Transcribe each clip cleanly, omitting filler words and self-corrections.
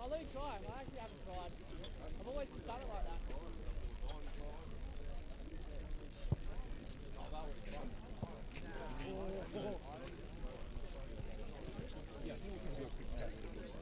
I'll let you try. I actually haven't tried. I've always just done it like that. Yeah, I think we can do a quick test as this.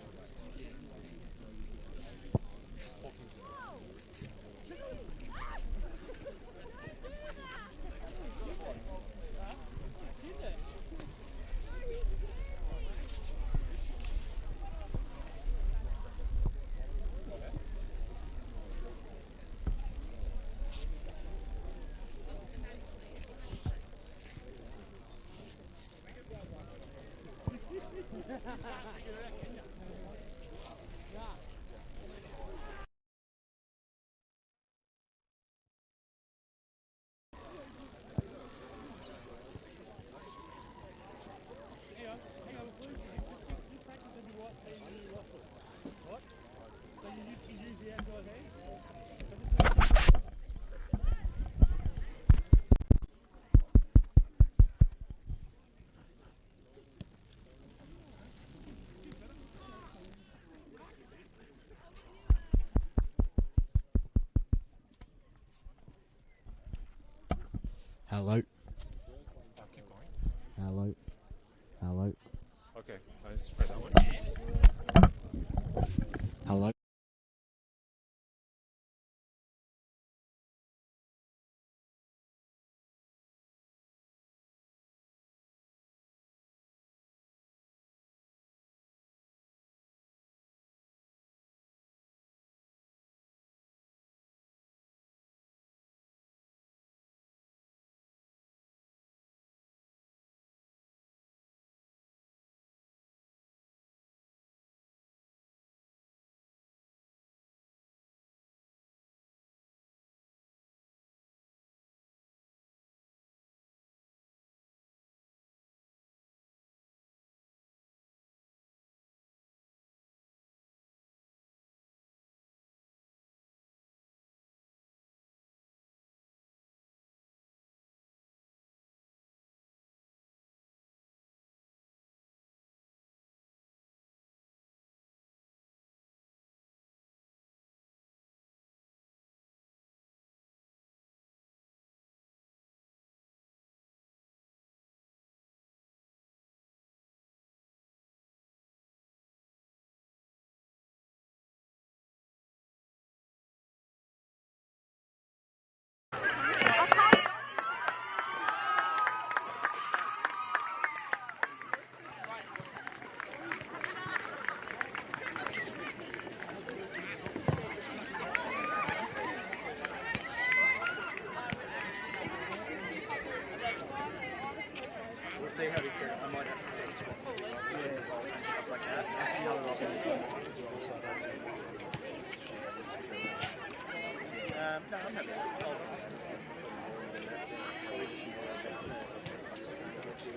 Hello. Keep going. Hello. Hello. Okay, let's try that one. Hello. We'll see how this goes. I might have to sort of swap and stuff like that. I'll see how they're operating. No, I'm happy. In that sense, it's probably just more about I'm just going to get you.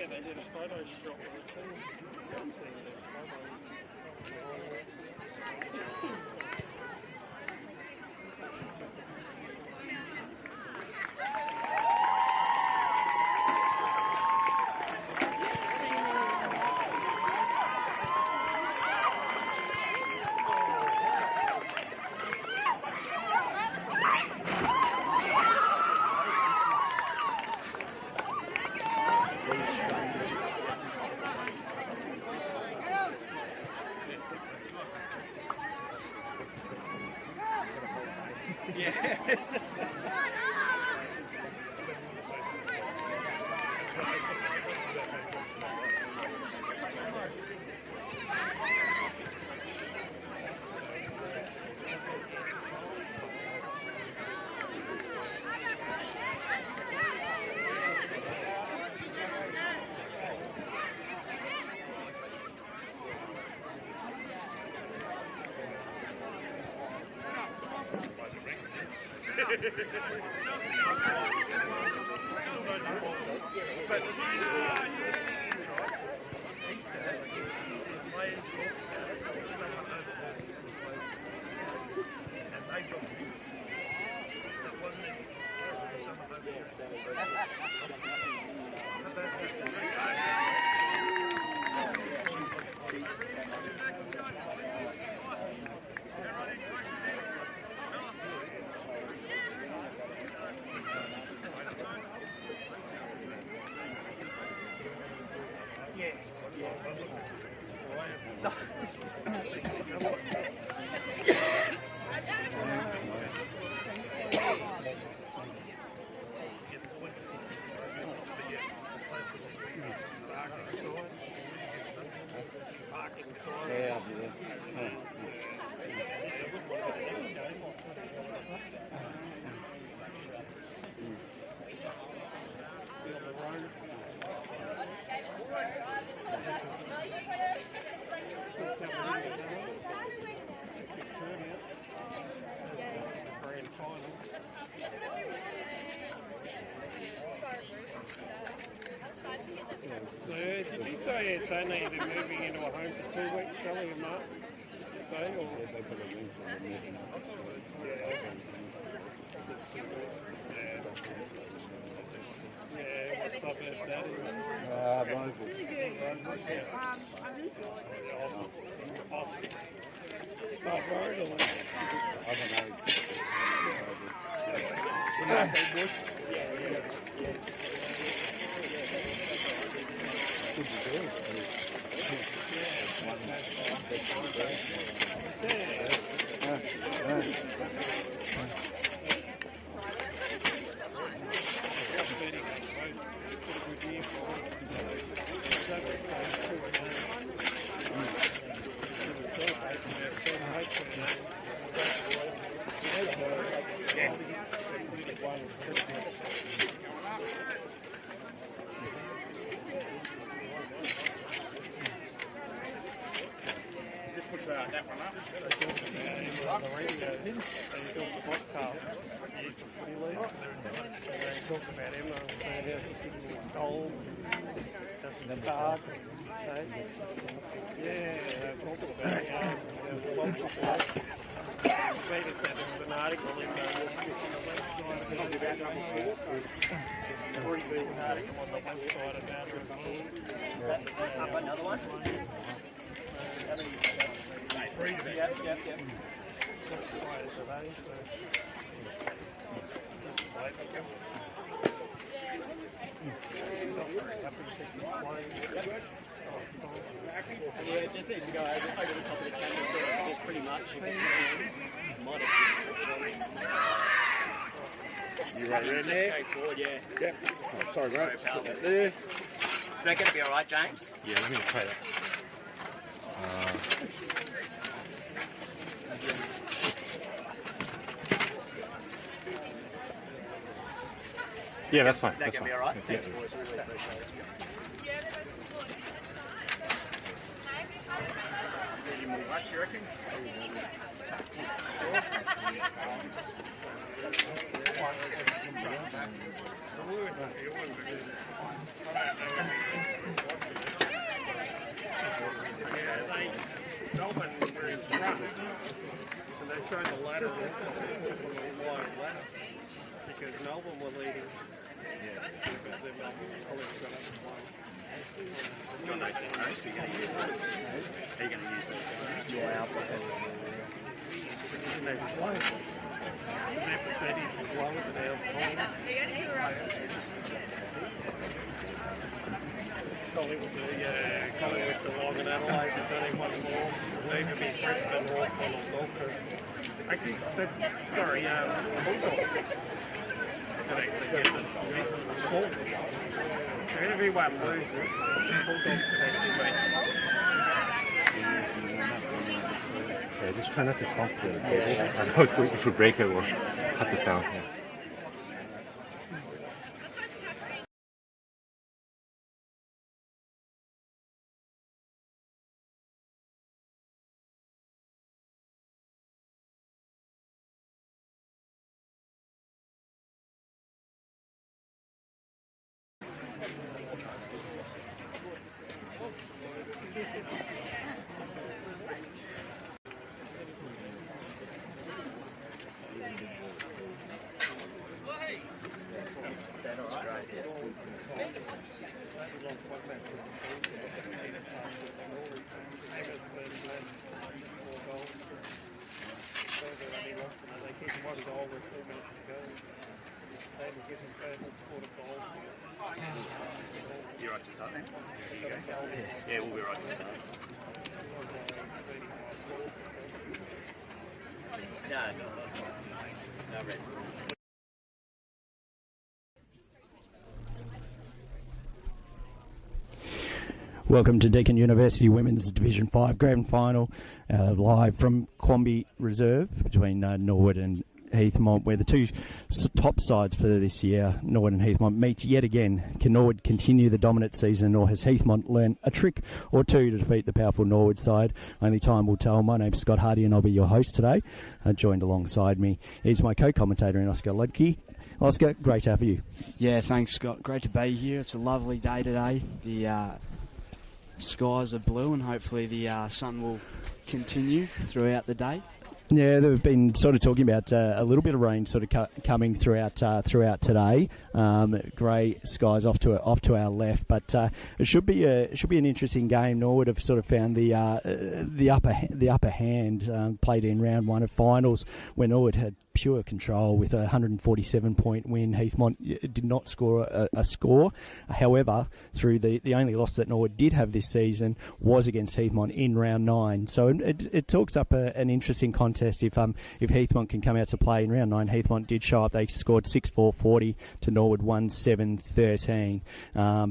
They did a photo shot with the team. Yeah. Yes. Yeah, So, did you say it's only they're moving into a home for 2 weeks, Shelley and Mark? Did you say, or? Yeah, what suburb that is? Start road or? That one up. On the radio, they built the podcast. They used to footy league. And they talked about Emma and saying how she didn't goal, doesn't start. Yeah, they were talking about it. There was lots of work. Peter said there was an article in the website about a 3-week article on the website about her. Up another one? Yep. Yeah, it just needs to go over the top of the camera, so just pretty much modest. You right in Just there? go forward, yeah. Yep. Oh, sorry, bro. Just put that there. Is that going to be all right, James? Yeah, I'm going to try that. Yeah, that's fine. That That's going to fine. be all right? Yeah. Thanks, boys. Really appreciate it. Any more much, you reckon? Melbourne were in front, and they tried to ladder it, wide ladder, because Melbourne were leading. Because their Melbourne colleagues got up and won. You're not going to use those. Are you going to use those? Yeah, And they were low. Their percentage was lower than ours. Collingwood to Long and Adelaide, there's only one more. Maybe Brisbane, Hawthorn or Gold Coast. Actually, sorry, Bulldogs could actually get this full. So if everyone loses, Bulldogs could actually win. Yeah, just try not to talk to the cable. I know if we break it, we'll cut the sound. Yeah. You're right to start then? Yeah, we'll be right to start. No, red. Welcome to Deakin University Women's Division 5 Grand Final, live from Quamby Reserve between Norwood and Heathmont, where the two top sides for this year, Norwood and Heathmont, meet yet again. Can Norwood continue the dominant season, or has Heathmont learned a trick or two to defeat the powerful Norwood side? Only time will tell. My name's Scott Hardy and I'll be your host today. Joined alongside me is my co-commentator in Oscar Ludke. Oscar, great to have you. Yeah, thanks, Scott. Great to be here. It's a lovely day today. The skies are blue and hopefully the sun will continue throughout the day. Yeah, they've been sort of talking about a little bit of rain sort of coming throughout today. Grey skies off to our left, but it should be an interesting game. Norwood have sort of found the upper hand, played in round one of finals when Norwood had pure control with a 147-point win. Heathmont did not score a score. However, through the only loss that Norwood did have this season was against Heathmont in round 9. So it talks up an interesting contest if Heathmont can come out to play in round 9. Heathmont did show up. They scored 6-4-40 to Norwood 1-7-13.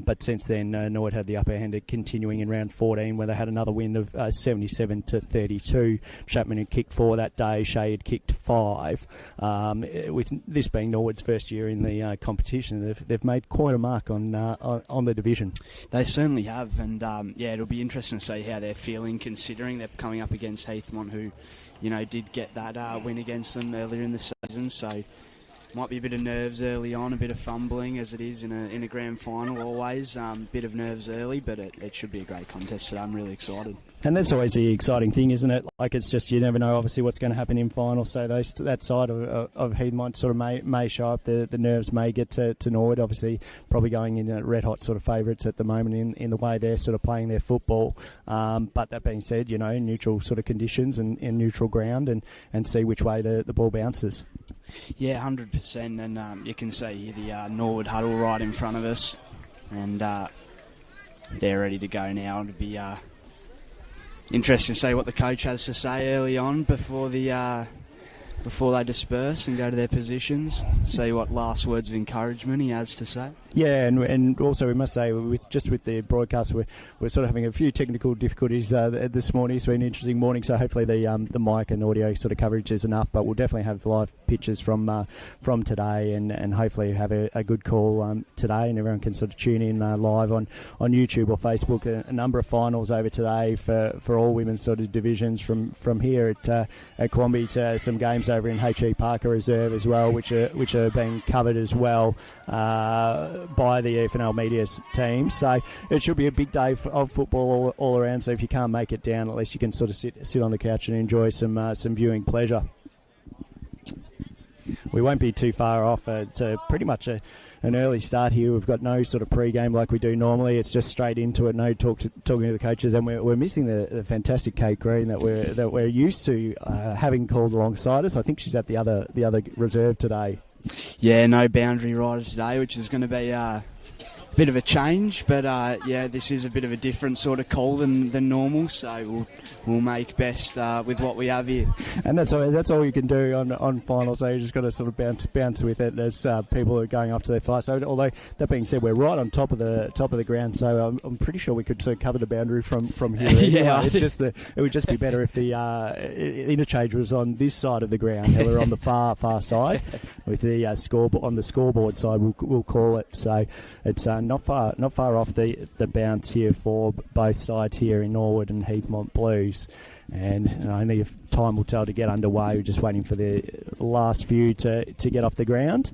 But since then, Norwood had the upper hand, continuing in round 14 where they had another win of 77-32. Chapman had kicked 4 that day. Shea had kicked 5. With this being Norwood's first year in the competition, they've made quite a mark on the division. They certainly have, and it'll be interesting to see how they're feeling, considering they're coming up against Heathmont, who, did get that win against them earlier in the season. So might be a bit of nerves early on, a bit of fumbling as it is in a grand final always. Bit of nerves early, but it should be a great contest. So I'm really excited. And that's always the exciting thing, isn't it? Like, it's just, you never know, obviously, what's going to happen in final. So that side of Heathmont sort of may show up. The nerves may get to Norwood, obviously, probably going in red-hot sort of favourites at the moment in the way they're sort of playing their football. But that being said, neutral sort of conditions and neutral ground and see which way the ball bounces. Yeah, 100%. And you can see here the Norwood huddle right in front of us. And they're ready to go now. It'll be interesting to see what the coach has to say early on before they disperse and go to their positions. See what last words of encouragement he has to say. Yeah, and also we must say, with the broadcast, we're sort of having a few technical difficulties this morning. It's been an interesting morning, so hopefully the mic and audio sort of coverage is enough. But we'll definitely have live pictures from today, and hopefully have a good call today, and everyone can sort of tune in live on YouTube or Facebook. A number of finals over today for all women's sort of divisions from here at Quamby to some games over in H.E. Parker Reserve as well, which are being covered as well by the EFNL media team. So it should be a big day of football all around. So if you can't make it down, at least you can sort of sit on the couch and enjoy some viewing pleasure. We won't be too far off. It's pretty much an early start here. We've got no sort of pre-game like we do normally. It's just straight into it. No talking to the coaches, and we're missing the fantastic Kate Green that we're used to having called alongside us. I think she's at the other reserve today. Yeah, no boundary rider today, which is going to be bit of a change, but yeah, this is a bit of a different sort of call than normal, so we'll make best with what we have here. And that's all you can do on finals. So you just got to sort of bounce with it as people are going after their fire. So although that being said, we're right on top of the ground, so I'm pretty sure we could sort of cover the boundary from here. Yeah, it's just it would just be better if the interchange was on this side of the ground. Now we're on the far side with the on the scoreboard side. We'll call it. So it's not far off the bounce here for both sides here in Norwood and Heathmont Blues. And only if time will tell to get underway. We're just waiting for the last few to get off the ground.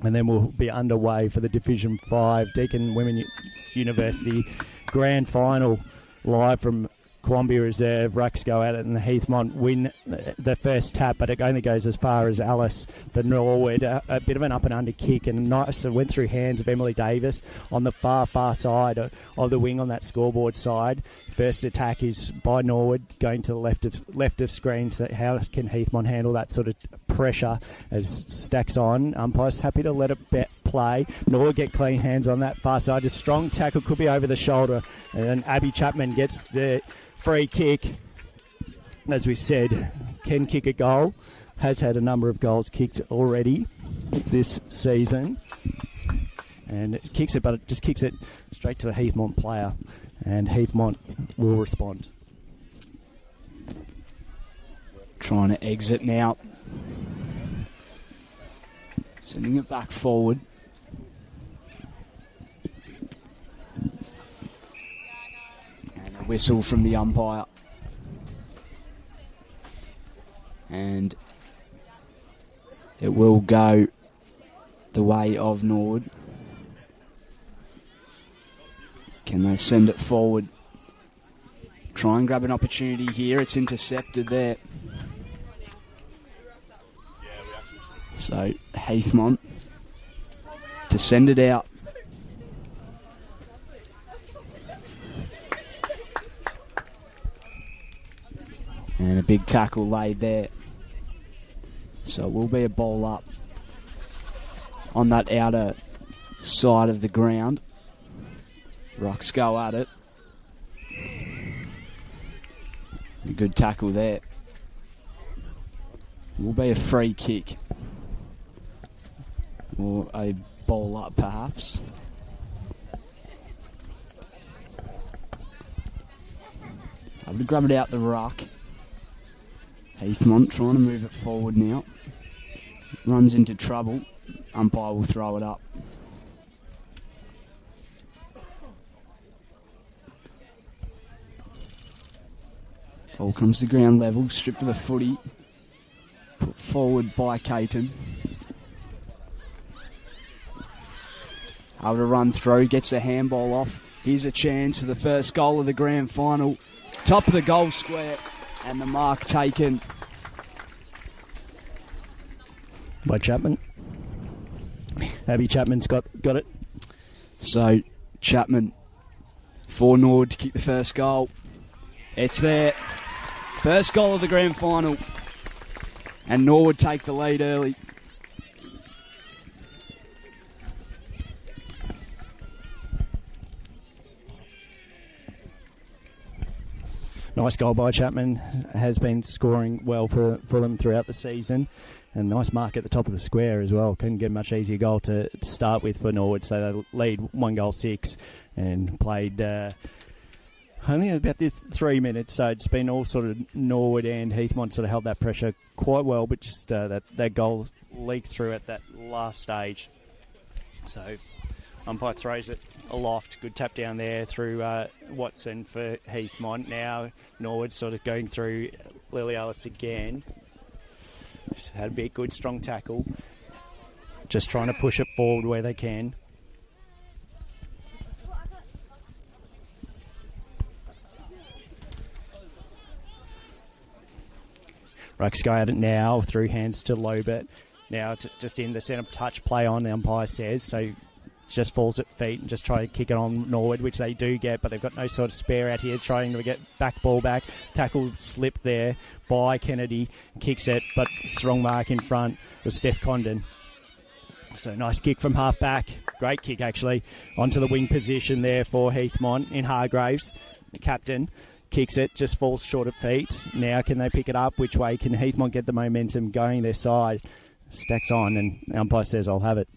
And then we'll be underway for the Division 5 Deakin Women's University Grand Final live from Quambia Reserve. Rucks go at it and the Heathmont win the first tap, but it only goes as far as Alice for Norwood. A bit of an up and under kick, and nice went through hands of Emily Davis on the far side of the wing on that scoreboard side. First attack is by Norwood, going to the left of screen. So how can Heathmont handle that sort of pressure as stacks on? Umpire's happy to let it play. Norwood get clean hands on that far side. A strong tackle, could be over the shoulder, and Abby Chapman gets the free kick. As we said, can kick a goal. Has had a number of goals kicked already this season. And it kicks it, but it just kicks it straight to the Heathmont player. And Heathmont will respond. Trying to exit now. Sending it back forward. And a whistle from the umpire. And it will go the way of Norwood. Can they send it forward? Try and grab an opportunity here. It's intercepted there. So Heathmont to send it out. And a big tackle laid there. So it will be a ball up on that outer side of the ground. Rocks go at it. A good tackle there. Will be a free kick. Or a ball up perhaps. Able to grab it out the ruck. Heathmont trying to move it forward now. Runs into trouble. Umpire will throw it up. Ball comes to ground level, stripped of the footy. Put forward by Caton. Able to run through, gets a handball off. Here's a chance for the first goal of the grand final. Top of the goal square, and the mark taken by Chapman. Abby Chapman's got it. So Chapman for Norwood to kick the first goal. It's there. First goal of the grand final. And Norwood take the lead early. Nice goal by Chapman. Has been scoring well for them throughout the season. And nice mark at the top of the square as well. Couldn't get a much easier goal to start with for Norwood. So they lead 1-6 and played only about 3 minutes. So it's been all sort of Norwood and Heathmont sort of held that pressure quite well. But just that goal leaked through at that last stage. So umpire throws it aloft. Good tap down there through Watson for Heathmont. Now Norwood sort of going through Lily Ellis again. Just had a big, good, strong tackle. Just trying to push it forward where they can. Rucks go at it now through hands to Lobert. Now just in the centre touch play on, the umpire says. So just falls at feet and just try to kick it on Norwood, which they do get, but they've got no sort of spare out here, trying to get ball back. Tackle slip there by Kennedy. Kicks it, but strong mark in front was Steph Condon. So nice kick from half back. Great kick, actually, onto the wing position there for Heathmont in Hargraves. The captain kicks it, just falls short of feet. Now can they pick it up? Which way can Heathmont get the momentum going their side? Stacks on, and the umpire says, I'll have it.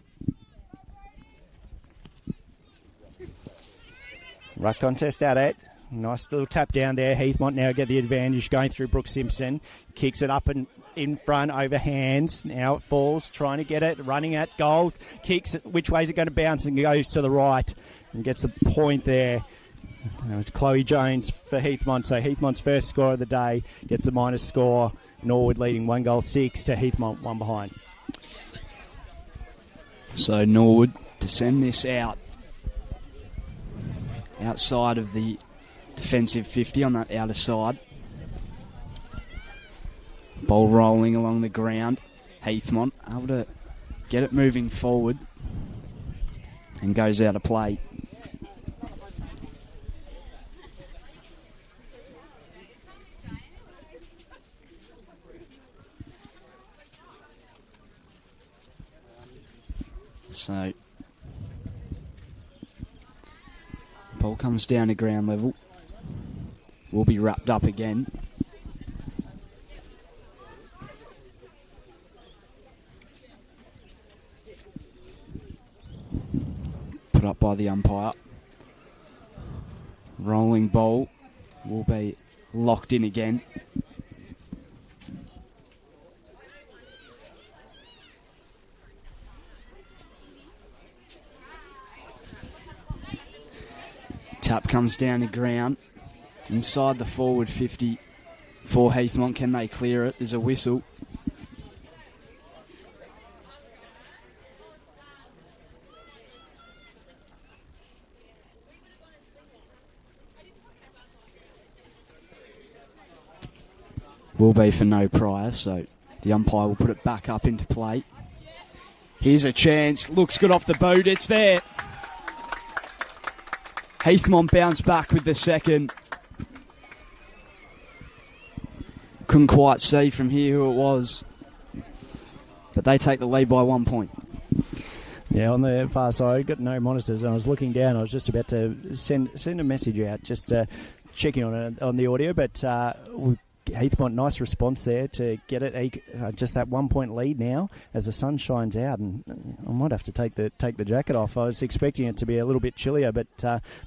Ruck contest at it. Nice little tap down there. Heathmont now get the advantage going through Brooke Simpson. Kicks it up and in front over hands. Now it falls, trying to get it, running at goal. Kicks it. Which way is it going to bounce? And goes to the right and gets a point there. It was Chloe Jones for Heathmont. So Heathmont's first score of the day gets the minus score. Norwood leading 1-6 to Heathmont 1 behind. So Norwood to send this out outside of the defensive 50 on that outer side. Ball rolling along the ground. Heathmont able to get it moving forward and goes out of play. So ball comes down to ground level. Will be wrapped up again. Put up by the umpire. Rolling ball will be locked in again. Tap comes down to ground. Inside the forward 50 for Heathmont. Can they clear it? There's a whistle. Will be for no prior, so the umpire will put it back up into play. Here's a chance. Looks good off the boot. It's there. Heathmont bounce back with the second. Couldn't quite see from here who it was, but they take the lead by 1 point. Yeah, on the far side, got no monitors, and I was looking down. I was just about to send a message out, just checking on the audio, but Heathmont, nice response there to get it just that 1 point lead now as the sun shines out, and I might have to take the jacket off. I was expecting it to be a little bit chillier, but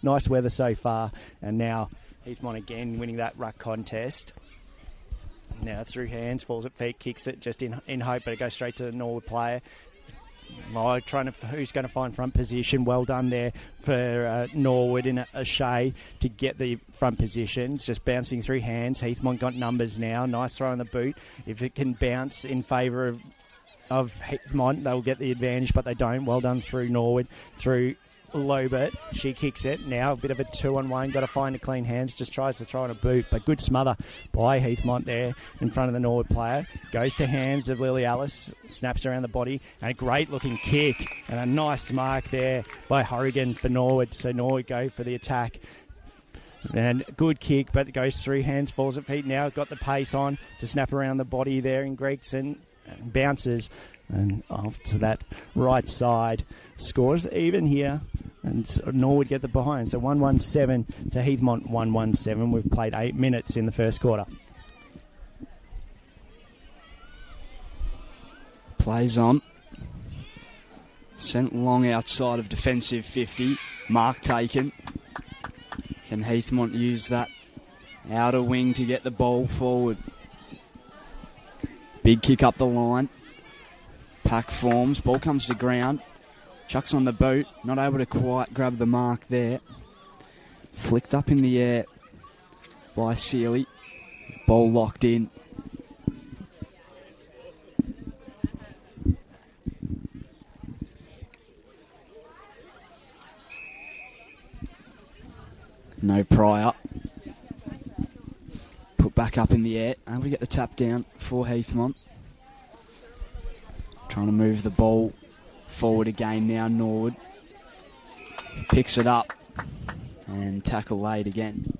nice weather so far, and now Heathmont again winning that ruck contest. Now through hands, falls at feet, kicks it just in hope, but it goes straight to the Norwood player. Who's going to find front position? Well done there for Norwood in a Shea to get the front position. It's just bouncing through hands. Heathmont got numbers now. Nice throw in the boot. If it can bounce in favour of Heathmont, they'll get the advantage, but they don't. Well done through Norwood, through Lobert. She kicks it. Now a bit of a 2-on-1. Got to find a clean hands. Just tries to throw in a boot, but good smother by Heathmont there in front of the Norwood player. Goes to hands of Lily Alice. Snaps around the body. And a great looking kick. And a nice mark there by Horrigan for Norwood. So Norwood go for the attack. And good kick, but it goes through hands. Falls at feet now. Got the pace on to snap around the body there in Gregson. Bounces. And off to that right side. Scores even here. And Norwood get the behind. So 1-1-7 to Heathmont 1-1-7. We've played 8 minutes in the first quarter. Plays on. Sent long outside of defensive 50. Mark taken. Can Heathmont use that outer wing to get the ball forward? Big kick up the line. Pack forms. Ball comes to ground. Chucks on the boot. Not able to quite grab the mark there. Flicked up in the air by Sealy. Ball locked in. No prior. Put back up in the air. Able to get the tap down for Heathmont. Trying to move the ball forward again now, Norwood. Picks it up and tackle laid again.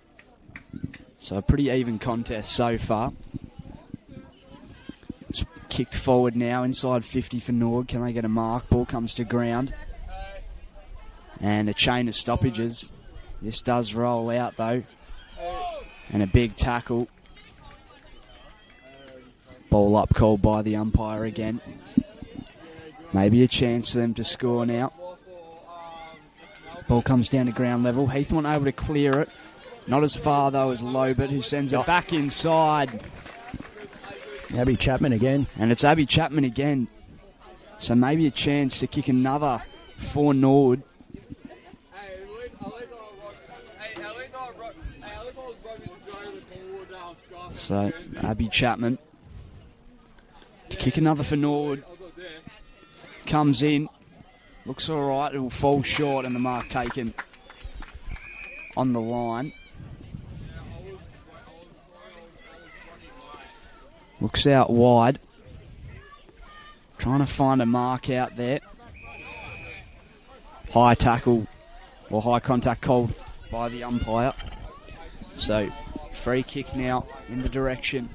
So a pretty even contest so far. It's kicked forward now, inside 50 for Norwood. Can they get a mark? Ball comes to ground. And a chain of stoppages. This does roll out though. And a big tackle. Ball up called by the umpire again. Maybe a chance for them to score now. Ball comes down to ground level. Heathmont able to clear it. Not as far though as Lobert, who sends it back inside. Abby Chapman again. And it's Abby Chapman again. So maybe a chance to kick another for Norwood. So Abby Chapman to kick another for Norwood. Comes in. Looks alright. It will fall short and the mark taken on the line. Looks out wide. Trying to find a mark out there. High tackle or high contact called by the umpire. So free kick now in the direction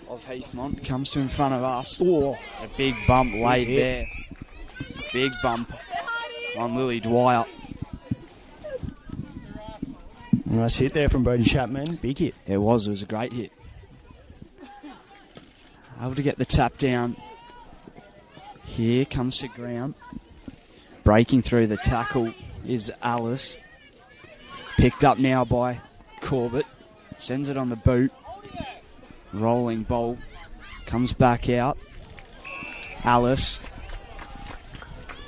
of Heathmont. Comes to in front of us. Oh. A big bump late there. Big bump on Lily Dwyer. Nice hit there from Brody Chapman. Big hit. It was a great hit. Able to get the tap down. Here comes to ground. Breaking through the tackle is Alice. Picked up now by Corbett. Sends it on the boot. Rolling ball. Comes back out. Alice.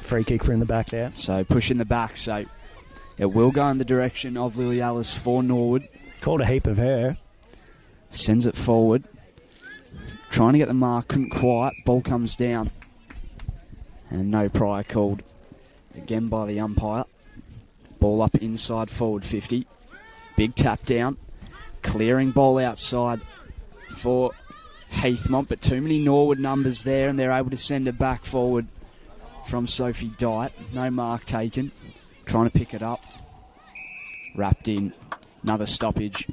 Free kick for in the back there. So pushing the back. So it will go in the direction of Lily Alice for Norwood. Called a heap of her. Sends it forward. Trying to get the mark, couldn't quite. Ball comes down. And no prior called again by the umpire. Ball up inside forward 50. Big tap down. Clearing ball outside for Heathmont, but too many Norwood numbers there and they're able to send it back forward from Sophie Dyett. No mark taken. Trying to pick it up. Wrapped in. Another stoppage.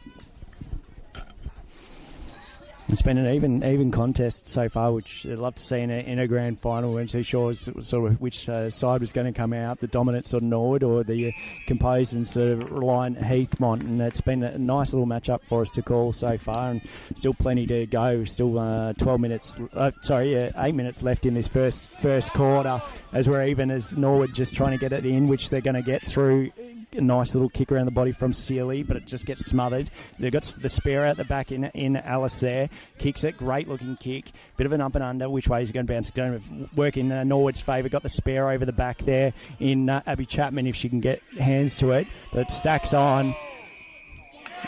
It's been an even contest so far, which I'd love to see in a grand final. We're not too sure sort of which side was going to come out, the dominant sort of Norwood or the composed and sort of reliant Heathmont. And it's been a nice little match-up for us to call so far, and still plenty to go. Still 8 minutes left in this first quarter, as we're even as Norwood just trying to get it in, which they're going to get through. A nice little kick around the body from Sealy, but it just gets smothered. They've got the spare out the back in Alice there. Kicks it, great looking kick. Bit of an up and under. Which way is he going to bounce? Going to work in Norwood's favour. Got the spare over the back there in Abby Chapman if she can get hands to it. But stacks on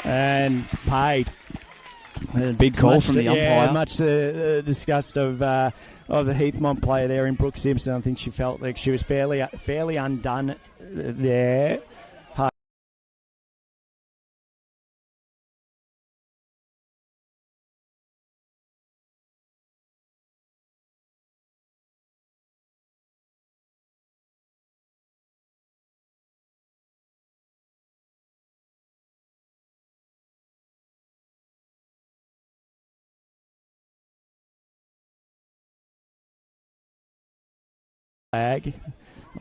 and paid. Big call from the umpire. Yeah, much to disgust of the Heathmont player there in Brooke Simpson. I think she felt like she was fairly undone there. Flag,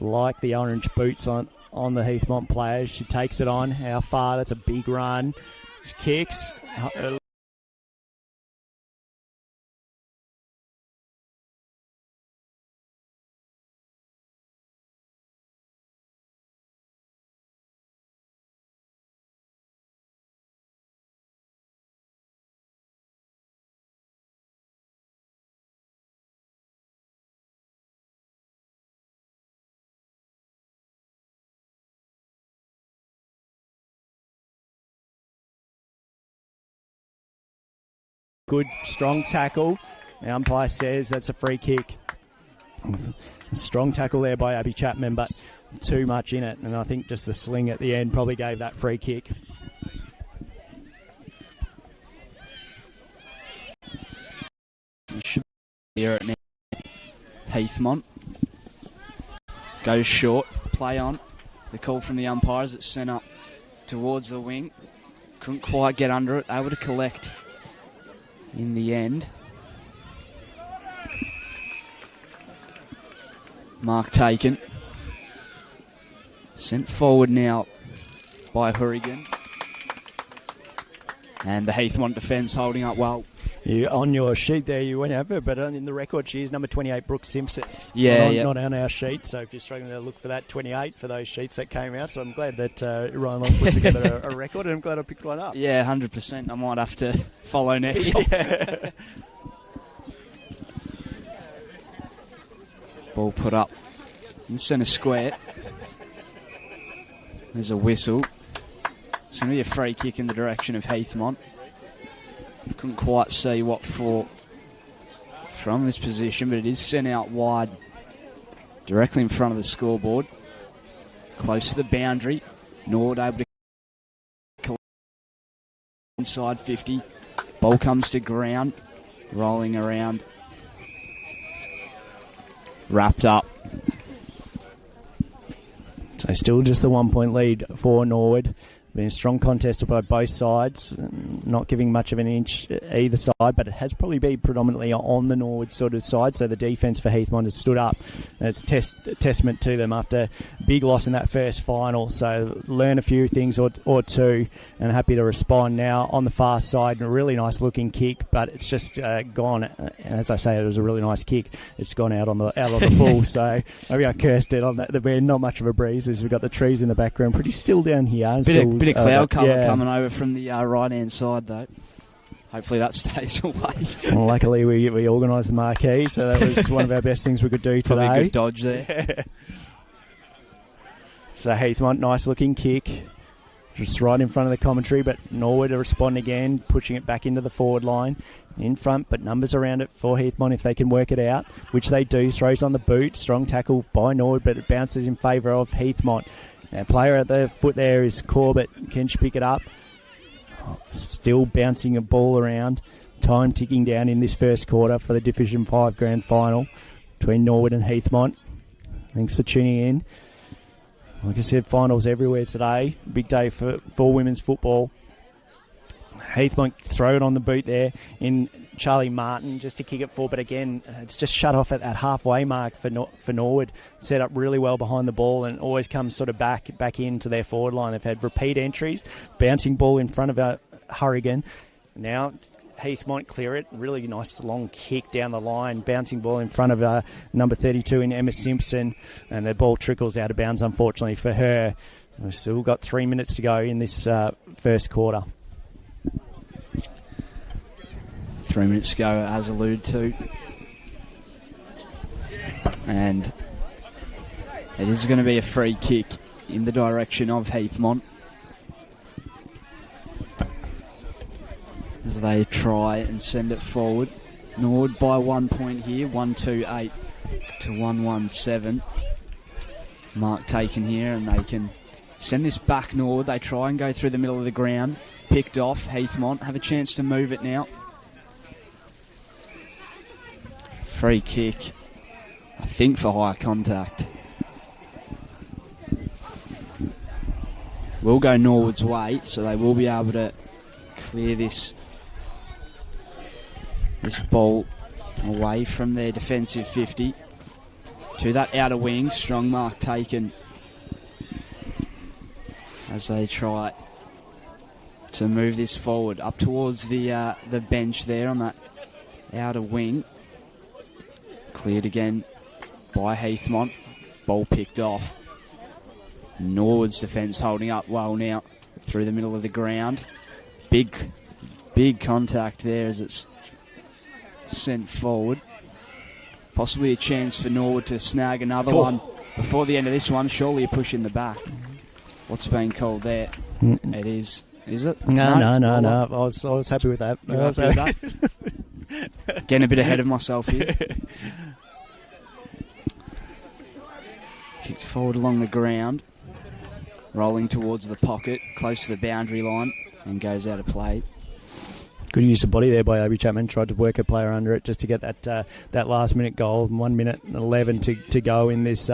like the orange boots on the Heathmont players. She takes it on. How far? That's a big run. She kicks. Good, strong tackle. The umpire says that's a free kick. A strong tackle there by Abby Chapman, but too much in it. And I think just the sling at the end probably gave that free kick. You should hear it now. Heathmont goes short, play on. The call from the umpires, it's sent up towards the wing. Couldn't quite get under it, able to collect in the end. Mark taken. Sent forward now by Hurrigan. And the Heathmont defence holding up well. On your sheet there, you went over, but in the record, she is number 28, Brooke Simpson. Yeah, not on our sheet, so if you're struggling to look for that, 28 for those sheets that came out. So I'm glad that Ryan Long put together a record, and I'm glad I picked one up. Yeah, 100%. I might have to follow next. Yeah. Ball put up in centre square. There's a whistle. It's going to be a free kick in the direction of Heathmont. Couldn't quite see what for from this position, but it is sent out wide directly in front of the scoreboard. Close to the boundary. Norwood able to collect inside 50. Ball comes to ground. Rolling around. Wrapped up. So still just the 1 point lead for Norwood. Been a strong contest by both sides, not giving much of an inch either side, but it has probably been predominantly on the Norwood sort of side, so the defence for Heathmont has stood up, and it's a testament to them after a big loss in that first final. So learn a few things or two, and happy to respond now on the far side. And a really nice looking kick, but it's just gone. And as I say, it was a really nice kick. It's gone out on the full. So maybe I cursed it on that. There's been not much of a breeze as we've got the trees in the background, pretty still down here. Bit of cloud cover coming over from the right hand side though. Hopefully that stays away. Well, luckily we organised the marquee, so that was one of our best things we could do today. Probably a good dodge there. Yeah. So Heathmont, nice looking kick. Just right in front of the commentary, but Norwood to respond again, pushing it back into the forward line. In front, but numbers around it for Heathmont if they can work it out, which they do. Throws on the boot, strong tackle by Norwood, but it bounces in favour of Heathmont. Our player at the foot there is Corbett. Can she pick it up? Still bouncing a ball around. Time ticking down in this first quarter for the Division 5 Grand Final between Norwood and Heathmont. Thanks for tuning in. Like I said, finals everywhere today. Big day for women's football. Heathmont throw it on the boot there in Charlie Martin just to kick it forward, but again it's just shut off at that halfway mark for Norwood. Set up really well behind the ball and always comes sort of back into their forward line. They've had repeat entries, bouncing ball in front of Hurrigan. Now Heathmont clear it, really nice long kick down the line, bouncing ball in front of number 32 in Emma Simpson, and the ball trickles out of bounds unfortunately for her. We've still got 3 minutes to go in this first quarter. 3 minutes to go, as alluded to. And it is going to be a free kick in the direction of Heathmont as they try and send it forward. Norwood by 1 point here, 128 to 117. Mark taken here, and they can send this back Norwood. They try and go through the middle of the ground. Picked off. Heathmont have a chance to move it now. Free kick, I think, for high contact. Will go Norwood's way, so they will be able to clear this ball away from their defensive 50 to that outer wing. Strong mark taken as they try to move this forward up towards the bench there on that outer wing. Cleared again by Heathmont. Ball picked off. Norwood's defence holding up well now through the middle of the ground. Big contact there as it's sent forward. Possibly a chance for Norwood to snag another one before the end of this one. Surely a push in the back. What's being called there? It is. Is it? No. I was happy with that. You're happy with that? Getting a bit ahead of myself here. Kicked forward along the ground. Rolling towards the pocket, close to the boundary line, and goes out of play. Good use of body there by Obi Chapman. Tried to work a player under it just to get that last minute goal. 1 minute and 11 to go in this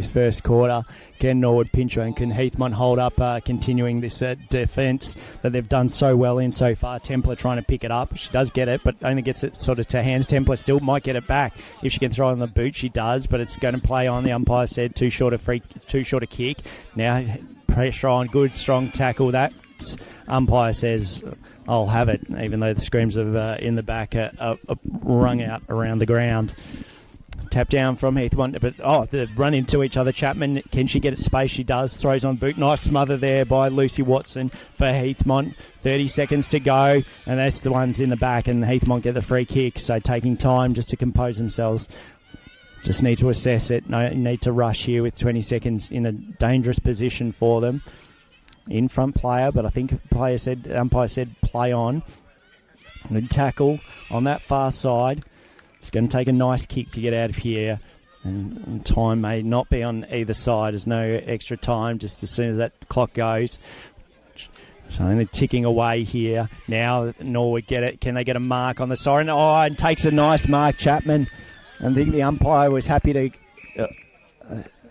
first quarter. Can Norwood pinch and can Heathmont hold up, continuing this defence that they've done so well in so far. Templar trying to pick it up. She does get it, but only gets it sort of to hands. Templar still might get it back if she can throw it on the boot. She does, but it's going to play on. The umpire said too short a kick. Now pressure on, good strong tackle. That umpire says I'll have it, even though the screams of in the back are rung out around the ground. Tap down from Heathmont, but they run into each other. Chapman, can she get it space? She does. Throws on boot. Nice smother there by Lucy Watson for Heathmont. 30 seconds to go, and that's the ones in the back, and Heathmont get the free kick. So taking time just to compose themselves. Just need to assess it. No need to rush here with 20 seconds in a dangerous position for them. In front player, but I think umpire said play on. Good tackle on that far side. It's going to take a nice kick to get out of here. And time may not be on either side. There's no extra time just as soon as that clock goes. So only ticking away here. Now Norwood get it. Can they get a mark on the siren? Oh, and takes a nice mark, Chapman. I think the umpire was happy to...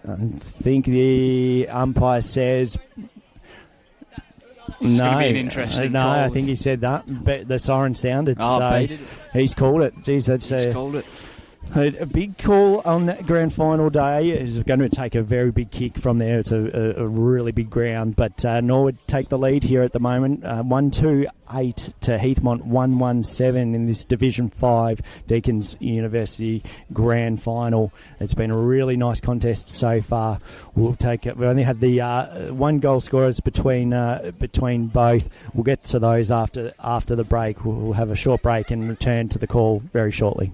I think the umpire says... It's going to be an interesting call. I think he said that. But the siren sounded. So he's called it. Geez, he's called it. A big call on that grand final day. Is going to take a very big kick from there. It's a really big ground. But Norwood take the lead here at the moment. 1-2-8 to Heathmont 1-1-7 in this Division 5 Deakin's University grand final. It's been a really nice contest so far. We'll take it. We only had the one goal scorers between both. We'll get to those after the break. We'll have a short break and return to the call very shortly.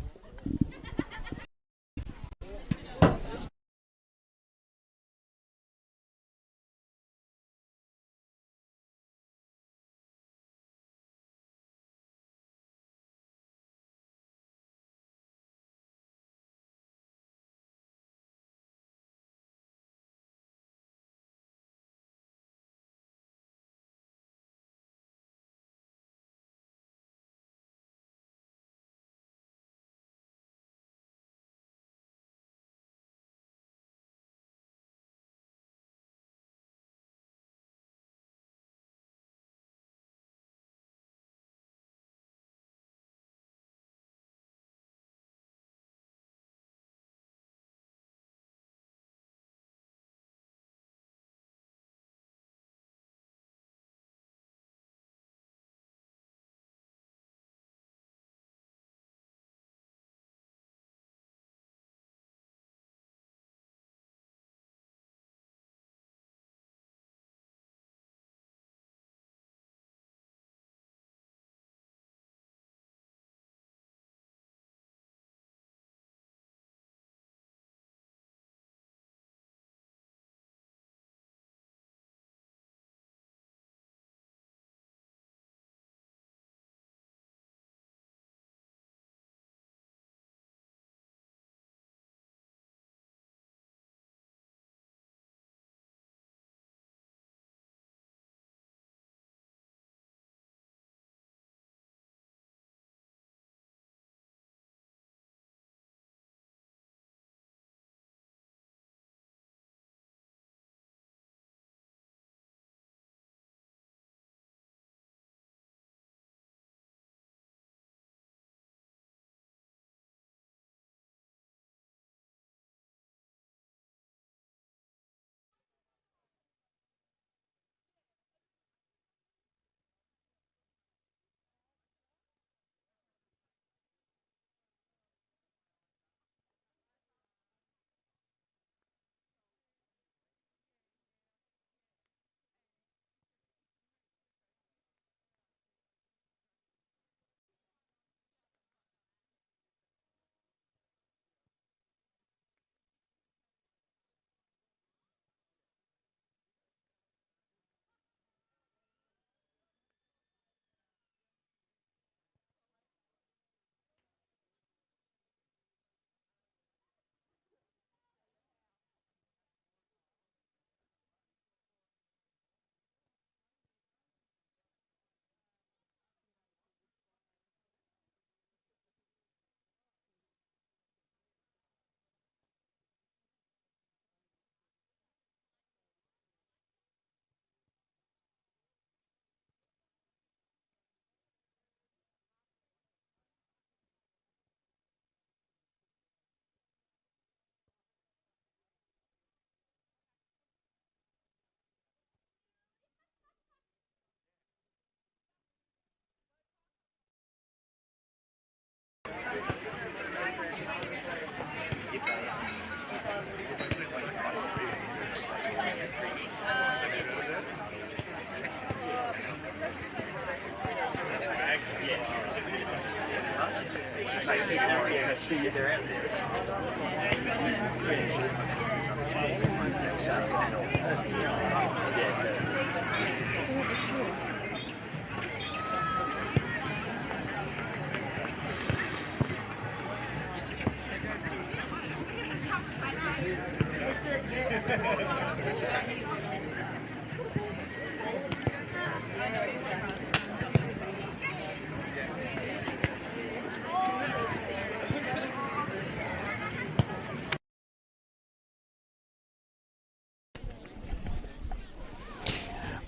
see you there.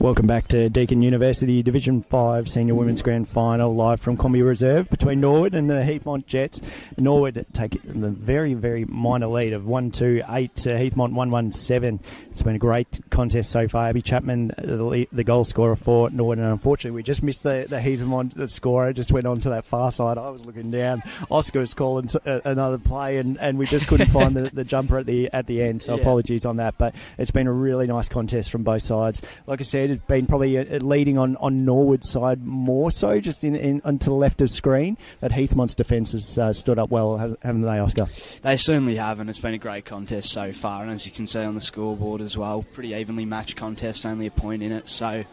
Welcome back to Deakin University Division 5 Senior Women's Grand Final, live from Combi Reserve between Norwood and the Heathmont Jets. Norwood take the very, very minor lead of 1-2-8 to Heathmont 1-1-7. It's been a great contest so far. Abby Chapman, the goal scorer for Norwood, and unfortunately we just missed the Heathmont scorer. Just went on to that far side. I was looking down. Oscar was calling another play, and we just couldn't find the jumper at the end. So apologies on that, but it's been a really nice contest from both sides. Like I said, it's been probably leading on Norwood's side more so, just in to the left of screen. But Heathmont's defence has stood up well, haven't they, Oscar? They certainly have, and it's been a great contest so far. And as you can see on the scoreboard as well, pretty evenly matched contest, only a point in it. So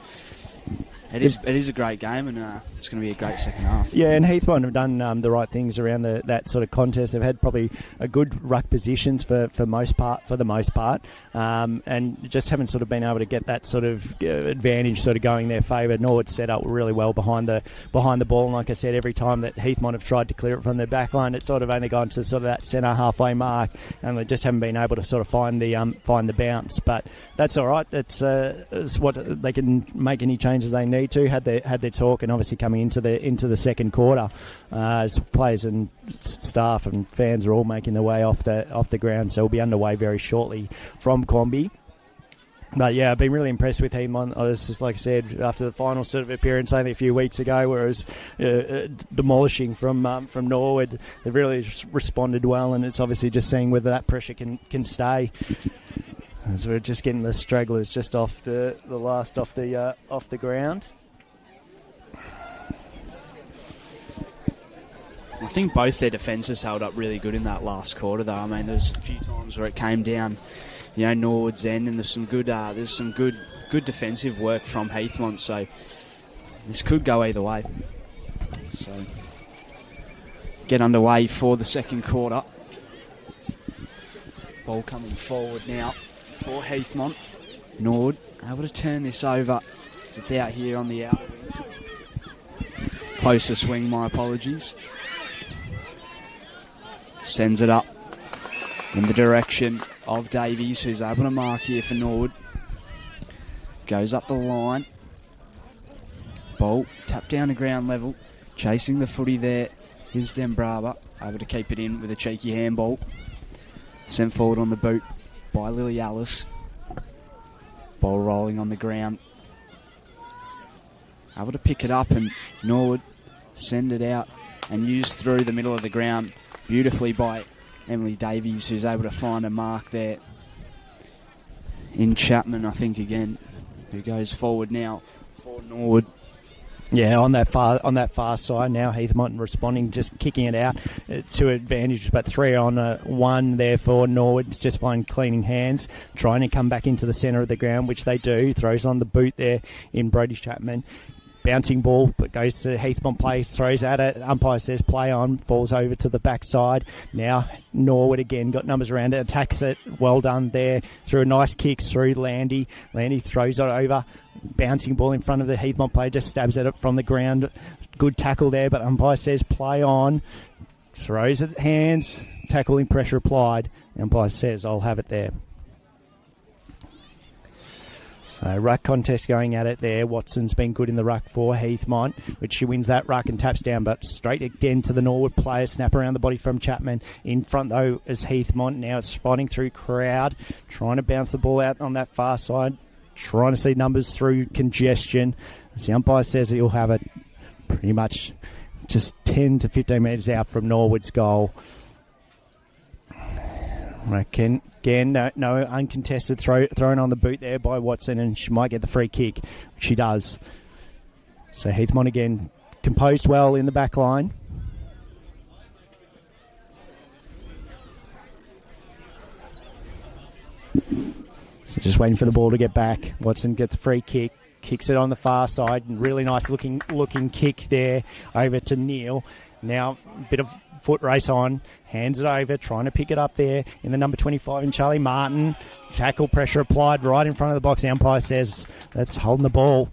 it is a great game, and it's going to be a great second half. Yeah, and Heathmont have done the right things around that sort of contest. They've had probably a good ruck positions for the most part, and just haven't sort of been able to get that sort of advantage sort of going their favour. Norwood set up really well behind the ball, and like I said, every time that Heathmont have tried to clear it from their back line, it's sort of only gone to sort of that centre halfway mark, and they just haven't been able to sort of find the bounce. But that's all right. It's what they can make any changes they need to. Had their talk, and obviously coming into the second quarter, as players and staff and fans are all making their way off the ground, so we'll be underway very shortly from Combi. But yeah, I've been really impressed with Heathmont. I was just, like I said, after the final sort of appearance only a few weeks ago, where it was demolishing from Norwood, they've really responded well, and it's obviously just seeing whether that pressure can stay. As we're just getting the stragglers just off the last off the ground. I think both their defences held up really good in that last quarter, though. I mean, there's a few times where it came down, Norwood's end, and there's some good defensive work from Heathmont. So this could go either way. So get underway for the second quarter. Ball coming forward now for Heathmont. Norwood able to turn this over. So it's out here on the out. Closer swing, my apologies. Sends it up in the direction of Davies, who's able to mark here for Norwood. Goes up the line. Ball tapped down to ground level. Chasing the footy there. Here's Dembrava, able to keep it in with a cheeky handball. Sent forward on the boot by Lily Alice. Ball rolling on the ground. Able to pick it up, and Norwood send it out and used through the middle of the ground beautifully by Emily Davies, who's able to find a mark there in Chapman, I think, again, who goes forward now for Norwood. Yeah, on that far side now, Heathmont responding, just kicking it out to advantage, but 3-on-1 there for Norwood. It's just fine cleaning hands, trying to come back into the centre of the ground, which they do. Throws on the boot there in Brodie Chapman. Bouncing ball, but goes to Heathmont play, throws at it. Umpire says play on, falls over to the backside. Now Norwood again got numbers around it, attacks it. Well done there. Through a nice kick through Landy. Landy throws it over. Bouncing ball in front of the Heathmont player, just stabs at it from the ground. Good tackle there, but umpire says play on. Throws it hands. Tackling pressure applied. The umpire says I'll have it there. So ruck contest going at it there. Watson's been good in the ruck for Heathmont, which she wins that ruck and taps down, but straight again to the Norwood player. Snap around the body from Chapman. In front, though, is Heathmont. Now it's fighting through crowd, trying to bounce the ball out on that far side, trying to see numbers through congestion. As the umpire says he'll have it pretty much just 10 to 15 metres out from Norwood's goal. Again, no uncontested thrown on the boot there by Watson, and she might get the free kick. She does. So Heathmont again composed well in the back line. So just waiting for the ball to get back. Watson gets the free kick, kicks it on the far side. Really nice looking kick there over to Neil. Now a bit of foot race on, hands it over, trying to pick it up there in the number 25 in Charlie Martin. Tackle pressure applied right in front of the box. The umpire says that's holding the ball.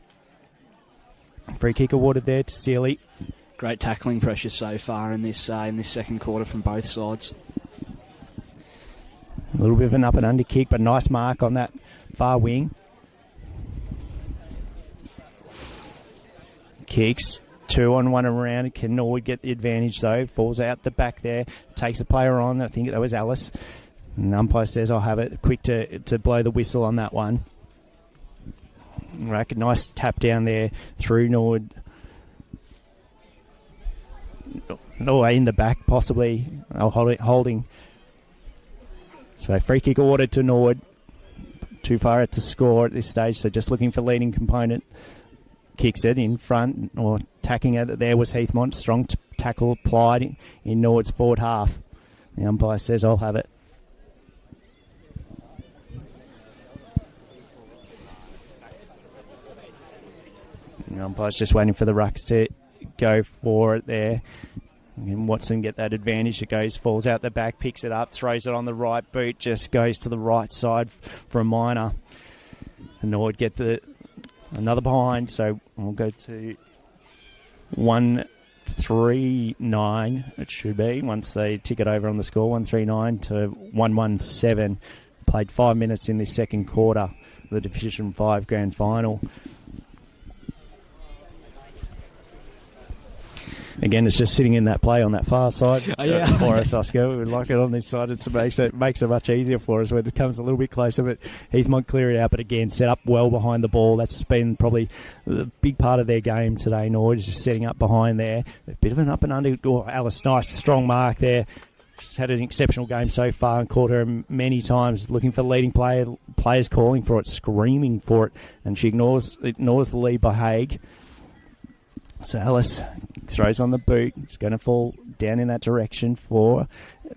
Free kick awarded there to Sealy. Great tackling pressure so far in this second quarter from both sides. A little bit of an up and under kick, but nice mark on that far wing. Kicks 2-on-1 around. Can Norwood get the advantage though? Falls out the back there. Takes a player on. I think that was Alice. And the umpire says I'll have it. Quick to blow the whistle on that one. Right, nice tap down there through Norwood. No, in the back possibly. Holding. So free kick awarded to Norwood. Too far out to score at this stage, so just looking for leading component. Kicks it in front, or tacking it. There was Heathmont. Strong tackle applied in Norwood's forward half. The umpire says I'll have it. The umpire's just waiting for the rucks to go for it there. And Watson get that advantage. It goes, falls out the back, picks it up, throws it on the right boot, just goes to the right side for a minor. And Norwood get another behind, so we'll go to 139, it should be, once they tick it over on the score, 139 to 117. Played 5 minutes in this second quarter, the Division 5 Grand Final. Again, it's just sitting in that play on that far side for us, Oscar. We like it on this side. It makes it much easier for us when it comes a little bit closer. But Heathmont clear it out, but again, set up well behind the ball. That's been probably the big part of their game today. Norwood is just setting up behind there. A bit of an up and under. Oh, Alice, nice, strong mark there. She's had an exceptional game so far and caught her many times looking for the leading players calling for it, screaming for it, and she ignores the lead by Haig. So Alice throws on the boot. It's going to fall down in that direction for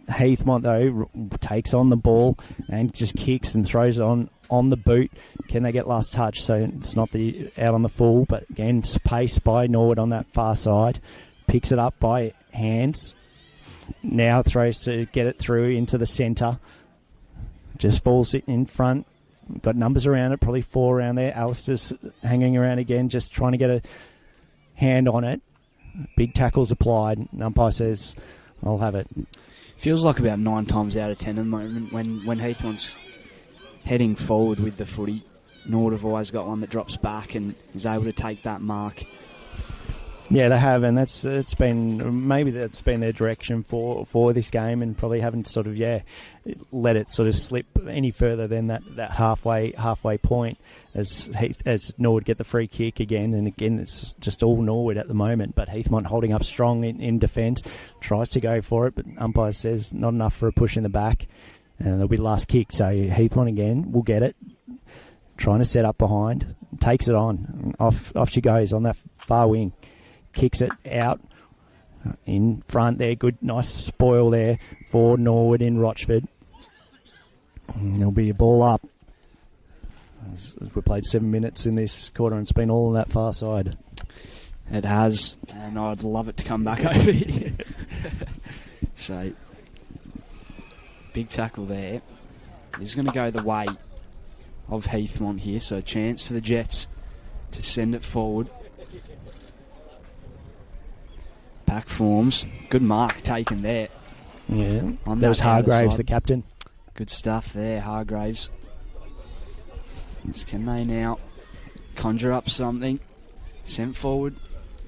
Heathmont, though. Takes on the ball and just kicks and throws it on the boot. Can they get last touch? So it's not out on the full, but again, pace by Norwood on that far side. Picks it up by hands. Now throws to get it through into the centre. Just falls it in front. Got numbers around it, probably 4 around there. Alistair's hanging around again, just trying to get a hand on it. Big tackles applied. Umpire says I'll have it. Feels like about 9 times out of 10 at the moment when Heathmont's heading forward with the footy. Norwood have always got one that drops back and is able to take that mark. Yeah, they have, and that's been their direction for this game, and probably haven't sort of let it sort of slip any further than that halfway point as Norwood get the free kick again, and again it's just all Norwood at the moment, but Heathmont holding up strong in defence, tries to go for it, but umpire says not enough for a push in the back, and there'll be last kick. So Heathmont again will get it, trying to set up behind, takes it on, off she goes on that far wing. Kicks it out in front there. Good, nice spoil there for Norwood in Rochford. And there'll be a ball up. As we played 7 minutes in this quarter, and it's been all on that far side. It has, and I'd love it to come back over here. So, big tackle there. This is going to go the way of Heathmont here, so a chance for the Jets to send it forward. Back forms. Good mark taken there. Yeah. That was Hargraves, the captain. Good stuff there, Hargraves. Can they now conjure up something? Sent forward,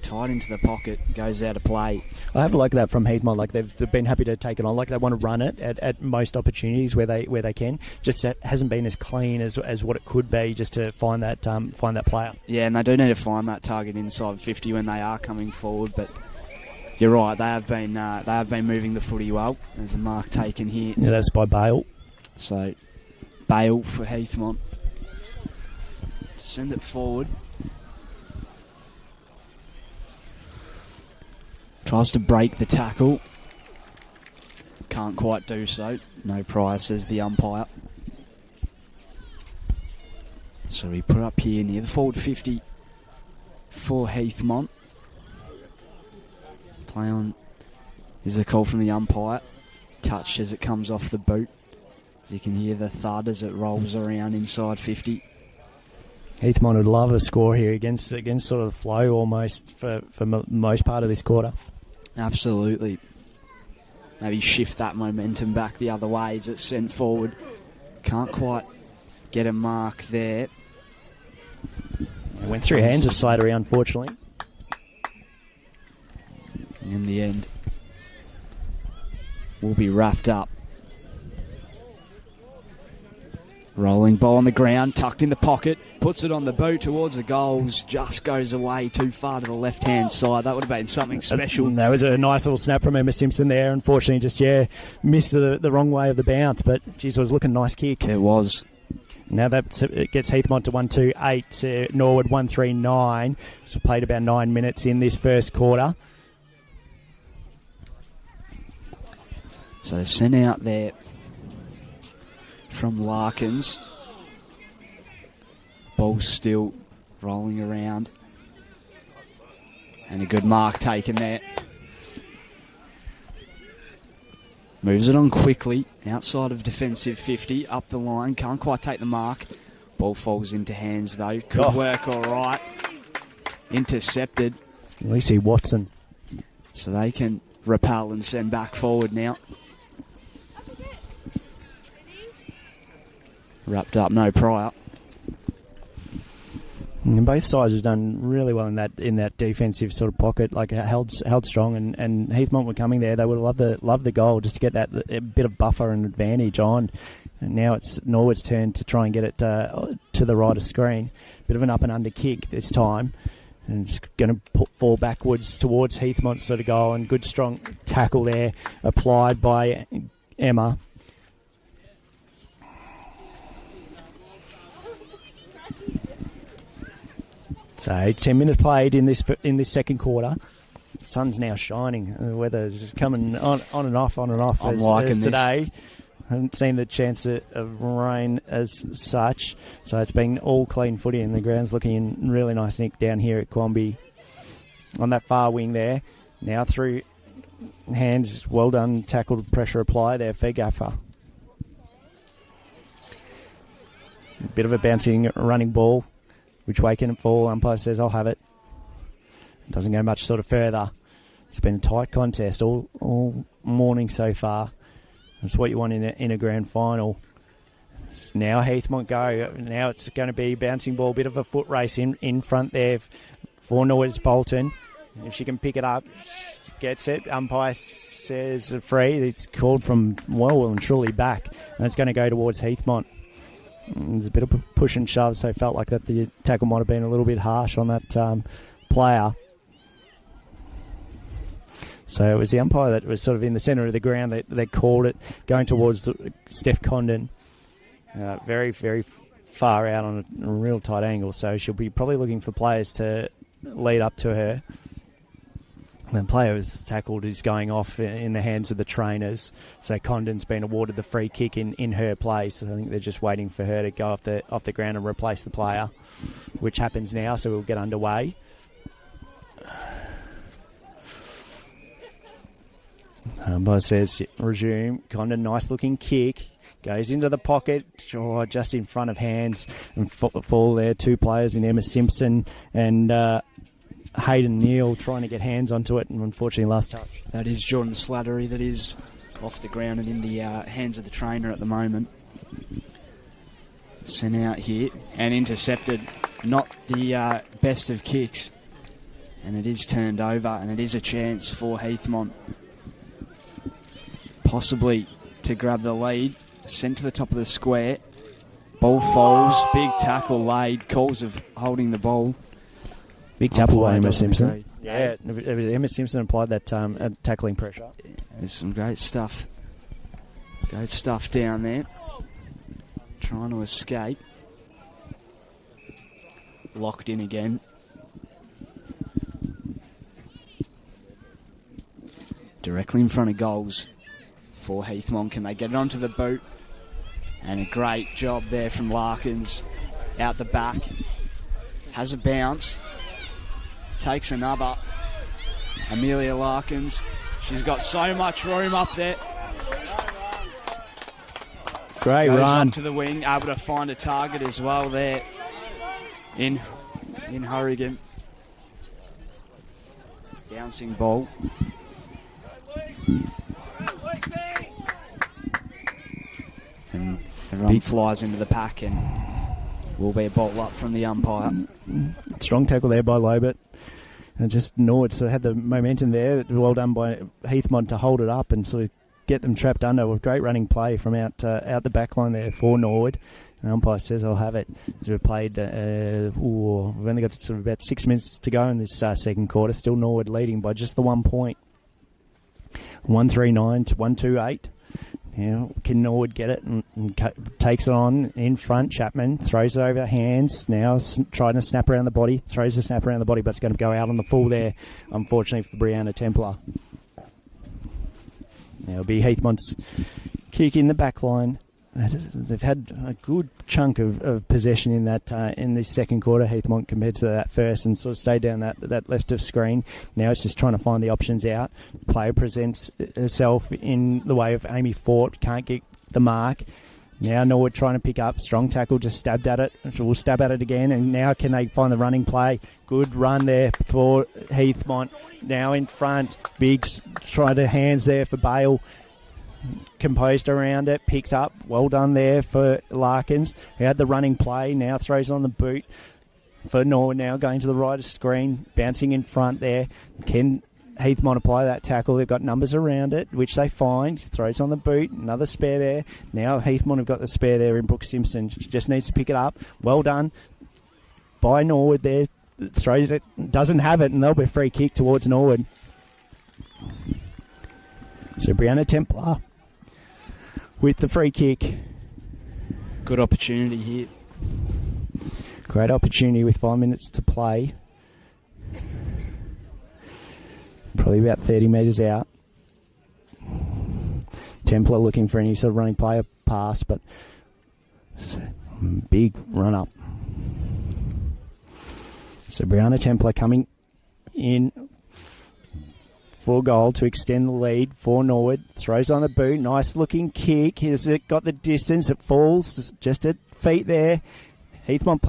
tied into the pocket, goes out of play. I have liked that from Heathmont. Like they've been happy to take it on. Like they want to run it at most opportunities where they can. Just hasn't been as clean as what it could be. Just to find that player. Yeah, and they do need to find that target inside 50 when they are coming forward, but. You're right. They have been moving the footy well. There's a mark taken here. Yeah, that's by Bale. So, Bale for Heathmont. Send it forward. Tries to break the tackle. Can't quite do so. No prior, says the umpire. So we put up here near the forward 50 for Heathmont. Play on is the call from the umpire. Touch as it comes off the boot. As you can hear the thud as it rolls around inside 50. Heathmont would love a score here against sort of the flow almost for most part of this quarter. Absolutely. Maybe shift that momentum back the other way as it's sent forward. Can't quite get a mark there. It went through hands of Slater, unfortunately. In the end, will be wrapped up. Rolling ball on the ground, tucked in the pocket, puts it on the boot towards the goals, just goes away too far to the left-hand side. That would have been something special. That was a nice little snap from Emma Simpson there. Unfortunately, just, missed the wrong way of the bounce, but, geez, it was looking nice kick. It was. Now that gets Heathmont to 1-2-8, Norwood 1-3-9. So played about 9 minutes in this first quarter. So sent out there from Larkins. Ball still rolling around. And a good mark taken there. Moves it on quickly, outside of defensive 50, up the line, can't quite take the mark. Ball falls into hands though, could work all right. Intercepted. Lucy Watson. So they can repel and send back forward now. Wrapped up, no prior. And both sides have done really well in that defensive sort of pocket, like held strong, and Heathmont were coming there. They would have loved the goal just to get that a bit of buffer and advantage on. And now it's Norwood's turn to try and get it to the right of screen. Bit of an up and under kick this time, and just going to fall backwards towards Heathmont's sort of goal. And good strong tackle there applied by Emma. So 10 minutes played in this second quarter. The sun's now shining. The weather's just coming on and off I'm as liking today. I haven't seen the chance of rain as such. So it's been all clean footy, and the ground's looking in really nice nick down here at Quamby. On that far wing there. Now through hands, well done, tackled, pressure apply there for Gaffer. A bit of a bouncing running ball. Which way can it fall? Umpire says, I'll have it. Doesn't go much sort of further. It's been a tight contest all morning so far. That's what you want in a grand final. Now Heathmont go. Now it's going to be bouncing ball. Bit of a foot race in front there for Norwood's Bolton. If she can pick it up, gets it. Umpire says free. It's called from well and truly back. And it's going to go towards Heathmont. There's a bit of push and shove, so it felt like that the tackle might have been a little bit harsh on that player. So it was the umpire that was sort of in the centre of the ground that called it, going towards Steph Condon. Very, very far out on a real tight angle, so she'll be probably looking for players to lead up to her. The player was tackled is going off in the hands of the trainers. So Condon's been awarded the free kick in her place. I think they're just waiting for her to go off the ground and replace the player, which happens now, so we'll get underway. Umpire says resume. Condon, nice looking kick. Goes into the pocket, just in front of hands, and fall there. Two players in Emma Simpson and Hayden Neal trying to get hands onto it, and unfortunately last touch. That is Jordan Slattery that is off the ground and in the hands of the trainer at the moment. Sent out here and intercepted. Not the best of kicks, and it is turned over, and it is a chance for Heathmont possibly to grab the lead. Sent to the top of the square. Ball falls, big tackle laid, calls of holding the ball. Big tackle by Emma Simpson. Yeah, Emma Simpson applied that tackling pressure. There's some great stuff. Great stuff down there. Trying to escape. Locked in again. Directly in front of goals for Heathmont. Can they get it onto the boot? And a great job there from Larkins. out the back. Has a bounce. Takes another. Amelia Larkins. She's got so much room up there. Great Goes run. up to the wing, able to find a target as well there in Hurrigan. Bouncing ball. And everyone flies into the pack and will be a ball up from the umpire. Strong tackle there by Lobert. And just Norwood sort of had the momentum there. Well done by Heathmont to hold it up and sort of get them trapped under with great running play from out the back line there for Norwood. And umpire says, I'll have it. We've played, we've only got sort of about 6 minutes to go in this second quarter. Still Norwood leading by just the 1 point. 139 to 128. Can Norwood get it and takes it on in front? Chapman throws it over hands. Now trying to snap around the body. Throws the snap around the body, but it's going to go out on the full there, unfortunately, for Brianna Templar. Now it'll be Heathmont's kick in the back line. They've had a good chunk of possession in that in this second quarter, Heathmont, compared to that first, and sort of stayed down that left of screen. Now it's just trying to find the options out. Player presents herself in the way of Amy Fort. Can't get the mark. Now Norwood trying to pick up. Strong tackle, just stabbed at it. We'll stab at it again. And now can they find the running play? Good run there for Heathmont. Now in front. Biggs tried to hands there for Bale. Composed around it, picked up. Well done there for Larkins, who had the running play. Now throws on the boot for Norwood. Now going to the right of screen, bouncing in front there. Can Heathmont apply that tackle? They've got numbers around it, which they find. Throws on the boot, another spare there. Now Heathmont have got the spare there in Brooke Simpson. She just needs to pick it up. Well done by Norwood there. Throws it, doesn't have it, and there'll be a free kick towards Norwood. So Brianna Templar with the free kick. Good opportunity here. Great opportunity with 5 minutes to play. Probably about 30 metres out. Templar looking for any sort of running player pass, but big run up. So Brianna Templar coming in for goal to extend the lead for Norwood. Throws on the boot. Nice looking kick. Has it got the distance? It falls just at feet there. Heathmont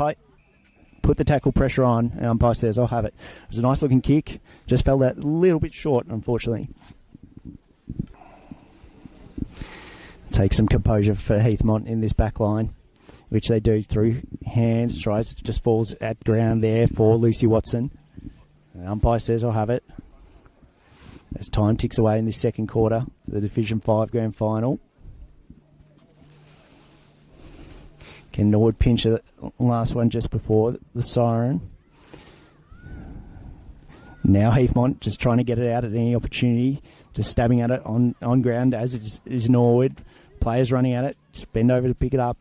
put the tackle pressure on. And umpire says, I'll have it. It was a nice looking kick. Just fell that little bit short, unfortunately. Take some composure for Heathmont in this back line, which they do through hands. Tries, just falls at ground there for Lucy Watson. The umpire says, I'll have it. As time ticks away in this second quarter, the Division 5 Grand Final. Can Norwood pinch the last one just before the siren? Now Heathmont just trying to get it out at any opportunity, just stabbing at it on ground as is Norwood. Players running at it, just bend over to pick it up.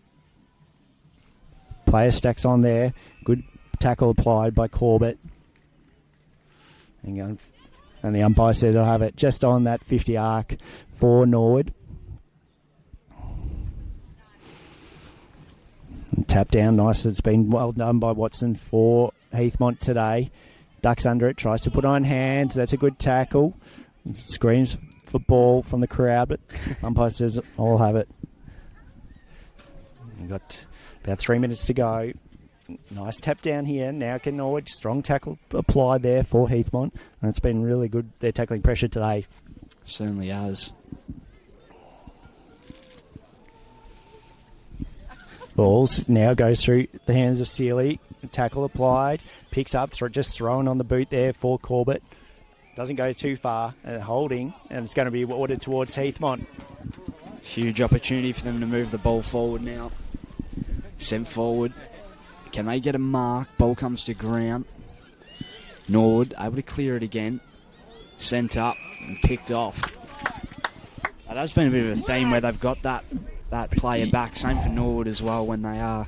Player stacks on there. Good tackle applied by Corbett. And the umpire said, I'll have it just on that 50 arc for Norwood. And tap down, nice. It's been well done by Watson for Heathmont today. Ducks under it, tries to put on hands. That's a good tackle. Screams for ball from the crowd, but umpire says, I'll have it. We've got about 3 minutes to go. Nice tap down here. Now can Norwood. Strong tackle applied there for Heathmont. And it's been really good, their tackling pressure today. Certainly has. Balls now goes through the hands of Sealy. Tackle applied. Picks up, just throwing on the boot there for Corbett. Doesn't go too far. Holding. And it's going to be ordered towards Heathmont. Huge opportunity for them to move the ball forward now. Sent forward. Can they get a mark? Ball comes to ground. Norwood able to clear it again. Sent up and picked off. That has been a bit of a theme where they've got that player back. Same for Norwood as well when they are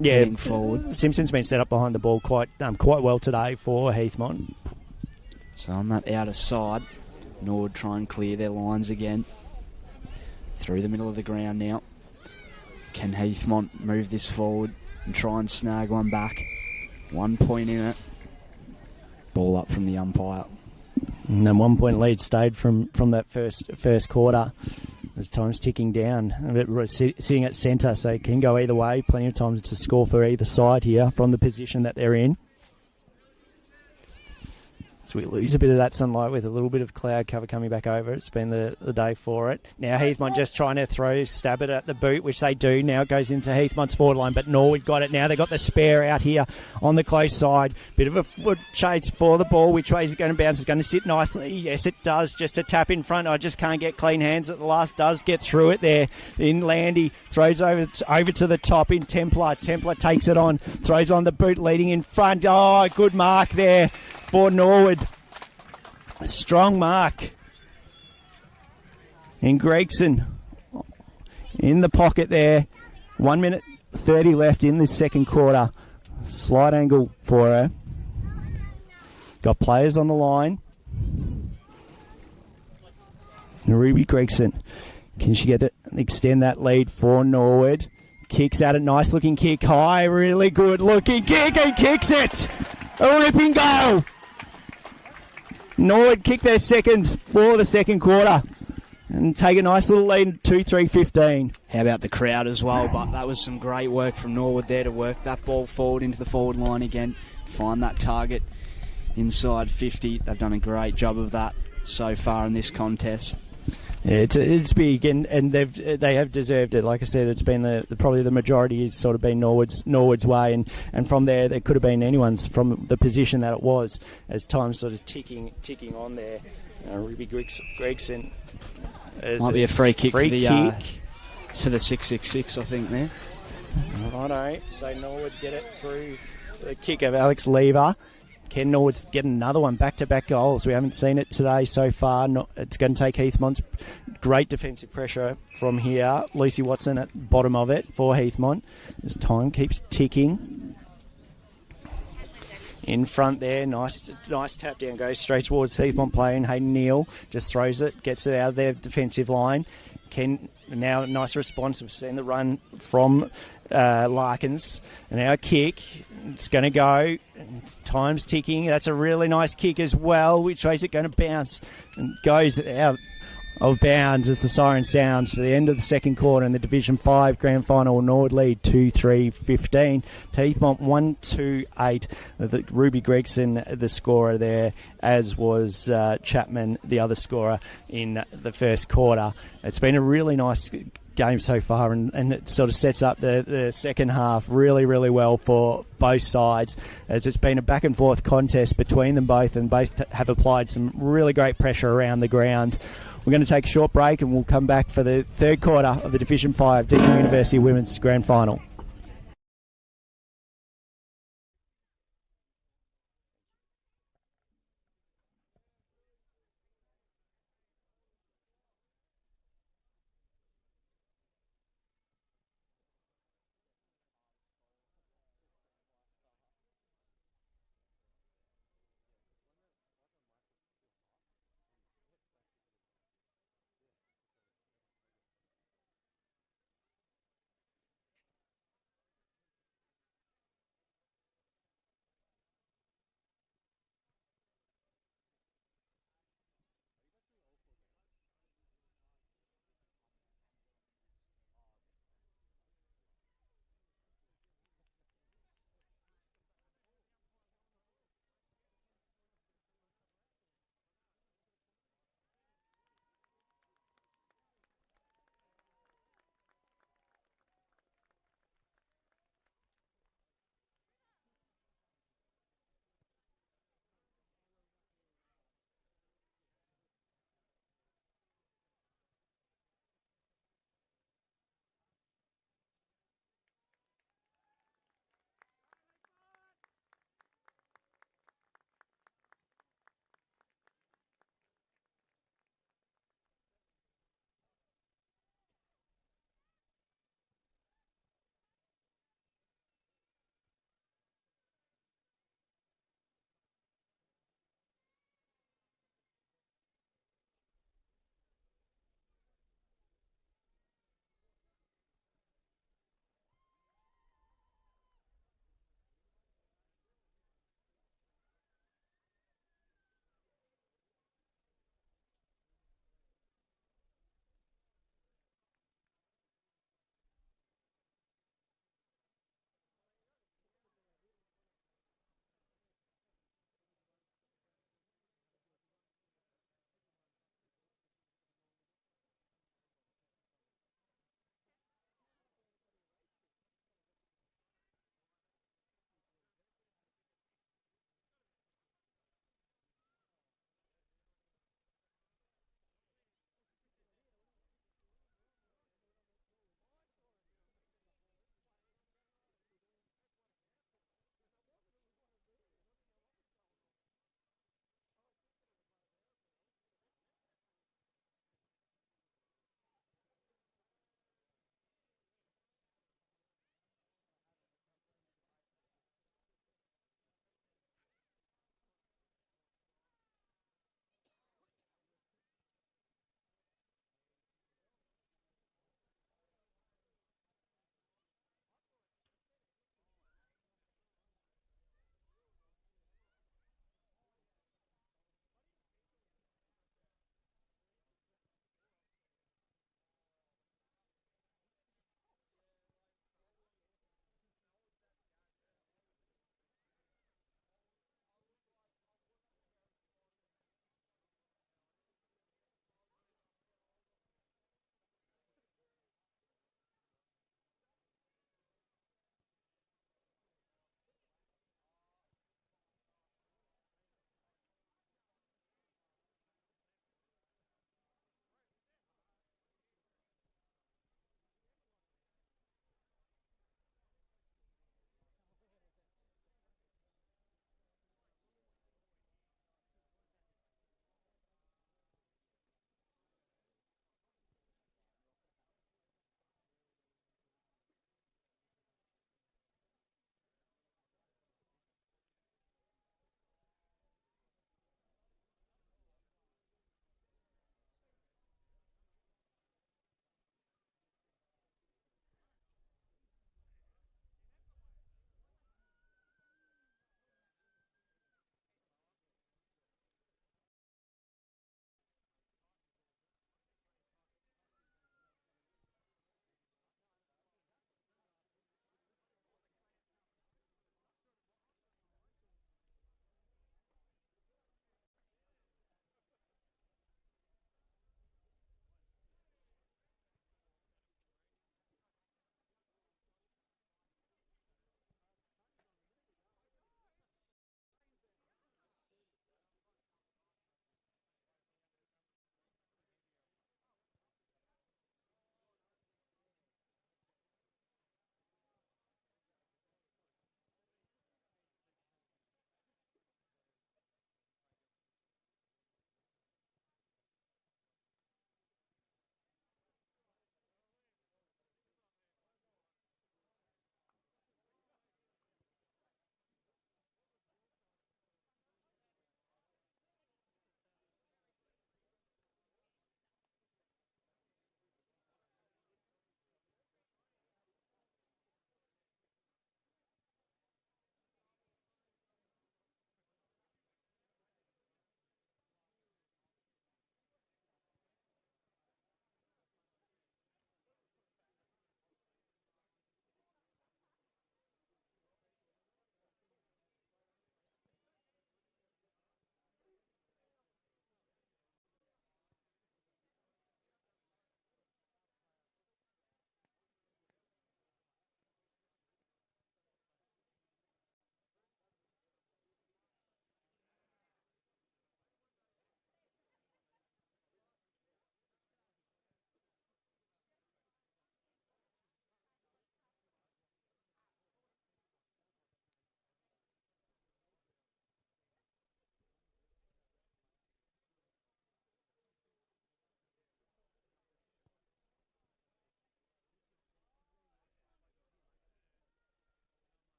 getting forward. Simpson's been set up behind the ball quite well today for Heathmont. So on that outer side, Norwood try and clear their lines again. Through the middle of the ground now. Can Heathmont move this forward? and try and snag one back. 1 point in it. Ball up from the umpire. And then 1 point lead stayed from that first quarter. As time's ticking down. We're sitting at centre, so it can go either way. Plenty of time to score for either side here from the position that they're in. So we lose a bit of that sunlight with a little bit of cloud cover coming back over. It's been the day for it. Now Heathmont just trying to stab it at the boot, which they do. Now it goes into Heathmont's forward line, but Norwood got it now. They've got the spare out here on the close side. Bit of a foot chase for the ball. Which way is it going to bounce? It's going to sit nicely. Yes, it does. Just a tap in front. I just can't get clean hands at the last. Does get through it there. In Landy throws over to the top in Templar. Templar takes it on. Throws on the boot leading in front. Oh, good mark there for Norwood. A strong mark. And Gregson in the pocket there. 1 minute 30 left in this second quarter. Slight angle for her. Got players on the line. Ruby Gregson. Can she get it? Extend that lead for Norwood. Kicks at it. Nice looking kick. High. Really good looking kick. And kicks it. A ripping goal. Norwood kick their second for the second quarter and take a nice little lead, 2-3-15. How about the crowd as well? But that was some great work from Norwood there to work that ball forward into the forward line again, find that target inside 50. They've done a great job of that so far in this contest. Yeah, it's big, and they have deserved it. Like I said, it's been probably the majority has sort of been Norwood's way, and from there could have been anyone's from the position that it was as time sort of ticking on there. Ruby Gregson might be a free kick for the 666, I think there. Righto, so Norwood get it through the kick of Alex Lever. Ken Norwood's getting another one, back-to-back goals. We haven't seen it today so far. It's going to take Heathmont's great defensive pressure from here. Lucy Watson at the bottom of it for Heathmont. As time keeps ticking. In front there, nice tap down, goes straight towards Heathmont player, and Hayden Neal just throws it, gets it out of their defensive line. Ken, now nice response. We've seen the run from Larkins, and now a kick. It's going to go. Time's ticking. That's a really nice kick as well. Which way is it going to bounce? And goes out of bounds as the siren sounds for the end of the second quarter in the Division 5 Grand Final. Norwood lead 2-3-15. Heathmont 1-2-8. Ruby Gregson, the scorer there, as was Chapman, the other scorer in the first quarter. It's been a really nice game so far, and it sort of sets up the second half really, really well for both sides, as it's been a back and forth contest between them both, and both have applied some really great pressure around the ground. We're going to take a short break, and we'll come back for the third quarter of the Division 5 Deakin University Women's Grand Final.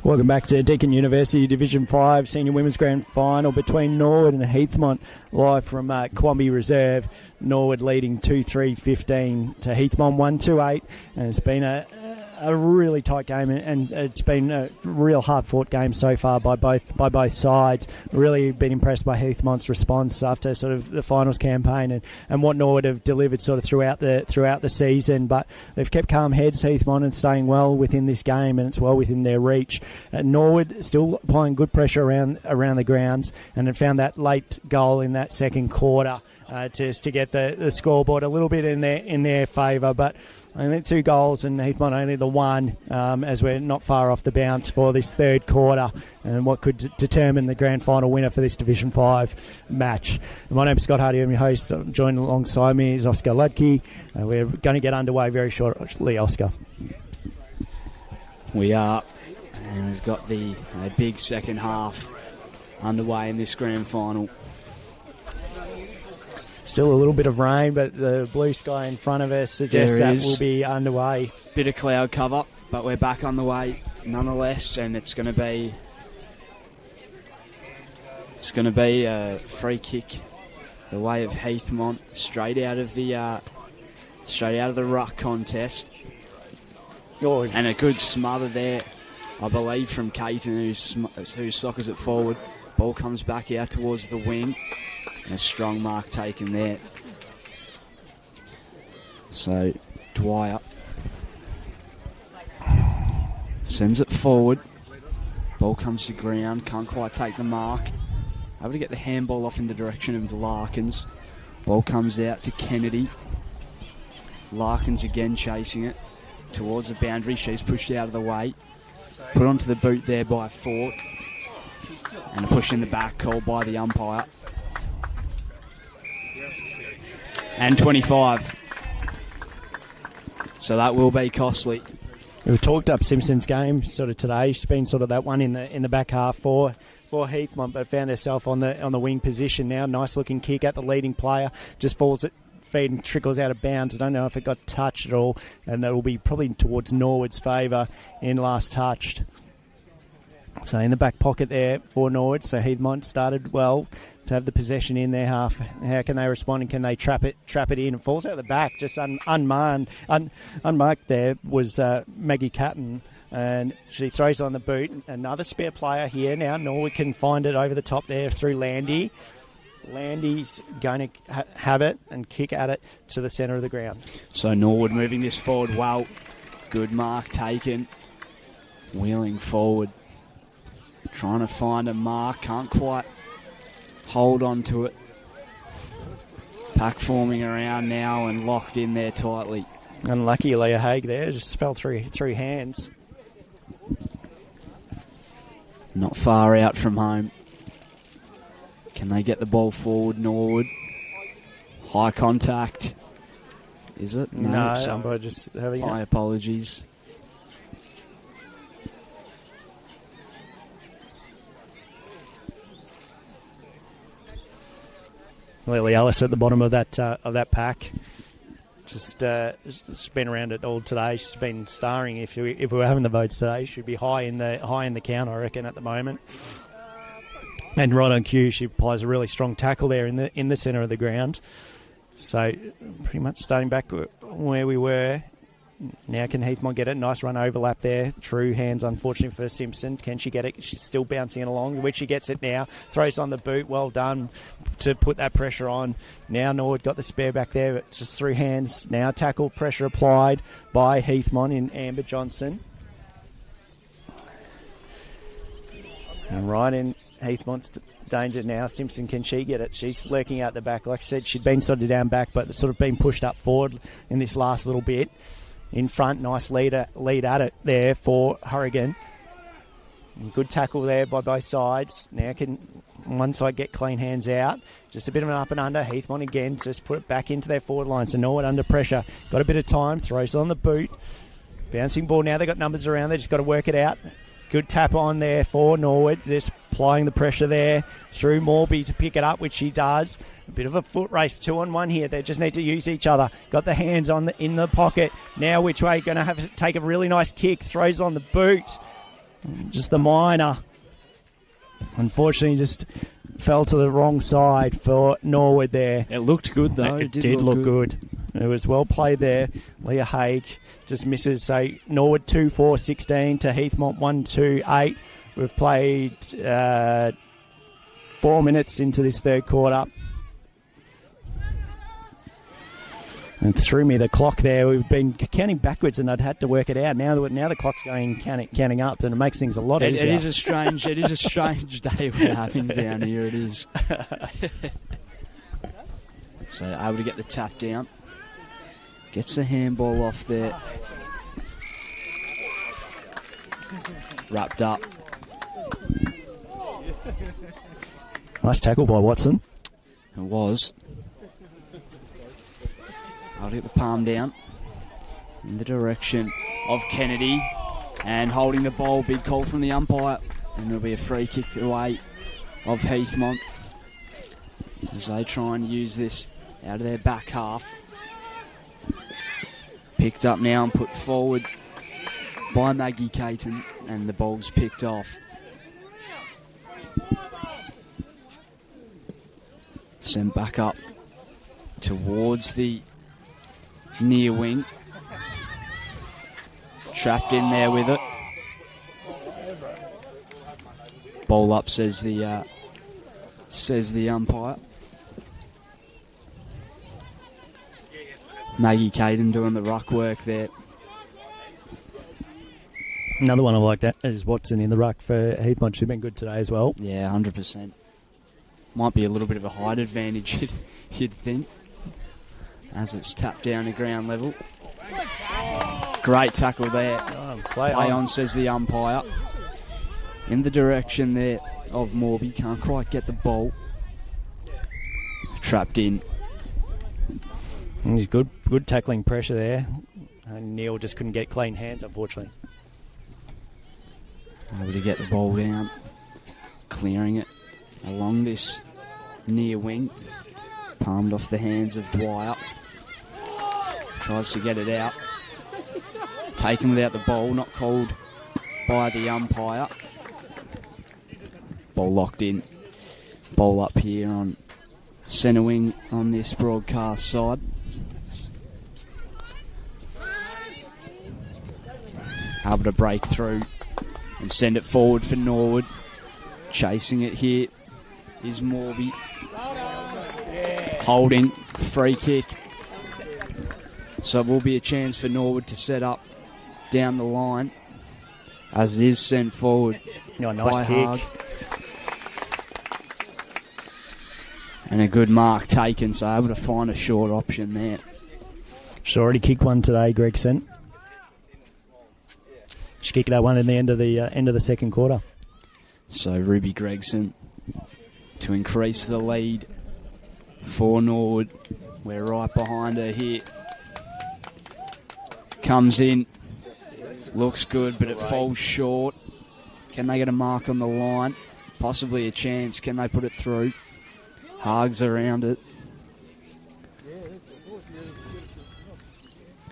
Welcome back to Deakin University Division 5 Senior Women's Grand Final between Norwood and Heathmont, live from Quamby Reserve. Norwood leading 2-3-15 to Heathmont 1-2-8, and it's been a really tight game, and it's been a real hard-fought game so far by both sides. Really been impressed by Heathmont's response after sort of the finals campaign and what Norwood have delivered sort of throughout the season. But they've kept calm heads, Heathmont, and staying well within this game, and it's well within their reach. Norwood still applying good pressure around the grounds, and have found that late goal in that second quarter just to get the scoreboard a little bit in their favour. But only 2 goals and Heathmont only the 1, as we're not far off the bounce for this third quarter, and what could determine the grand final winner for this Division 5 match. My name's Scott Hardy, I'm your host. I'm joined alongside me is Oscar Ludke. We're going to get underway very shortly, Oscar. We are, and we've got a big second half underway in this grand final. Still a little bit of rain, but the blue sky in front of us suggests that will be underway. Bit of cloud cover, but we're back on the way nonetheless, and it's going to be a free kick the way of Heathmont, straight out of the ruck contest. Oh. And a good smother there, I believe, from Caton, who soccers it forward. Ball comes back out towards the wing. A strong mark taken there. So Dwyer sends it forward. Ball comes to ground. Can't quite take the mark. Able to get the handball off in the direction of Larkins. Ball comes out to Kennedy. Larkins again chasing it towards the boundary. She's pushed out of the way. Put onto the boot there by Fort. And a push in the back called by the umpire. And 25. So that will be costly. We've talked up Simpson's game sort of today. She's been sort of that one in the back half for Heathmont, but found herself on the wing position now. Nice looking kick at the leading player. Just falls at feet and trickles out of bounds. I don't know if it got touched at all, and that will be probably towards Norwood's favour in last touched. So in the back pocket there for Norwood. So Heathmont started well to have the possession in their half. How can they respond, and can they trap it in? It falls out the back, just unmarked there was Maggie Catton, and she throws on the boot. Another spare player here now. Norwood can find it over the top there through Landy. Landy's going to have it and kick at it to the centre of the ground. So Norwood moving this forward well. Good mark taken. Wheeling forward. Trying to find a mark, can't quite hold on to it. Pack forming around now and locked in there tightly. Unlucky Leah Haig there, just fell through hands. Not far out from home. Can they get the ball forward, Norwood? High contact. Is it? No, I'm just having my apologies. Lily Ellis at the bottom of that pack. Just been around it all today. She's been starring. If we were having the votes today, she'd be high in the count, I reckon, at the moment. And right on cue, she applies a really strong tackle there in the centre of the ground. So pretty much starting back where we were. Now can Heathmont get it? Nice run overlap there. Through hands, unfortunately, for Simpson. Can she get it? She's still bouncing it along. Which she gets it now. Throws on the boot. Well done to put that pressure on. Now Norwood got the spare back there. But just through hands. Now tackle pressure applied by Heathmont in Amber Johnson. And right in Heathmont's danger now. Simpson, can she get it? She's lurking out the back. Like I said, she'd been sort of down back, but sort of been pushed up forward in this last little bit. In front, nice lead at it there for Horrigan. Good tackle there by both sides. Now can one side get clean hands out. Just a bit of an up and under. Heathmont again, just put it back into their forward line. So Norwood under pressure. Got a bit of time, throws it on the boot. Bouncing ball now, they've got numbers around, they just got to work it out. Good tap on there for Norwood, just applying the pressure there through Morby to pick it up, which she does. A bit of a foot race, 2-on-1 here. They just need to use each other. Got the hands on in the pocket. Now which way? Going to have to take a really nice kick. Throws on the boot. Just the minor. Unfortunately, just fell to the wrong side for Norwood there. It looked good, though. It did look good. It was well played there. Leah Haig just misses. So Norwood 2-4-16 to Heathmont 1-2-8. We've played 4 minutes into this third quarter. And threw me the clock there. We've been counting backwards, and I'd had to work it out. Now the clock's going counting up, and it makes things a lot easier. It is a strange day we're having down here. It is. So able to get the tap down. Gets the handball off there. Wrapped up. Nice tackle by Watson. It was. I'll get the palm down in the direction of Kennedy, and holding the ball. Big call from the umpire, and it'll be a free kick away of Heathmont as they try and use this out of their back half. Picked up now and put forward by Maggie Caton, and the ball's picked off. Sent back up towards the near wing. Trapped in there with it. Ball up, says the umpire. Maggie Caden doing the ruck work there. Another one I like that is Watson in the ruck for Heathmont. She's been good today as well. Yeah, 100%. Might be a little bit of a height advantage, you'd think, as it's tapped down to ground level. Great tackle there. Play on, says the umpire. In the direction there of Morby. Can't quite get the ball. Trapped in. And he's good tackling pressure there. And Neil just couldn't get clean hands, unfortunately. Able to get the ball down. Clearing it along this near wing. Palmed off the hands of Dwyer. Tries to get it out. Taken without the ball. Not called by the umpire. Ball locked in. Ball up here on centre wing on this broadcast side. Able to break through and send it forward for Norwood. Chasing it here is Morby. Holding, free kick. So it will be a chance for Norwood to set up down the line as it is sent forward. Nice kick. Haag. And a good mark taken, so able to find a short option there. She's already kicked one today, Gregson. She kicked that one in the end of the second quarter. So Ruby Gregson to increase the lead for Norwood. We're right behind her here. Comes in. Looks good, but it falls short. Can they get a mark on the line? Possibly a chance. Can they put it through? Haag's around it.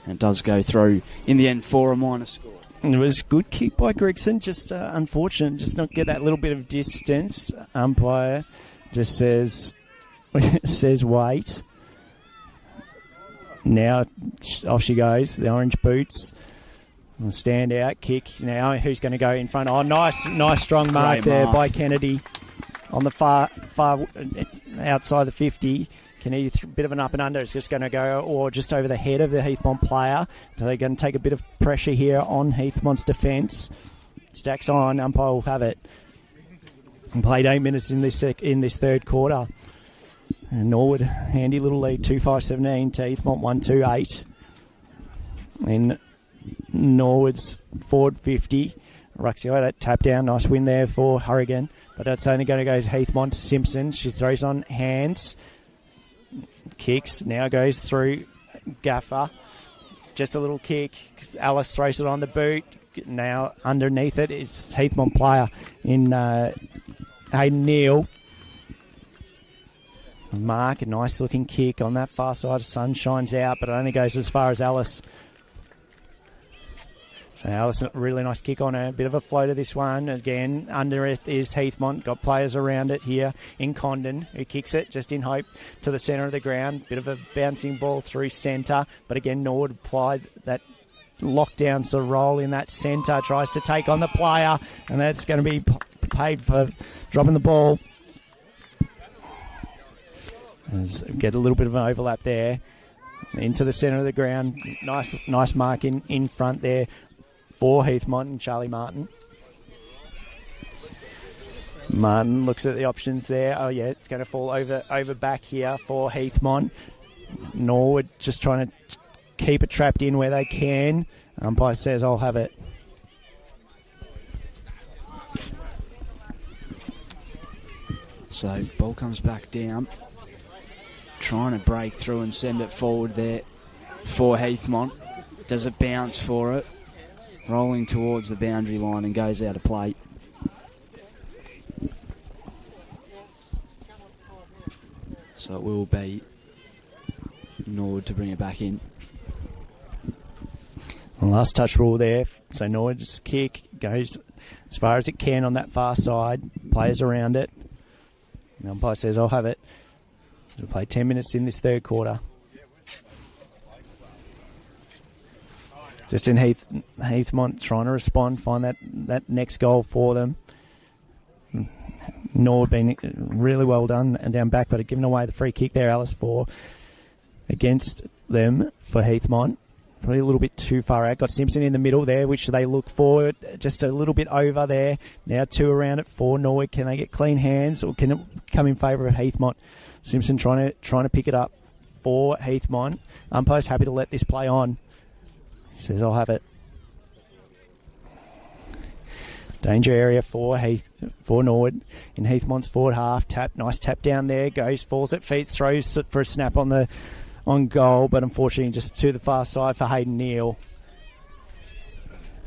And it does go through. In the end, 4 a minus score. And it was a good kick by Gregson, just unfortunate, just not get that little bit of distance. Umpire just says wait. Now off she goes, the orange boots. Stand out kick now. Who's going to go in front? Oh, nice strong mark there by Kennedy on the far outside the 50. Kennedy, a bit of an up and under. It's just going to go or just over the head of the Heathmont player. So they're going to take a bit of pressure here on Heathmont's defence. Stacks on. Umpire will have it. And played 8 minutes in this third quarter. And Norwood, handy little lead, 2-5-17 to Heathmont 1-2-8. In Norwood's forward 50. Ruxio, that tap down, nice win there for Hurrigan. But that's only going to go to Heathmont. Simpson, she throws on hands. Kicks, now goes through Gaffer. Just a little kick. Alice throws it on the boot. Now underneath it is Heathmont player in Hayden Neal. Mark, a nice looking kick on that far side. Sun shines out, but it only goes as far as Alice. So Alice, a really nice kick on her. Bit of a floater this one. Again, under it is Heathmont. Got players around it here in Condon, who kicks it just in hope to the centre of the ground. Bit of a bouncing ball through centre. But again, Norwood applied that lockdown sort of role in that centre. Tries to take on the player, and that's going to be paid for dropping the ball. Get a little bit of an overlap there. Into the centre of the ground. Nice mark in front there for Heathmont and Charlie Martin. Martin looks at the options there. Oh, yeah, it's going to fall over back here for Heathmont. Norwood just trying to keep it trapped in where they can. Umpire says, I'll have it. So, ball comes back down. Trying to break through and send it forward there for Heathmont. Does a bounce for it. Rolling towards the boundary line and goes out of play. So it will be Norwood to bring it back in. Last touch rule there. So Norwood's kick goes as far as it can on that far side. Players around it. The umpire says, I'll have it. We'll play 10 minutes in this third quarter. Just in Heathmont trying to respond, find that next goal for them. Norwood been really well done and down back, but giving away the free kick there, Alice, for against them for Heathmont. Probably a little bit too far out. Got Simpson in the middle there, which they look for. Just a little bit over there. Now 2 around it for Norwood. Can they get clean hands, or can it come in favour of Heathmont? Simpson trying to pick it up for Heathmont. Umpire's happy to let this play on. He says, I'll have it. Danger area for Norwood in Heathmont's forward half. Nice tap down there. Falls at feet, throws it for a snap on goal, but unfortunately just to the far side for Hayden Neal.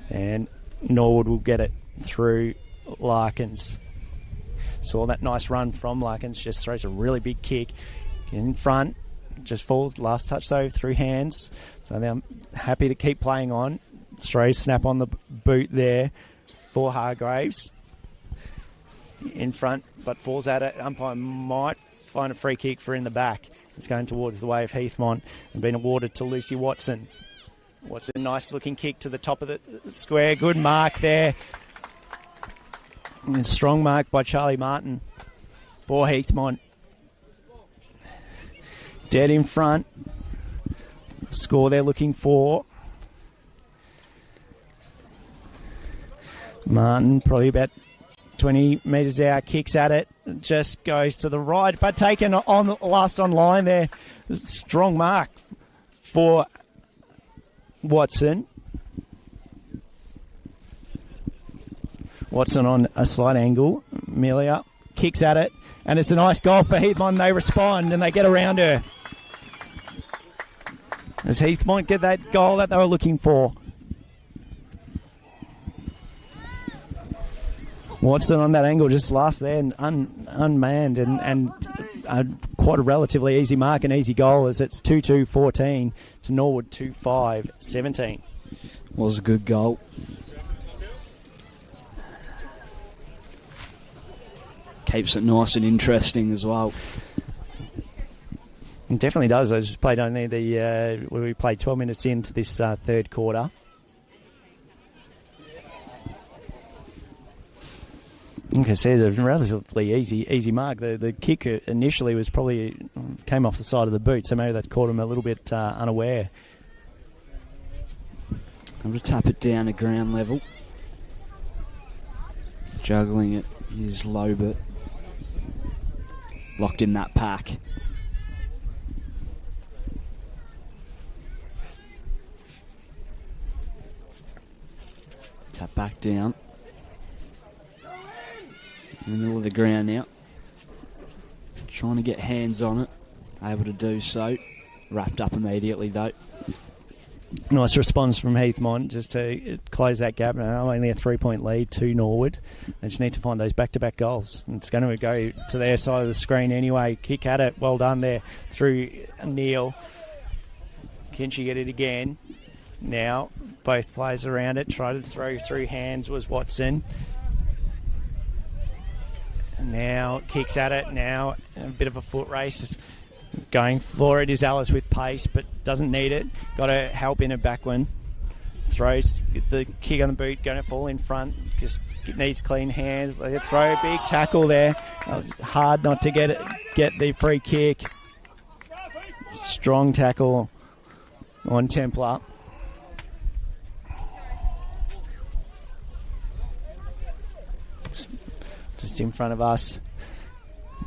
And Norwood will get it through Larkins. Saw that nice run from Larkins. Just throws a really big kick in front. Just falls. Last touch though through hands. So they're happy to keep playing on. Throws snap on the boot there for Hargraves. In front, but falls at it. Umpire might find a free kick for in the back. It's going towards the way of Heathmont and been awarded to Lucy Watson. Watson, nice looking kick to the top of the square. Good mark there. And strong mark by Charlie Martin for Heathmont. Dead in front. Score they're looking for. Martin, probably about 20 metres out, kicks at it. Just goes to the right, but taken on last on line there. Strong mark for Watson. Watson on a slight angle. Amelia kicks at it, and it's a nice goal for Heathmont. They respond and they get around her. As Heathmont get that goal that they were looking for. Watson on that angle just last there and unmanned and quite a relatively easy mark and easy goal as it's 2-2-14 to Norwood 2-5-17. Was a good goal. Keeps it nice and interesting as well. It definitely does. I just played only where we played 12 minutes into this third quarter. Like I said, a relatively easy mark. The kick initially was probably came off the side of the boot, so maybe that caught him a little bit unaware. I'm going to tap it down to ground level. Juggling it He is low, but locked in that pack. Tap back down. In the middle of the ground now. Trying to get hands on it. Able to do so. Wrapped up immediately though. Nice response from Heathmont just to close that gap. Now only a 3-point lead to Norwood. They just need to find those back-to-back goals. It's going to go to their side of the screen anyway. Kick at it. Well done there through Neil. Can she get it again? Now both players around it. Tried to throw through hands was Watson. Now kicks at it. Now a bit of a foot race. Going for it is Alice with pace, but doesn't need it. Got to help in a back one. Throws the kick on the boot, going to fall in front. Just needs clean hands. They throw a big tackle there. Hard not to get the free kick. Strong tackle on Templar. Just in front of us.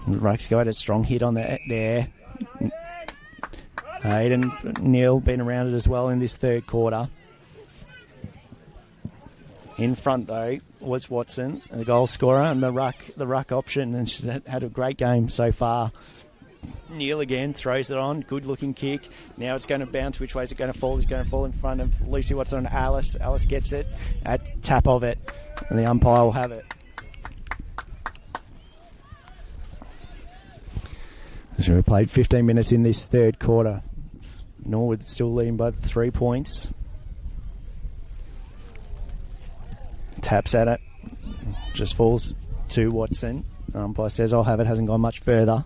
Rucks got a strong hit on there. Hayden Neil been around it as well in this third quarter. In front though was Watson, the goal scorer, and the ruck option, and she's had a great game so far. Neil again throws it on, good looking kick. Now it's going to bounce. Which way is it going to fall? It's going to fall in front of Lucy Watson and Alice. Alice gets it at tap of it, and the umpire will have it. So we played 15 minutes in this third quarter. Norwood still leading by 3 points. Taps at it. Just falls to Watson. Umpire says, I'll have it. Hasn't gone much further.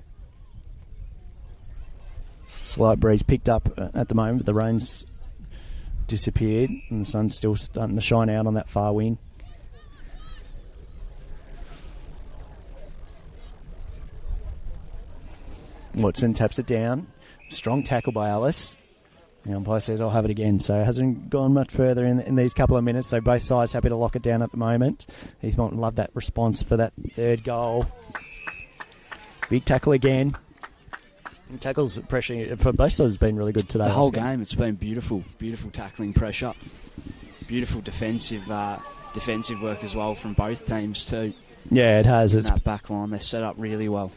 Slight breeze picked up at the moment, but the rain's disappeared and the sun's still starting to shine out on that far wing. Watson taps it down. Strong tackle by Alice. The umpire says, I'll have it again. So it hasn't gone much further in these couple of minutes. So both sides happy to lock it down at the moment. Heathmont love that response for that third goal. Big tackle again. And tackles pressure for both sides has been really good today. The whole game, it's been beautiful. Beautiful tackling pressure. Beautiful defensive work as well from both teams too. Yeah, it has. In that back line, they're set up really well.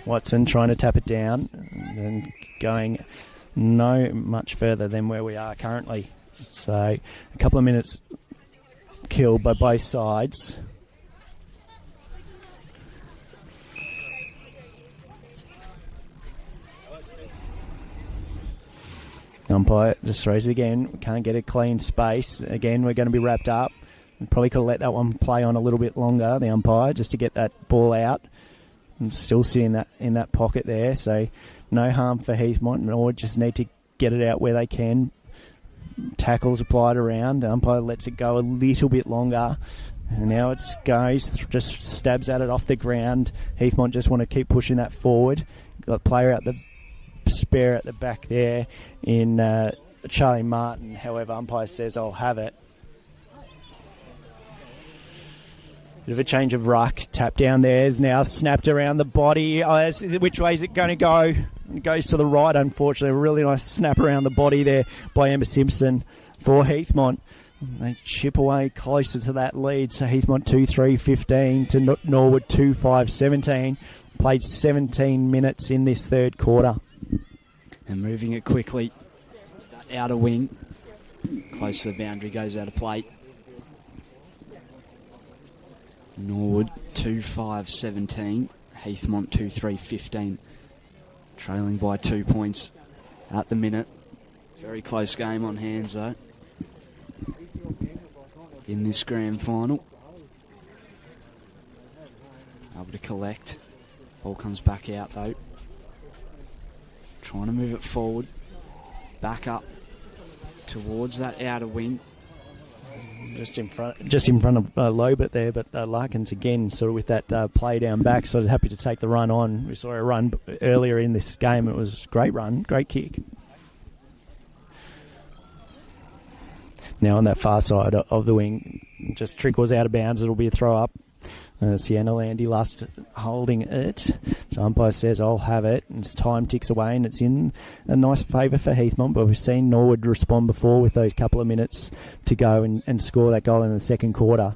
Watson trying to tap it down and going no much further than where we are currently. So a couple of minutes killed by both sides. Umpire just throws it again. We can't get a clean space. Again, we're going to be wrapped up. We probably could have let that one play on a little bit longer, the umpire, just to get that ball out. And still sitting in that pocket there, so no harm for Heathmont. Norwood just need to get it out where they can. Tackles applied around. The umpire lets it go a little bit longer. And now it goes, just stabs at it off the ground. Heathmont just want to keep pushing that forward. Got a player out the spare at the back there in Charlie Martin. However, umpire says, I'll have it. Bit of a change of ruck. Tap down there is now snapped around the body. Which way is it going to go? It goes to the right, unfortunately. A really nice snap around the body there by Emma Simpson for Heathmont. They chip away closer to that lead. So Heathmont 2-3-15 to Norwood 2-5-17. Played 17 minutes in this third quarter. And moving it quickly. That outer wing. Close to the boundary, goes out of play. Norwood 2-5-17, Heathmont 2-3-15, trailing by 2 points at the minute. Very close game on hands though in this grand final. Able to collect. Ball comes back out though. Trying to move it forward, back up towards that outer wing. Just in front of Lobert there, but Larkins again sort of with that play down back, sort of happy to take the run on. We saw a run earlier in this game. It was a great run, great kick. Now on that far side of the wing, just trickles out of bounds. It'll be a throw up. Sienna Landy last holding it. So umpire says, I'll have it. And as time ticks away, and it's in a nice favour for Heathmont, but we've seen Norwood respond before with those couple of minutes to go and score that goal in the second quarter.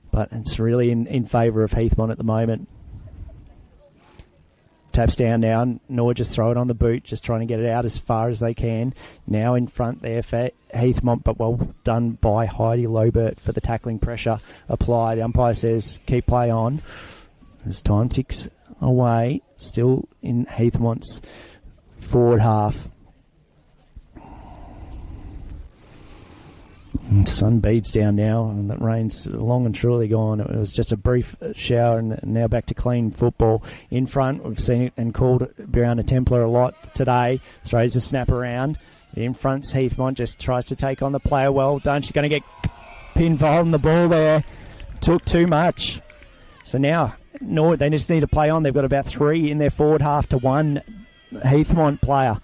But it's really in favour of Heathmont at the moment. Taps down now. Norwood just throw it on the boot, just trying to get it out as far as they can. Now in front there for Heathmont, but well done by Heidi Lobert for the tackling pressure applied. The umpire says, keep play on. As time ticks away, still in Heathmont's forward half. And sun beats down now, and that rain's long and truly gone. It was just a brief shower, and now back to clean football. In front, we've seen it and called Brianna Templar a lot today. Throws the snap around. In front's Heathmont, just tries to take on the player. Well done. She's going to get pinfall on the ball there. Took too much. So now, Norwood, they just need to play on. They've got about 3 in their forward half to 1 Heathmont player.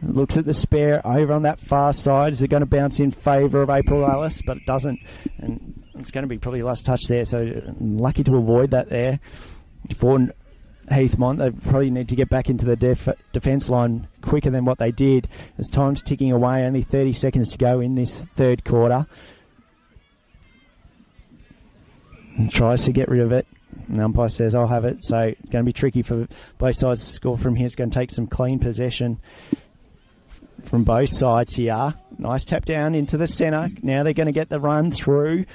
Looks at the spare over on that far side. Is it going to bounce in favour of April Ellis? But it doesn't. And it's going to be probably last touch there. So lucky to avoid that there. For Heathmont, they probably need to get back into the defence line quicker than what they did. As time's ticking away, only 30 seconds to go in this third quarter. And tries to get rid of it. And the umpire says, I'll have it. So it's going to be tricky for both sides to score from here. It's going to take some clean possession from both sides here. Nice tap down into the centre. Now they're going to get the run through.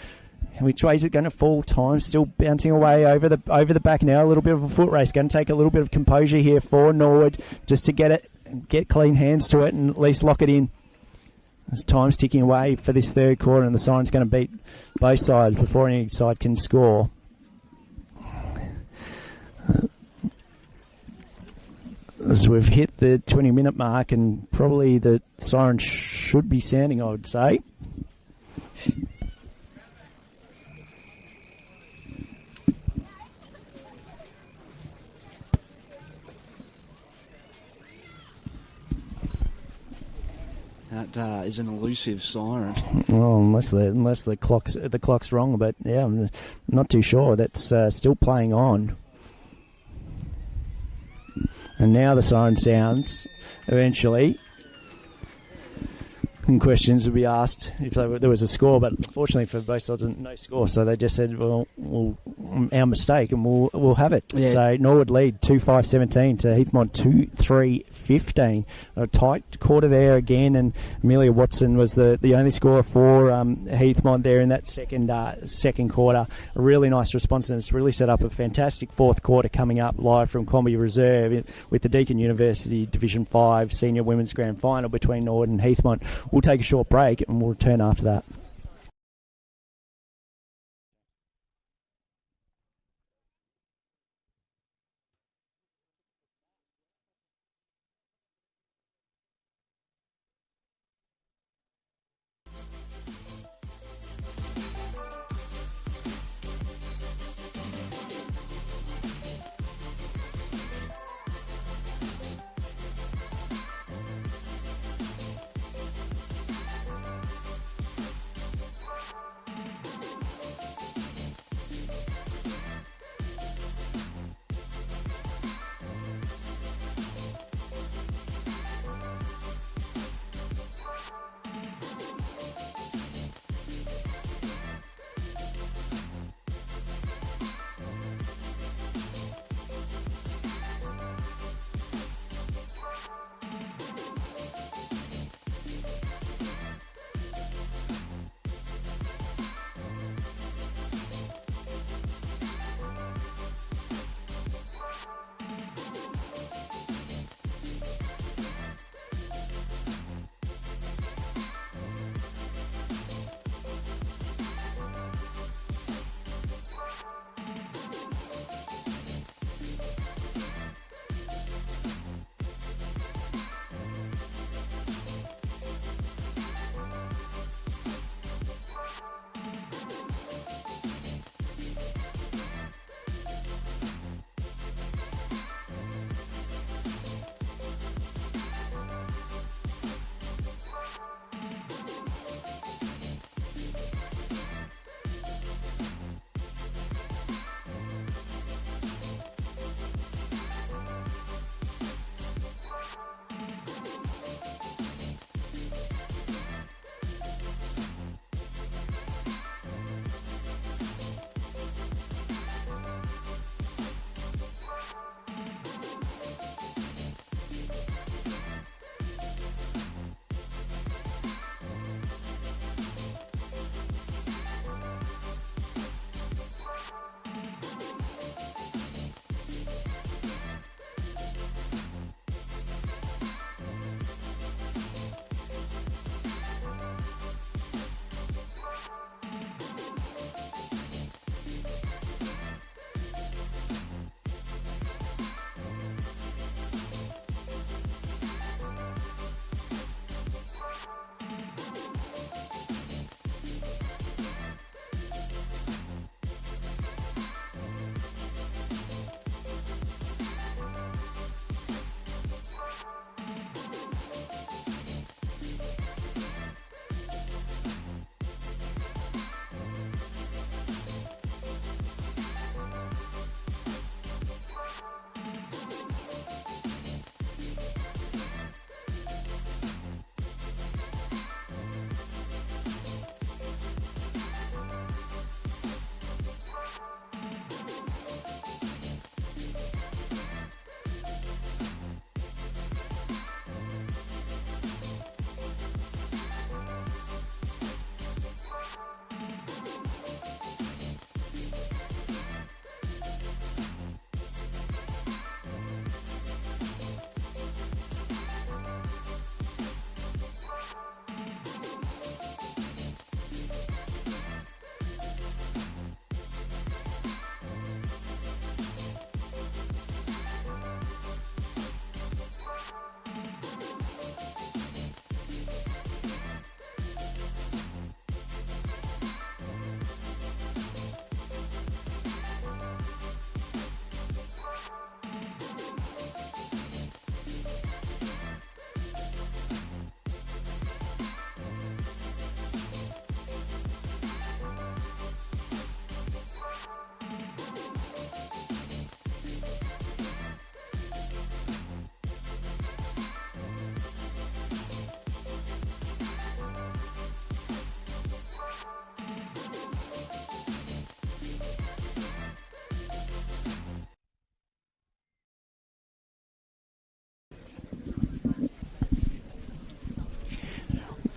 Which way is it going to fall? Time still bouncing away over the back now. A little bit of a foot race. Going to take a little bit of composure here for Norwood just to get clean hands to it and at least lock it in. As time's ticking away for this third quarter, and the siren's going to beat both sides before any side can score. As we've hit the 20-minute mark, and probably the siren should be sounding, I would say. That is an elusive siren. Well, unless the clock's wrong, but yeah, I'm not too sure. That's still playing on. And now the siren sounds eventually. And questions will be asked if there was a score, but unfortunately for both sides, no score. So they just said, well our mistake, and we'll have it. Yeah. So Norwood lead 2-5-17 to Heathmont 2-3-15. A tight quarter there again, and Amelia Watson was the only scorer for Heathmont there in that second quarter. A really nice response, and it's really set up a fantastic fourth quarter coming up live from Combi Reserve with the Deakin University Division 5 Senior Women's Grand Final between Norwood and Heathmont. We'll take a short break and we'll return after that.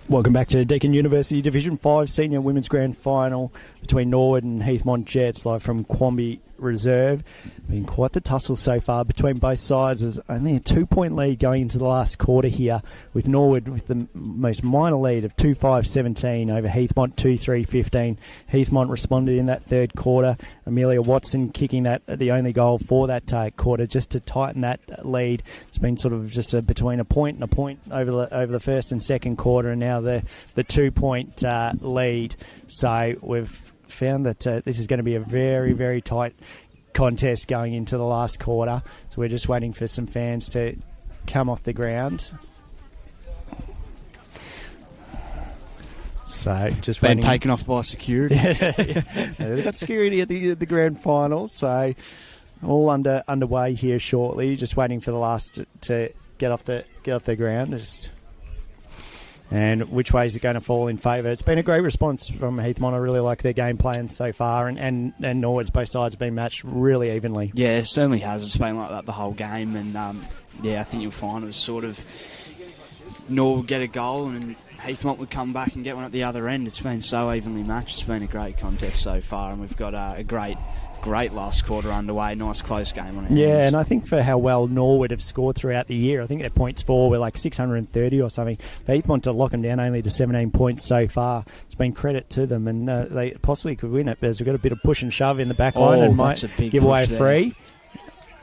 Welcome back to Deakin University Division 5 Senior Women's Grand Final between Norwood and Heathmont Jets, live from Quamby Reserve. Been quite the tussle so far between both sides. There's only a 2-point lead going into the last quarter here, with Norwood with the most minor lead of 2-5-17 over Heathmont 2-3-15. Heathmont responded in that third quarter. Amelia Watson kicking the only goal for that quarter just to tighten that lead. It's been sort of just between a point and a point over the first and second quarter, and now the 2-point lead. So we've found that this is going to be a very, very tight contest going into the last quarter. So we're just waiting for some fans to come off the ground. So just Been waiting. taken off by security. They've got security at the grand final, so all underway here shortly. Just waiting for the last to get off the ground. And which way is it going to fall in favour? It's been a great response from Heathmont. I really like their game plan so far, and Norwood's both sides have been matched really evenly. Yeah, it certainly has. It's been like that the whole game, and I think you'll find it was sort of Norwood would get a goal and Heathmont would come back and get one at the other end. It's been so evenly matched. It's been a great contest so far, and we've got a great last quarter underway. Nice close game on it. Yeah, and I think for how well Norwood have scored throughout the year, I think their points for were like 630 or something. For Heathmont to lock them down only to 17 points so far, it's been credit to them, and they possibly could win it, because we've got a bit of push and shove in the back line and might give away a free.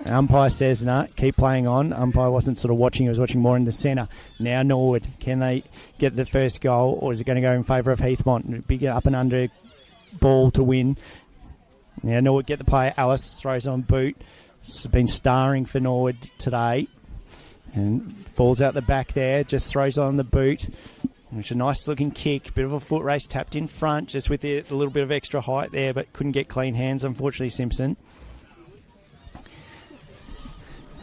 Umpire says, no, keep playing on. Umpire wasn't sort of watching, he was watching more in the centre. Now Norwood, can they get the first goal, or is it going to go in favour of Heathmont? Big up and under ball to win. Now Norwood get the play. Alice throws on boot. It's been starring for Norwood today, and falls out the back there. Just throws on the boot, which is a nice looking kick. Bit of a foot race, tapped in front, just with a little bit of extra height there, but couldn't get clean hands, unfortunately, Simpson.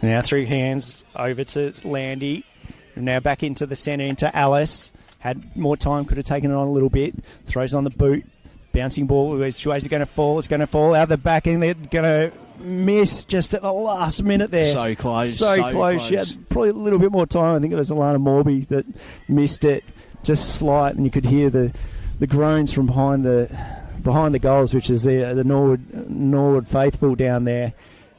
Now through hands over to Landy. Now back into the centre, into Alice. Had more time, could have taken it on a little bit. Throws on the boot. Bouncing ball. Which way is it going to fall? It's going to fall out the back, and they're going to miss just at the last minute there. So close. So close. She had probably a little bit more time. I think it was Alana Morby that missed it. Just slight, and you could hear the groans from behind the goals, which is the Norwood faithful down there.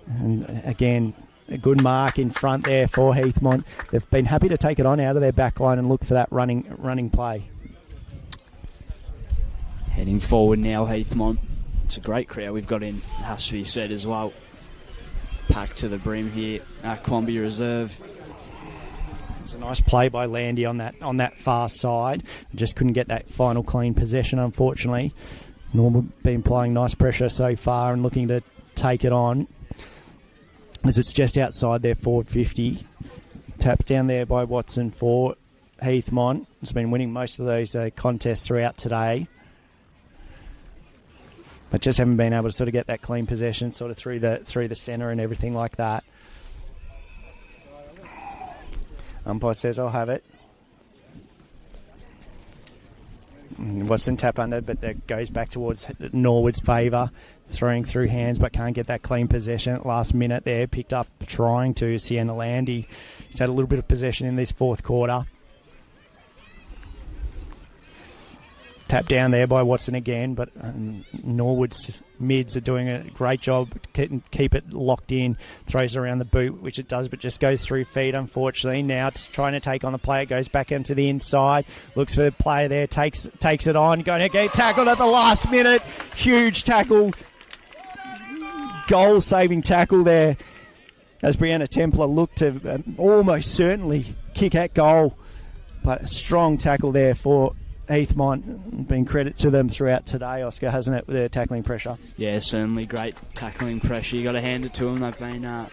And again, a good mark in front there for Heathmont. They've been happy to take it on out of their back line and look for that running play. Heading forward now, Heathmont. It's a great crowd we've got in, it has to be said as well. Packed to the brim here at Quamby Reserve. It's a nice play by Landy on that far side. Just couldn't get that final clean possession, unfortunately. Norwood been playing nice pressure so far and looking to take it on, as it's just outside their forward 50. Tapped down there by Watson for Heathmont. It's been winning most of those contests throughout today, but just haven't been able to sort of get that clean possession sort of through the centre and everything like that. Umpire says, I'll have it. Watson tap under, but that goes back towards Norwood's favour. Throwing through hands, but can't get that clean possession at last minute there. Picked up, trying to, Sienna Landy. He's had a little bit of possession in this fourth quarter. Tap down there by Watson again, but Norwood's mids are doing a great job. Keep it locked in. Throws it around the boot, which it does, but just goes through feet, unfortunately. Now it's trying to take on the player. Goes back into the inside. Looks for the player there. Takes it on. Going to get tackled at the last minute. Huge tackle. Goal-saving tackle there, as Brianna Templar looked to almost certainly kick at goal. But a strong tackle there for Heathmont. Been credit to them throughout today, Oscar, hasn't it, with their tackling pressure? Yeah, certainly great tackling pressure. You got to hand it to them. They've been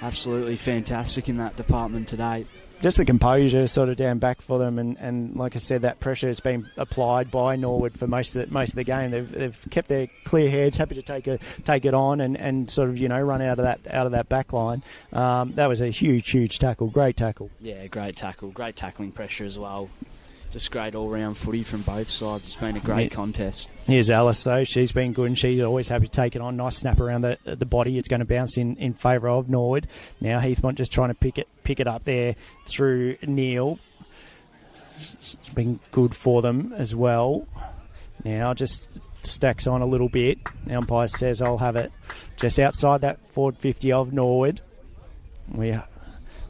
absolutely fantastic in that department today. Just the composure sort of down back for them, and like I said, that pressure has been applied by Norwood for most of the game. They've kept their clear heads, happy to take it on and sort of run out of that back line. That was a huge tackle, great tackle. Yeah, great tackle, great tackling pressure as well. Just great all-round footy from both sides. It's been a great contest. Here's Alice, though. She's been good, and she's always happy to take it on. Nice snap around the body. It's going to bounce in favour of Norwood. Now Heathmont just trying to pick it up there through Neil. It's been good for them as well. Now just stacks on a little bit. The umpire says I'll have it just outside that forward 50 of Norwood. We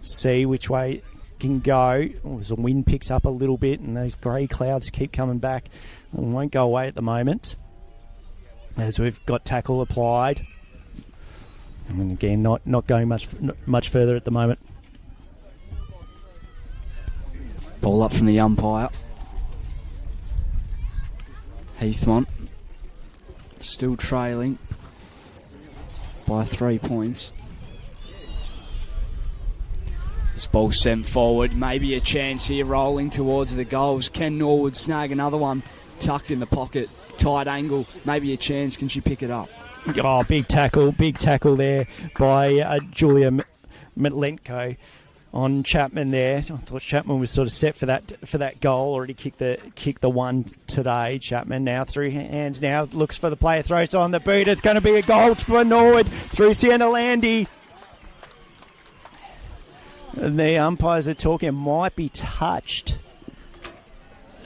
see which way it can go. The wind picks up a little bit and those grey clouds keep coming back and won't go away at the moment as we've got tackle applied. And again, not going much further at the moment. Ball up from the umpire. Heathmont still trailing by 3 points. This ball sent forward. Maybe a chance here, rolling towards the goals. Can Norwood snag another one? Tucked in the pocket. Tight angle. Maybe a chance. Can she pick it up? Oh, big tackle there by Julia Metlenko on Chapman there. I thought Chapman was sort of set for that goal. Already kicked the one today. Chapman now through hands. Now looks for the player. Throws on the boot. It's going to be a goal for Norwood through Sienna Landy. And the umpires are talking. It might be touched.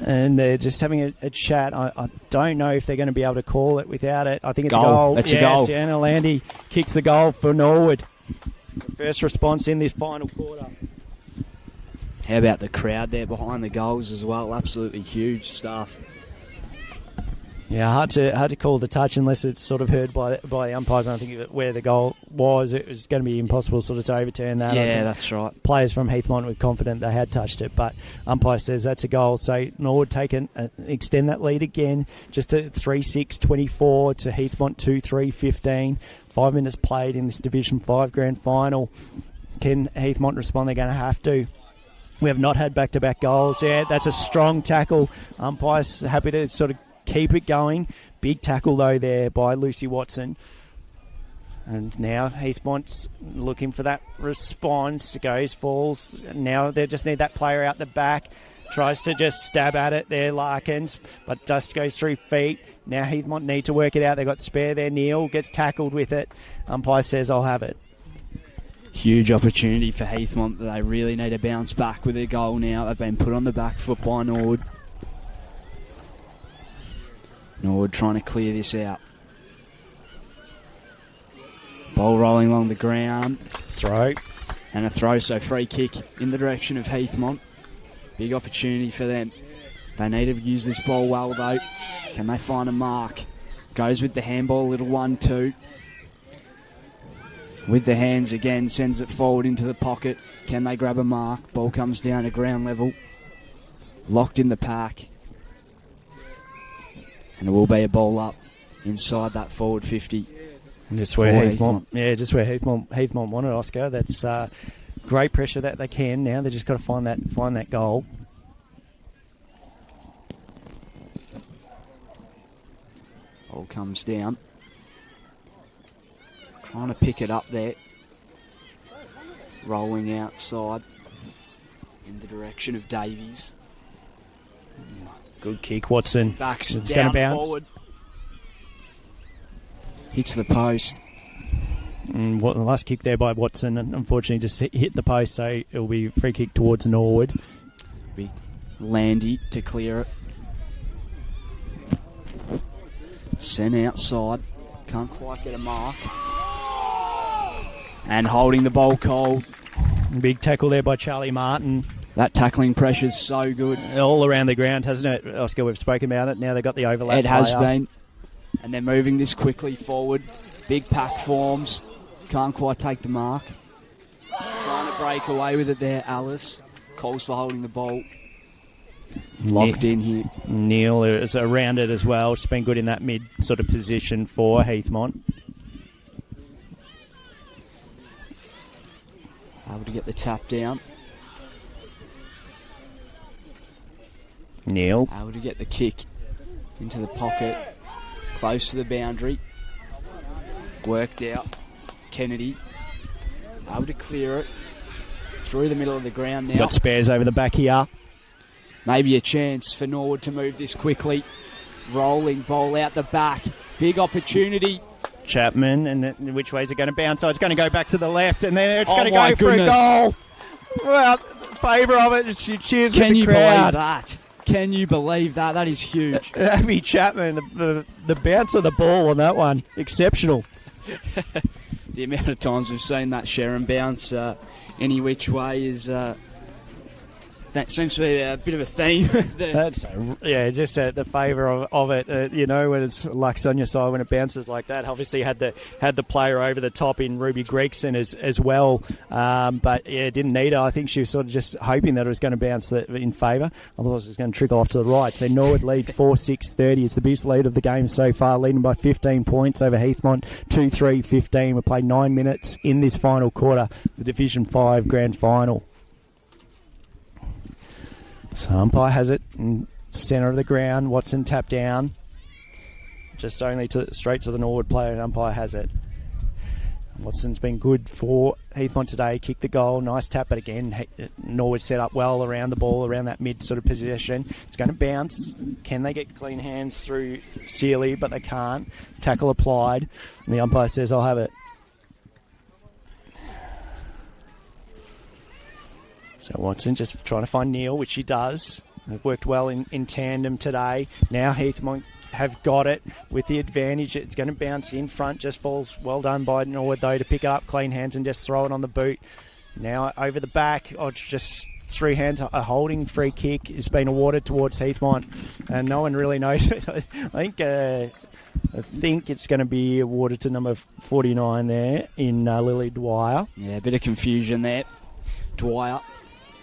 And they're just having a chat. I don't know if they're going to be able to call it without it. I think it's a goal. It's a goal. Sienna Landy kicks the goal for Norwood. First response in this final quarter. How about the crowd there behind the goals as well? Absolutely huge stuff. Yeah, hard to call the touch unless it's sort of heard by the umpires. And I think where the goal was, it was going to be impossible sort of to overturn that. Yeah, that's right. Players from Heathmont were confident they had touched it, but umpire says that's a goal. So Norwood extend that lead again, just to 3-6-24 to Heathmont 2-3-15. 5 minutes played in this Division 5 grand final. Can Heathmont respond? They're going to have to. We have not had back-to-back goals. Yeah, that's a strong tackle. Umpire's happy to sort of keep it going. Big tackle, though, there by Lucy Watson. And now Heathmont's looking for that response. Goes, falls. Now they just need that player out the back. Tries to just stab at it there, Larkins. But dust goes through feet. Now Heathmont need to work it out. They've got spare there. Neil gets tackled with it. Umpire says, I'll have it. Huge opportunity for Heathmont. They really need to bounce back with their goal now. They've been put on the back foot by Norwood. Norwood trying to clear this out. Ball rolling along the ground. Throw. And a throw, so free kick in the direction of Heathmont. Big opportunity for them. They need to use this ball well, though. Can they find a mark? Goes with the handball, little 1-2. With the hands again, sends it forward into the pocket. Can they grab a mark? Ball comes down to ground level. Locked in the pack. And it will be a ball up inside that forward 50. And just where Heathmont wanted, Oscar. That's great pressure that they can now. They just got to find that goal. Ball comes down. Trying to pick it up there. Rolling outside in the direction of Davies. Good kick, Watson. Backs it's down going to bounce forward. Hits the post. The last kick there by Watson, unfortunately, just hit the post, so it'll be free kick towards Norwood. Be Landy to clear it. Sent outside. Can't quite get a mark. And holding the ball cold. Big tackle there by Charlie Martin. That tackling pressure's so good. All around the ground, hasn't it, Oscar? We've spoken about it. Now they've got the overlap. It has been. And they're moving this quickly forward. Big pack forms. Can't quite take the mark. Trying to break away with it there, Alice. Calls for holding the ball. Locked in here. Neil is around it as well. She's been good in that mid sort of position for Heathmont. Able to get the tap down. Neil. Able to get the kick into the pocket. Close to the boundary. Worked out. Kennedy. Able to clear it. Through the middle of the ground now. Got spares over the back here. Maybe a chance for Norwood to move this quickly. Rolling ball out the back. Big opportunity. Chapman, and which way is it going to bounce? So it's going to go back to the left, and then it's going to my go for a goodness. goal. Well, favour of it. She cheers Can with you the crowd. believe that? Can you believe that? That is huge. Abby Chapman, the bounce of the ball on that one, exceptional. The amount of times we've seen that Sharon bounce any which way is that seems to be a bit of a theme. That's just the favour of it. You know, when it's luck's on your side when it bounces like that. Obviously had the player over the top in Ruby Gregson as well, but yeah, didn't need her. I think she was sort of just hoping that it was going to bounce in favour. Otherwise, it's going to trickle off to the right. So Norwood lead 4-6-30. It's the biggest lead of the game so far, leading by 15 points over Heathmont 2-3-15. We played 9 minutes in this final quarter, the Division 5 Grand Final. So umpire has it in centre of the ground. Watson tapped down. Just only straight to the Norwood player. Umpire has it. Watson's been good for Heathmont today. Kicked the goal. Nice tap, but again, Norwood set up well around the ball, around that mid sort of position. It's going to bounce. Can they get clean hands through Sealy? But they can't. Tackle applied. And the umpire says, I'll have it. So Watson just trying to find Neil, which she does. They've worked well in tandem today. Now Heathmont have got it with the advantage. It's going to bounce in front. Just falls well done by Norwood, though, to pick it up, clean hands, and just throw it on the boot. Now over the back, just three hands. A holding free kick has been awarded towards Heathmont, and no one really knows. I think it's going to be awarded to number 49 there in Lily Dwyer. Yeah, a bit of confusion there. Dwyer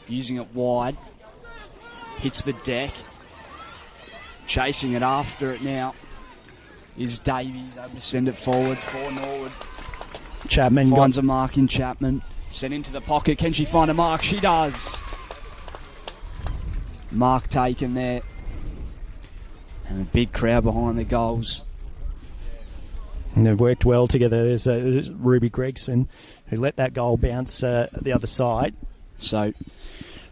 using it wide. Hits the deck. Chasing it after it now is Davies. Able to send it forward for Norwood. Chapman finds a mark in Chapman. Sent into the pocket. Can she find a mark? She does. Mark taken there. And a big crowd behind the goals. And they've worked well together. There's Ruby Gregson who let that goal bounce the other side. So,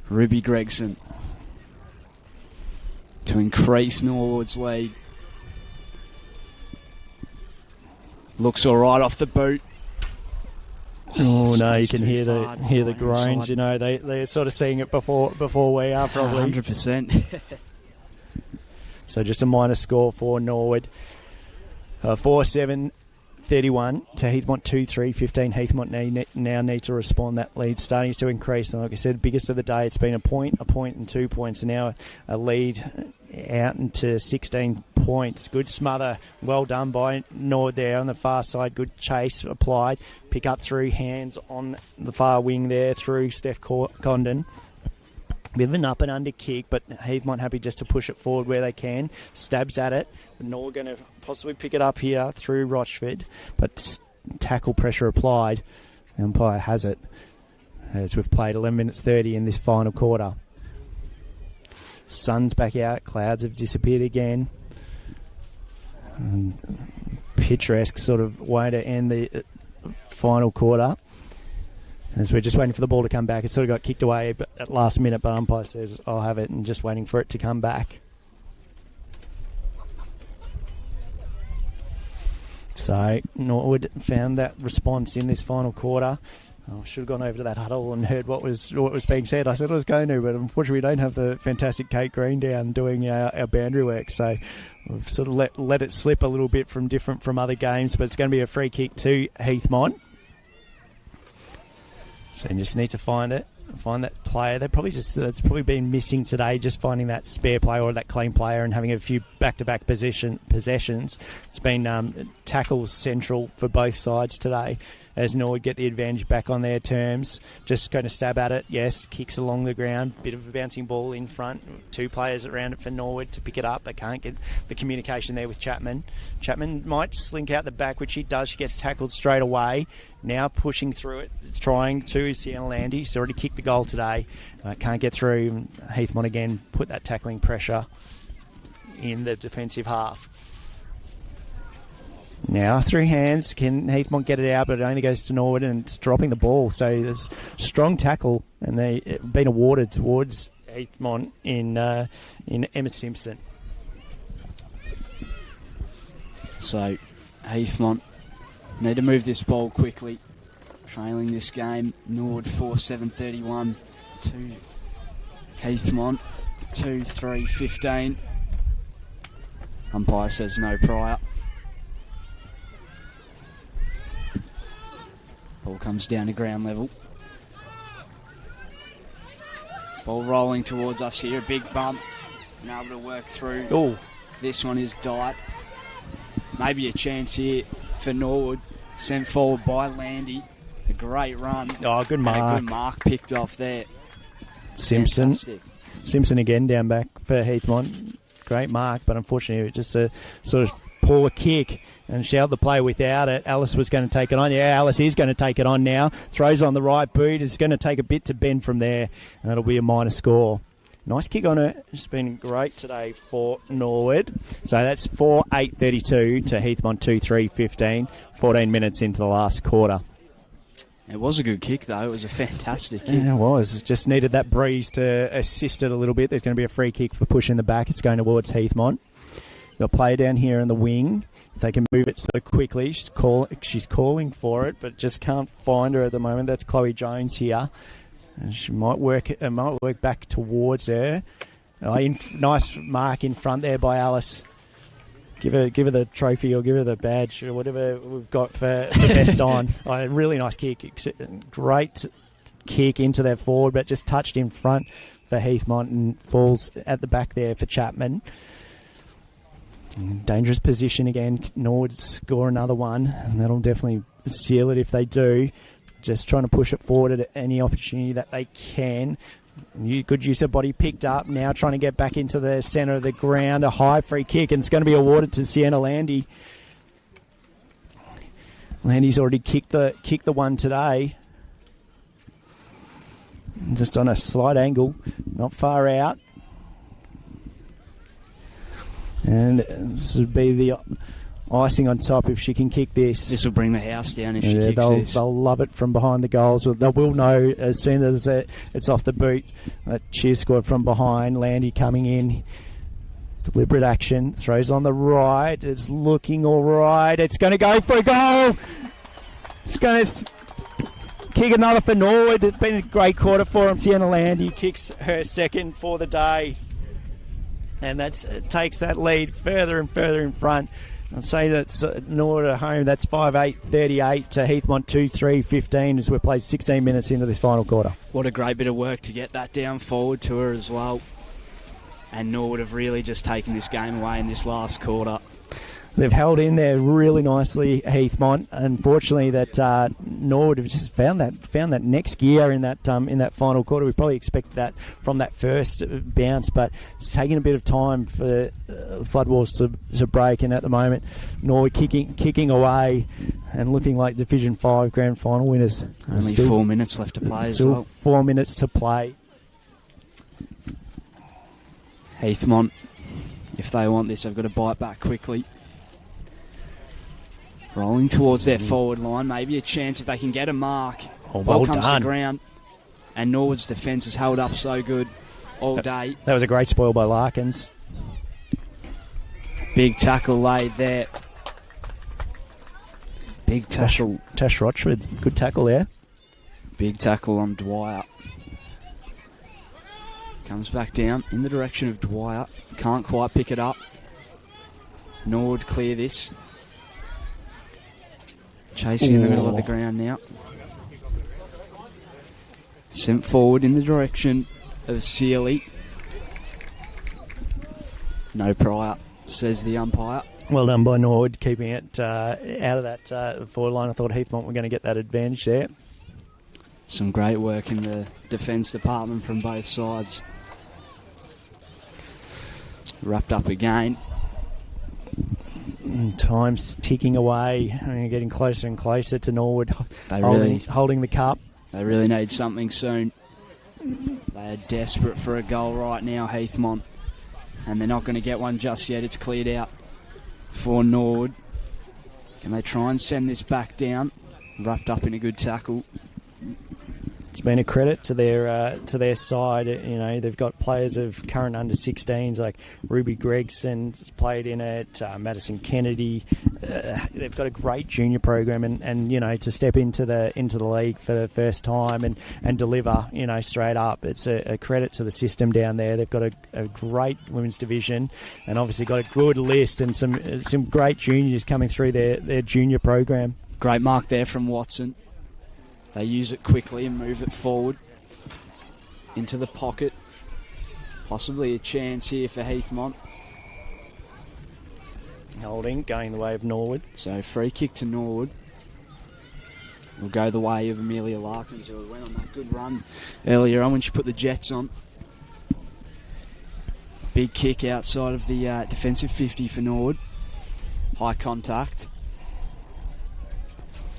Ruby Gregson to increase Norwood's lead. Looks all right off the boot. Oh no, you can hear the groans. You know, they're sort of seeing it before we are probably. 100%. So just a minor score for Norwood. 4-7-31 to Heathmont 2-3-15. Heathmont now need to respond. That lead starting to increase. And like I said, biggest of the day. It's been a point, and 2 points. And now a lead out into 16 points. Good smother. Well done by Norwood there on the far side. Good chase applied. Pick up through hands on the far wing there through Steph Condon. Bit of an up and under kick, but Heathmont happy just to push it forward where they can. Stabs at it. Norwood going to possibly pick it up here through Rochford, but tackle pressure applied. The umpire has it as we've played 11 minutes 30 in this final quarter. Sun's back out. Clouds have disappeared again. Picturesque sort of way to end the final quarter. As we're just waiting for the ball to come back. It sort of got kicked away at last minute, but umpire says, I'll have it, and just waiting for it to come back. So Norwood found that response in this final quarter. I should have gone over to that huddle and heard what was being said. I said I was going to, but unfortunately we don't have the fantastic Kate Green down doing our boundary work. So we've sort of let it slip a little bit from other games, but it's going to be a free kick to Heathmont. So you just need to find that player. It's probably been missing today, just finding that spare player or that clean player and having a few back-to-back possessions. It's been tackles central for both sides today as Norwood get the advantage back on their terms. Just going to stab at it. Yes, kicks along the ground. Bit of a bouncing ball in front. Two players around it for Norwood to pick it up. They can't get the communication there with Chapman. Chapman might slink out the back, which he does. She gets tackled straight away. Now pushing through it. Trying to is Sienna Landy. She's already kicked the goal today. Can't get through. Heathmont again put that tackling pressure in the defensive half. Now through hands, can Heathmont get it out, but it only goes to Norwood and it's dropping the ball. So there's strong tackle, and they've been awarded towards Heathmont in Emma Simpson. So Heathmont need to move this ball quickly. Trailing this game, Norwood 4-7-31 to Heathmont 2-3-15. Umpire says no prior. Ball comes down to ground level. Ball rolling towards us here. A big bump. And able to work through. Oh, This one is dight. Maybe a chance here for Norwood. Sent forward by Landy. A great run. good And a mark. good mark picked off there. Simpson. Fantastic. Simpson again down back for Heathmont. Great mark, but unfortunately just a sort of poor kick and shelled the play without it. Alice was going to take it on. Yeah, Alice is going to take it on now. Throws on the right boot. It's going to take a bit to bend from there, and that'll be a minor score. Nice kick on it. It's been great today for Norwood. So that's 4-8-32 to Heathmont 2-3-15. 14 minutes into the last quarter. It was a good kick, though. It was a fantastic kick. Yeah, it was. Just needed that breeze to assist it a little bit. There's going to be a free kick for pushing the back. It's going towards Heathmont. Got a player down here in the wing. If they can move it so quickly, she's calling for it, but just can't find her at the moment. That's Chloe Jones here. And she might work back towards her. Nice mark in front there by Alice. Give her the trophy or give her the badge or whatever we've got for best on. A really nice kick. Great kick into their forward, but just touched in front for Heathmont and falls at the back there for Chapman. Dangerous position again. Norwood score another one, and that'll definitely seal it if they do. Just trying to push it forward at any opportunity that they can. Good use of body picked up. Now trying to get back into the centre of the ground. A high free kick, and it's going to be awarded to Sienna Landy. Landy's already kicked the one today. Just on a slight angle, not far out. And this would be the icing on top if she can kick this. This will bring the house down if she kicks this. They'll love it from behind the goals. They will know as soon as it's off the boot. That cheer squad from behind. Landy coming in. Deliberate action. Throws on the right. It's looking all right. It's going to go for a goal. It's going to kick another for Norwood. It's been a great quarter for him. Sienna Landy kicks her second for the day. And that takes that lead further and further in front. I'd say that's Norwood at home. That's 5-8-38 to Heathmont 2-3-15 as we've played 16 minutes into this final quarter. What a great bit of work to get that down forward to her as well. And Norwood have really just taken this game away in this last quarter. They've held in there really nicely, Heathmont. Unfortunately, that Norwood have just found that next gear in that final quarter. We probably expected that from that first bounce, but it's taking a bit of time for Flood Wars to break. And at the moment, Norwood kicking away and looking like Division 5 grand final winners. Only 4 minutes left to play as well. 4 minutes to play. Heathmont, if they want this, they've got to bite back quickly. Rolling towards their forward line. Maybe a chance if they can get a mark. Oh, Ball well comes done. to ground. And Norwood's defence has held up so good all day. That was a great spoil by Larkins. Big tackle laid there. Big tackle. Tash Rochford. Good tackle there. Big tackle on Dwyer. Comes back down in the direction of Dwyer. Can't quite pick it up. Norwood clear this. Chasing in the middle of the ground now. Sent forward in the direction of Sealy. No prior, says the umpire. Well done by Norwood, keeping it out of that forward line. I thought Heathmont were going to get that advantage there. Some great work in the defence department from both sides. Wrapped up again. Time's ticking away. Getting closer and closer to Norwood holding the cup. They really need something soon. They are desperate for a goal right now, Heathmont. And they're not going to get one just yet. It's cleared out for Norwood. Can they try and send this back down? Wrapped up in a good tackle. it's been a credit to their side. You know, they've got players of current under 16s like Ruby Gregson's played in it, Madison Kennedy. They've got a great junior program, and you know, to step into the league for the first time and deliver, you know, straight up. It's a credit to the system down there. They've got a great women's division, and obviously got a good list and some great juniors coming through their junior program. Great mark there from Watson. They use it quickly and move it forward into the pocket. Possibly a chance here for Heathmont. Holding, going the way of Norwood. So free kick to Norwood. Will go the way of Amelia Larkins, who went on that good run earlier on when she put the Jets on. Big kick outside of the defensive 50 for Norwood. High contact.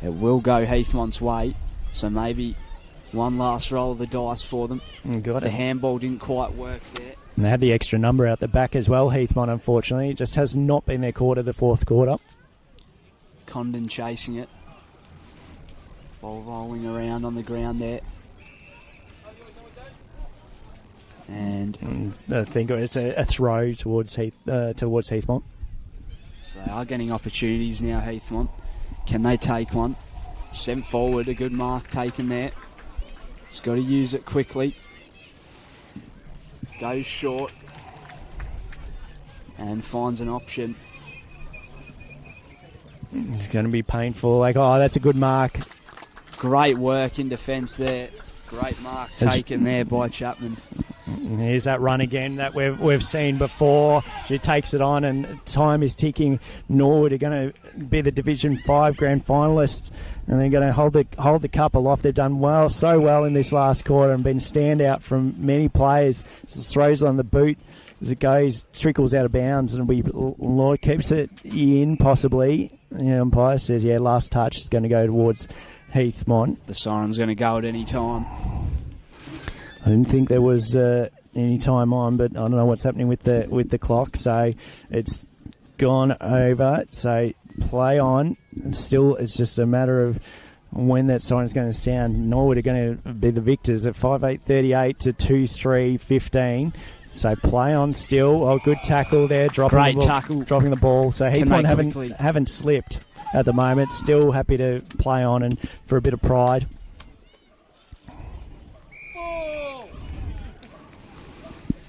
It will go Heathmont's way, so maybe one last roll of the dice for them. Got the it. handball didn't quite work there. And they had the extra number out the back as well, Heathmont, unfortunately. It just has not been their quarter, the fourth quarter. Condon chasing it. Ball rolling around on the ground there. And I think it's a throw towards Heathmont. So they are getting opportunities now, Heathmont. Can they take one? Sent forward, a good mark taken there. He's got to use it quickly. Goes short. And finds an option. It's going to be painful. Like, oh, that's a good mark. Great work in defence there. Great mark taken there by Chapman. Here's that run again that we've seen before. She takes it on, and time is ticking. Norwood are going to be the Division 5 grand finalists, and they're going to hold the cup aloft. They've done so well in this last quarter and been a standout from many players. Throws on the boot as it goes, trickles out of bounds, and Lloyd keeps it in possibly. The umpire says, yeah, last touch is going to go towards Heathmont. The siren's going to go at any time. I didn't think there was any time on, but I don't know what's happening with the clock. So it's gone over. So play on. Still, it's just a matter of when that siren's going to sound. Norwood are going to be the victors at 5-8-38 to 2-3-15. So play on still. Oh, good tackle there. Dropping the ball. So Heathmont haven't slipped at the moment. Still happy to play on and for a bit of pride.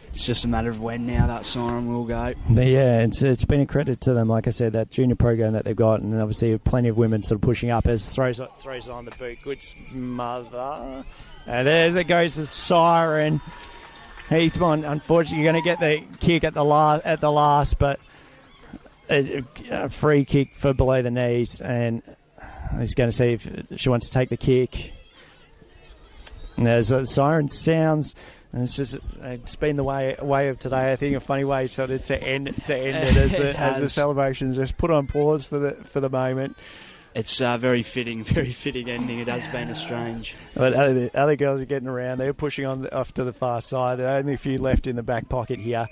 It's just a matter of when now that siren will go. But yeah, it's been a credit to them. Like I said, that junior program that they've got, and obviously plenty of women sort of pushing up as throws on the boot. Good smother. And there goes the siren. Heathmont, unfortunately, going to get the kick at the last, but a free kick for below the knees, and he's going to see if she wants to take the kick. And as the siren sounds. And it's been the way of today. I think a funny way sort of to end it as the celebrations just put on pause for the moment. It's very fitting ending. It has been a strange. But other girls are getting around. They're pushing off to the far side. There are only a few left in the back pocket here.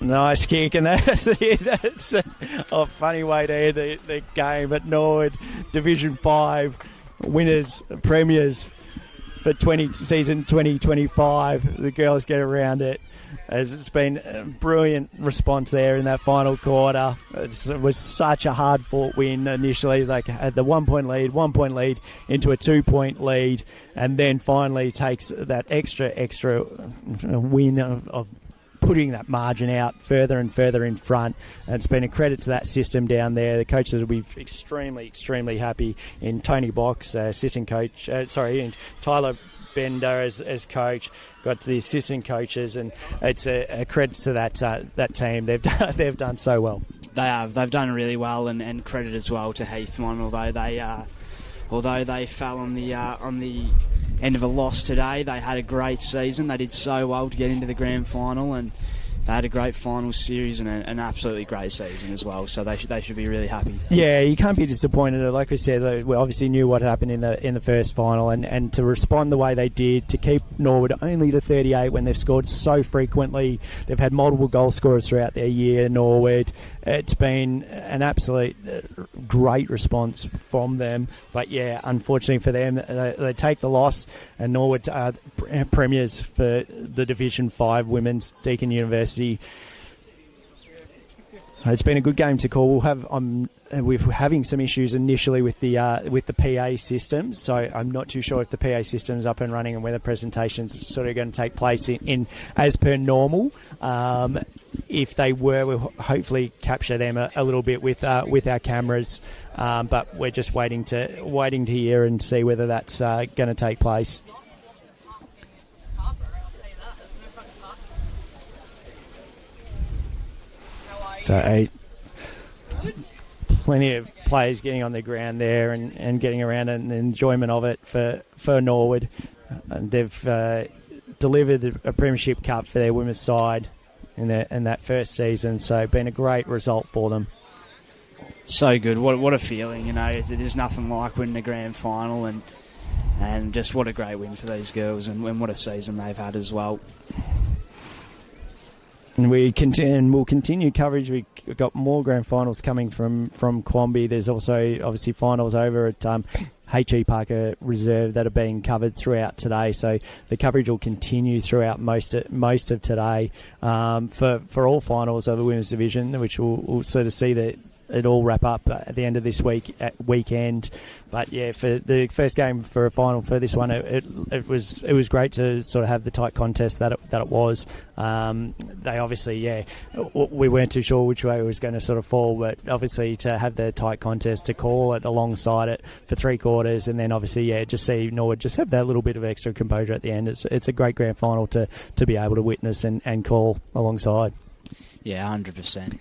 Nice kick, and that's a funny way to end the game. But Norwood, Division 5 winners, premiers for season 2025. The girls get around it, as it's been a brilliant response there in that final quarter. It was such a hard-fought win initially. Like had the 1 point lead into a 2 point lead, and then finally takes that extra win of putting that margin out further and further in front. And it's been a credit to that system down there. The coaches will be extremely happy in Tony Box, assistant coach, and Tyler Bender as coach. Got the assistant coaches, and it's a credit to that team. They've done so well. They have. They've done really well, and credit as well to Heathmont, although they fell on the end of a loss today. They had a great season. They did so well to get into the grand final, and they had a great final series and an absolutely great season as well. So they should be really happy. Yeah, you can't be disappointed. Like we said, we obviously knew what happened in the first final, and to respond the way they did, to keep Norwood only to 38 when they've scored so frequently. They've had multiple goal scorers throughout their year, Norwood. It's been an absolute great response from them. But yeah, unfortunately for them, they take the loss, and Norwood are premiers for the Division 5 Women's Deakin University. It's been a good game to call. We're having some issues initially with the PA system, so I'm not too sure if the PA system is up and running and whether presentations sort of going to take place in as per normal. If they were, we'll hopefully capture them a little bit with our cameras, but we're just waiting to hear and see whether that's going to take place. So plenty of players getting on the ground there and getting around and the enjoyment of it for Norwood. And they've delivered a premiership cup for their women's side in that first season. So been a great result for them. So good. What a feeling, you know. There's nothing like winning a grand final, and just what a great win for these girls, and what a season they've had as well. And we'll continue coverage. We've got more grand finals coming from Quamby. There's also obviously finals over at H.E. Parker Reserve that are being covered throughout today. So the coverage will continue throughout most of today for all finals of the women's division, which we'll sort of see that it all wrap up at the end of this weekend. But yeah, for the first game for a final for this one, it was great to sort of have the tight contest that it was. They obviously, we weren't too sure which way it was going to sort of fall, but obviously to have the tight contest, to call it alongside it for 3 quarters, and then obviously just see Norwood just have that little bit of extra composure at the end. It's a great grand final to be able to witness and call alongside. Yeah, 100%.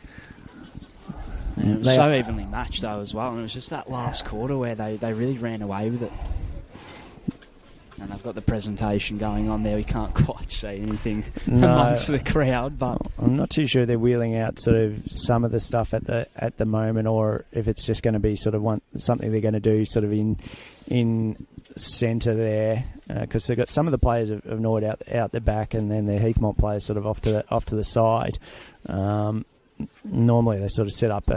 And it was so evenly matched though as well, and it was just that last quarter where they really ran away with it. And they've got the presentation going on there. We can't quite see anything amongst the crowd, but I'm not too sure they're wheeling out sort of some of the stuff at the moment, or if it's just going to be sort of something they're going to do sort of in centre there, because they've got some of the players of Norwood out the back, and then the Heathmont players sort of off to the side. Normally they sort of set up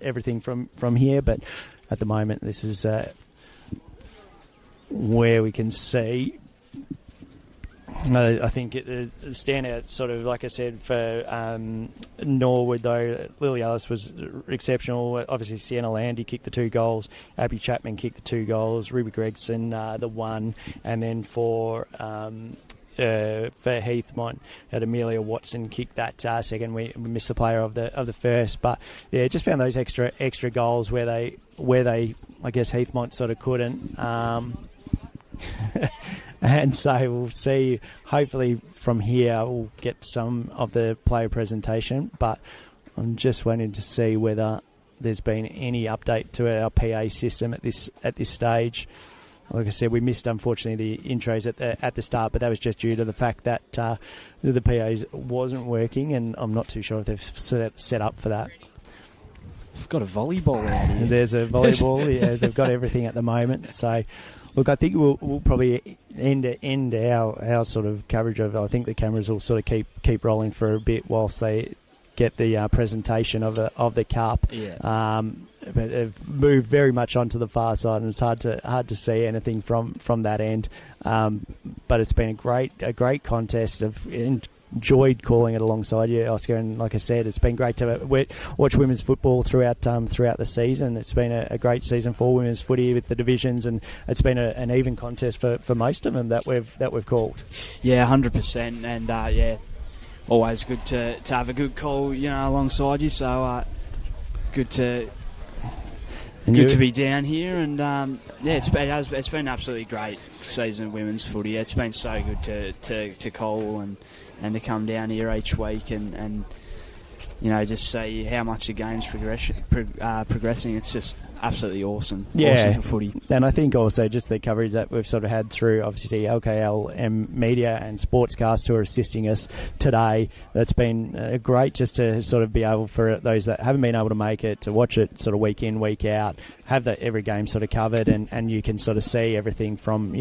everything from here, but at the moment this is where we can see. I think the standout sort of, like I said, for Norwood though, Lily Ellis was exceptional. Obviously Sienna Landy kicked the 2 goals, Abby Chapman kicked the 2 goals, Ruby Gregson the 1, and then for Heathmont, had Amelia Watson kick that second. We missed the player of the first, but yeah, just found those extra goals where they I guess Heathmont sort of couldn't. And so we'll see. Hopefully from here we'll get some of the player presentation, but I'm just waiting to see whether there's been any update to our PA system at this stage. Like I said, we missed, unfortunately, the intros at the start, but that was just due to the fact that the PAs wasn't working, and I'm not too sure if they've set up for that. We've got a volleyball out here. There's a volleyball. Yeah, they've got everything at the moment. So, look, I think we'll probably end our sort of coverage of. I think the cameras will sort of keep rolling for a bit whilst they get the presentation of the cup. Yeah. But have moved very much onto the far side, and it's hard to see anything from that end. But it's been a great contest. I've enjoyed calling it alongside you, Oscar, and like I said, it's been great to watch women's football throughout the season. It's been a great season for women's footy with the divisions, and it's been an even contest for most of them that we've called. Yeah, 100%, and always good to have a good call, alongside you. So good to be down here, and it's been absolutely great season of women's footy. It's been so good to call and to come down here each week and just see how much the game's progressing. It's just absolutely awesome. Yeah, awesome for footy. And I think also just the coverage that we've sort of had through, obviously, LKL Media and Sportscast who are assisting us today. That's been great just to sort of be able, for those that haven't been able to make it, to watch it sort of week in, week out, have every game sort of covered, and you can sort of see everything from,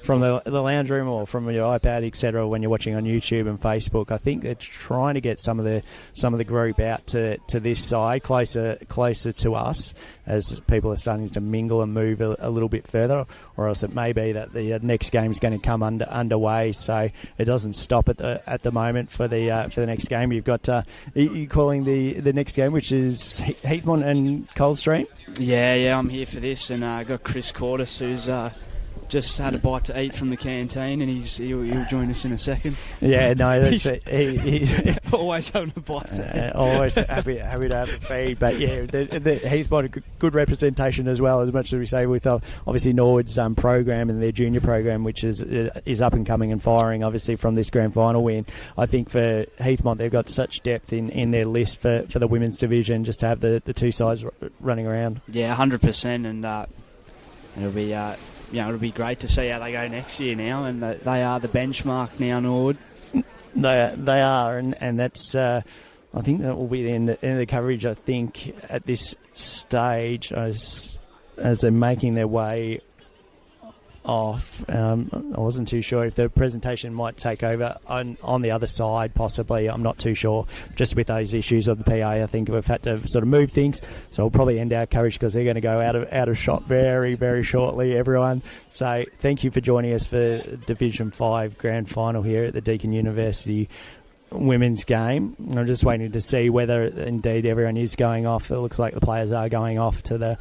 from the lounge room or from your iPad, etc. when you're watching on YouTube and Facebook. I think they're trying to get some of the group out to this side, closer to us, as people are starting to mingle and move a little bit further, or else it may be that the next game is going to come underway. So it doesn't stop at the moment for the next game. You've got you calling the next game, which is Heathmont and Coldstream. Yeah, I'm here for this, and I got Chris Cordes, who's just had a bite to eat from the canteen, and he'll join us in a second. Yeah, no, that's he always having a bite to eat. Always happy to have a feed. But yeah, he's got a good representation as well, as much as we say with obviously Norwood's program and their junior program, which is up and coming and firing, obviously from this grand final win. I think for Heathmont, they've got such depth in their list for the women's division, just to have the two sides running around. Yeah, 100%, and it'll be. It'll be great to see how they go next year now, and they are the benchmark now, Norwood. They are, and that's. I think that will be the end of the coverage. I think at this stage, as they're making their way off, I wasn't too sure if the presentation might take over on the other side, possibly. I'm not too sure. Just with those issues of the PA, I think we've had to sort of move things. So we'll probably end our coverage because they're going to go out of shot very, very shortly, everyone. So thank you for joining us for Division 5 Grand Final here at the Deakin University women's game. I'm just waiting to see whether indeed everyone is going off. It looks like the players are going off to the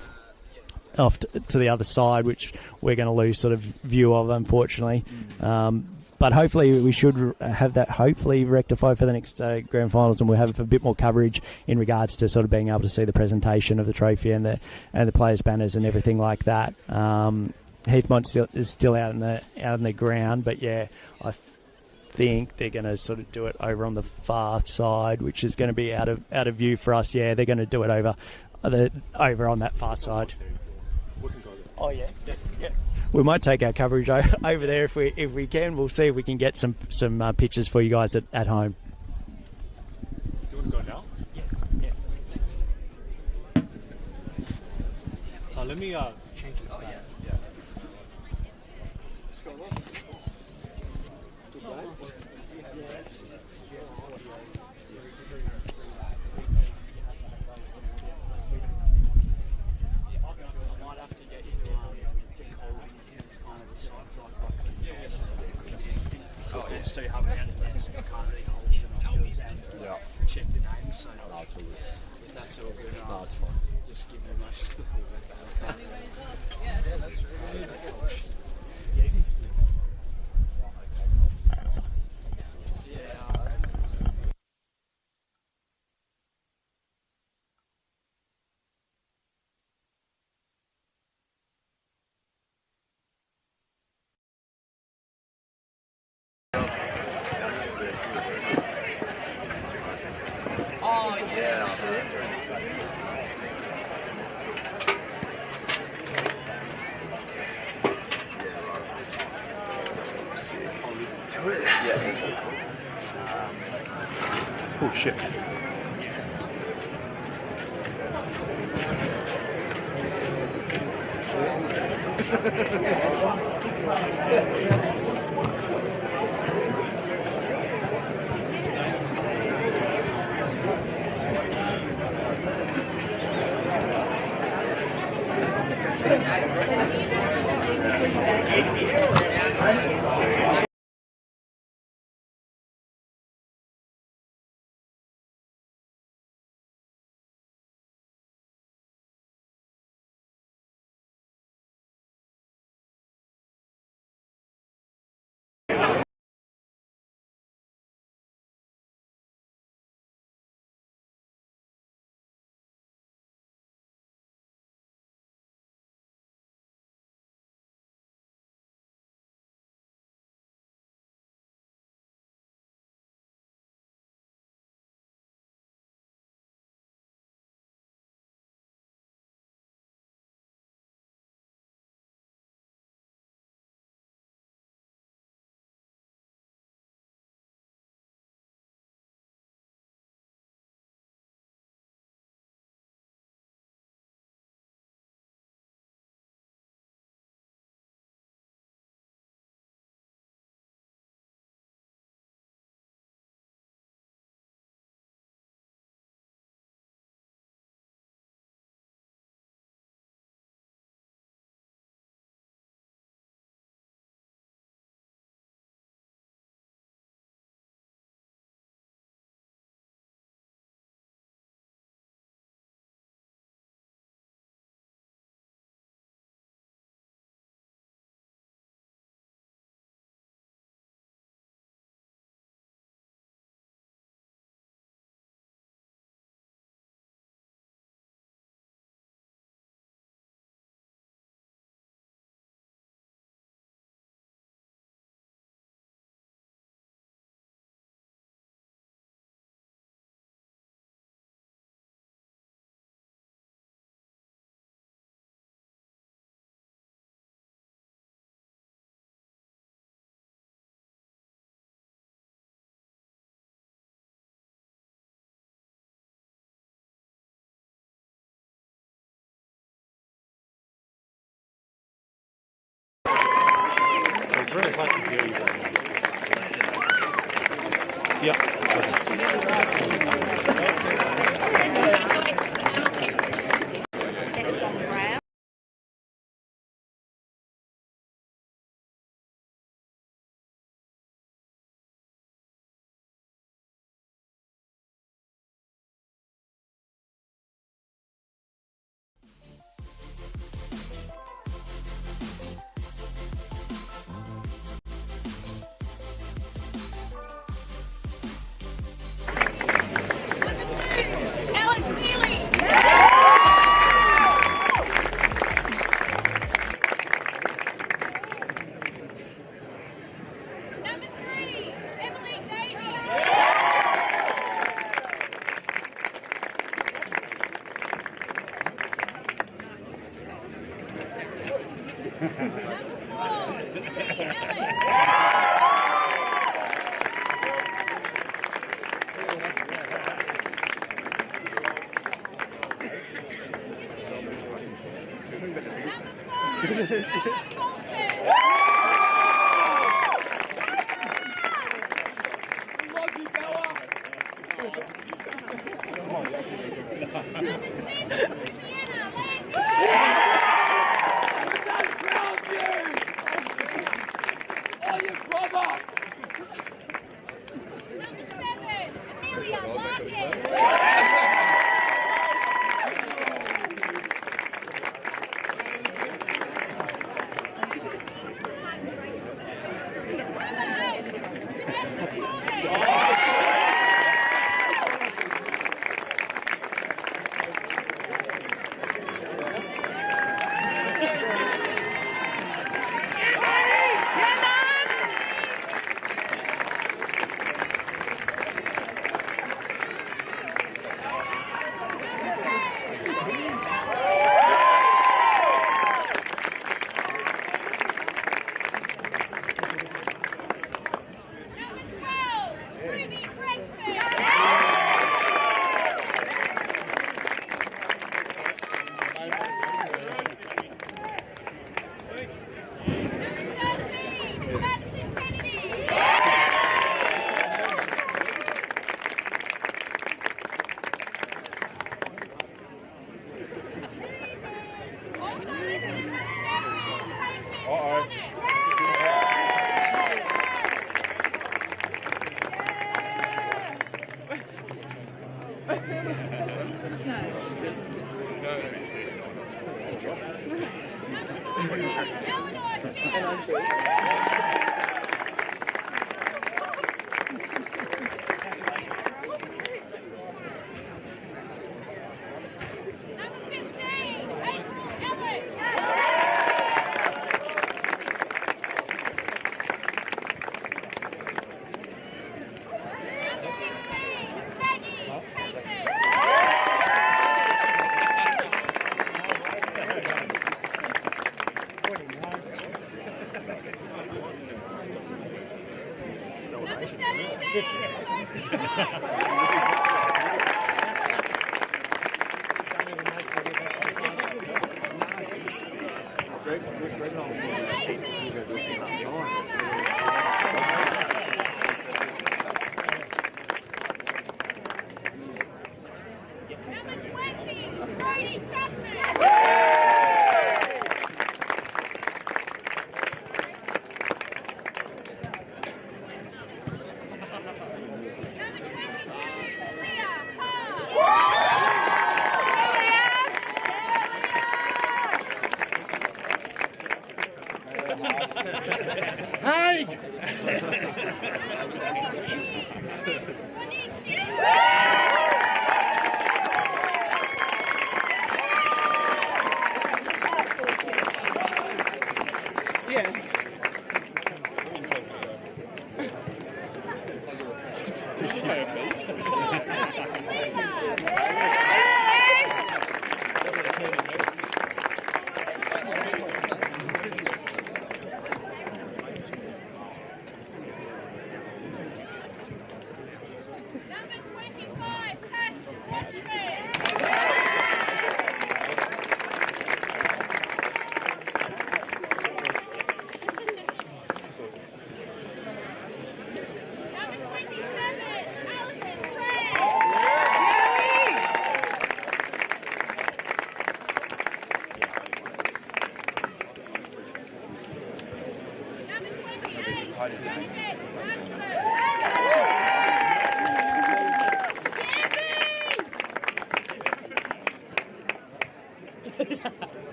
other side, which we're going to lose sort of view of, unfortunately. But hopefully we should have that hopefully rectified for the next grand finals, and we'll have a bit more coverage in regards to sort of being able to see the presentation of the trophy and the players' banners and everything like that. Heathmont is still out in the ground, but yeah, I think they're going to sort of do it over on the far side, which is going to be out of view for us. Yeah, they're going to do it over on that far side. Oh yeah. We might take our coverage over there if we can. We'll see if we can get some pictures for you guys at home. You want to go now? Yeah. Let me change this. Yeah. What's going on? Too bad? It's too hard to get it. Yes, I can't really hold it and check the names. So if that's all good, it's fine. Just give me most of Oh shit.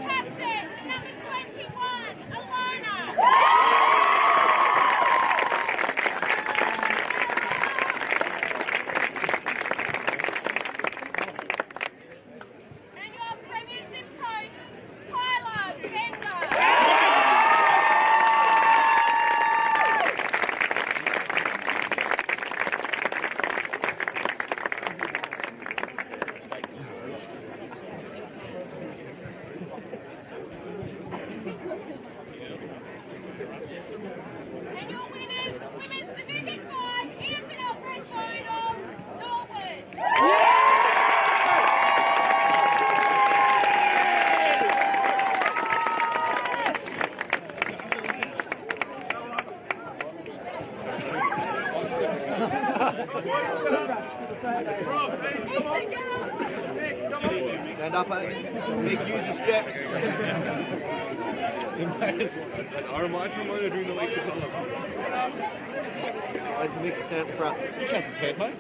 captain, number 21, Alana. And your premiership coach, Tyler Bender. And your winners, Women's Division 5, EFNL Grand Final, Norwood. Stand up, Nick, use your steps. I remind you when they're doing the lake as well. Let Nick stand front. You can't prepared, mate.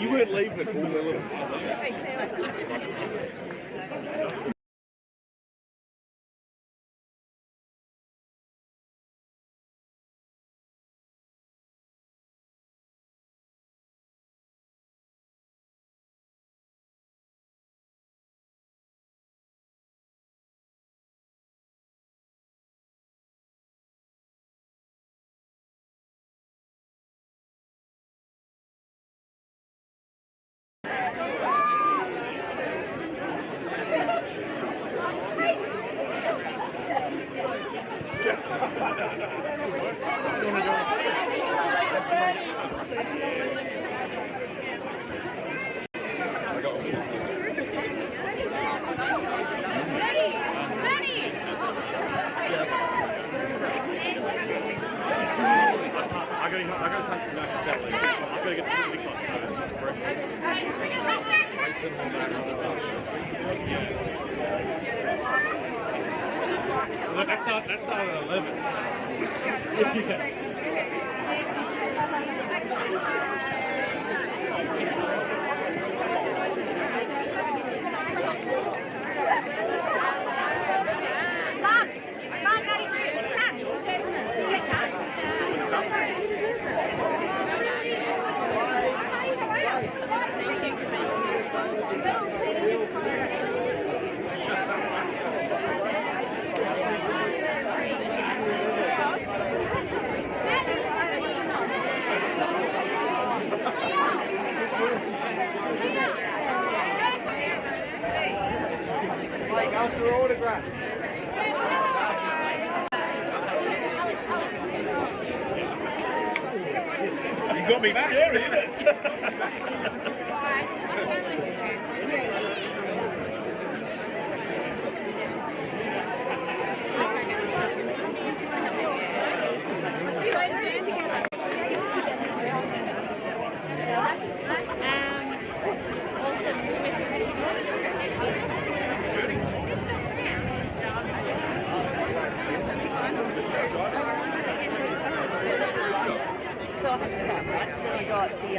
You weren't leaving it all the little. That's not an 11. Like, ask for autograph. You got me scared, didn't it? So I have to start, right? So I got the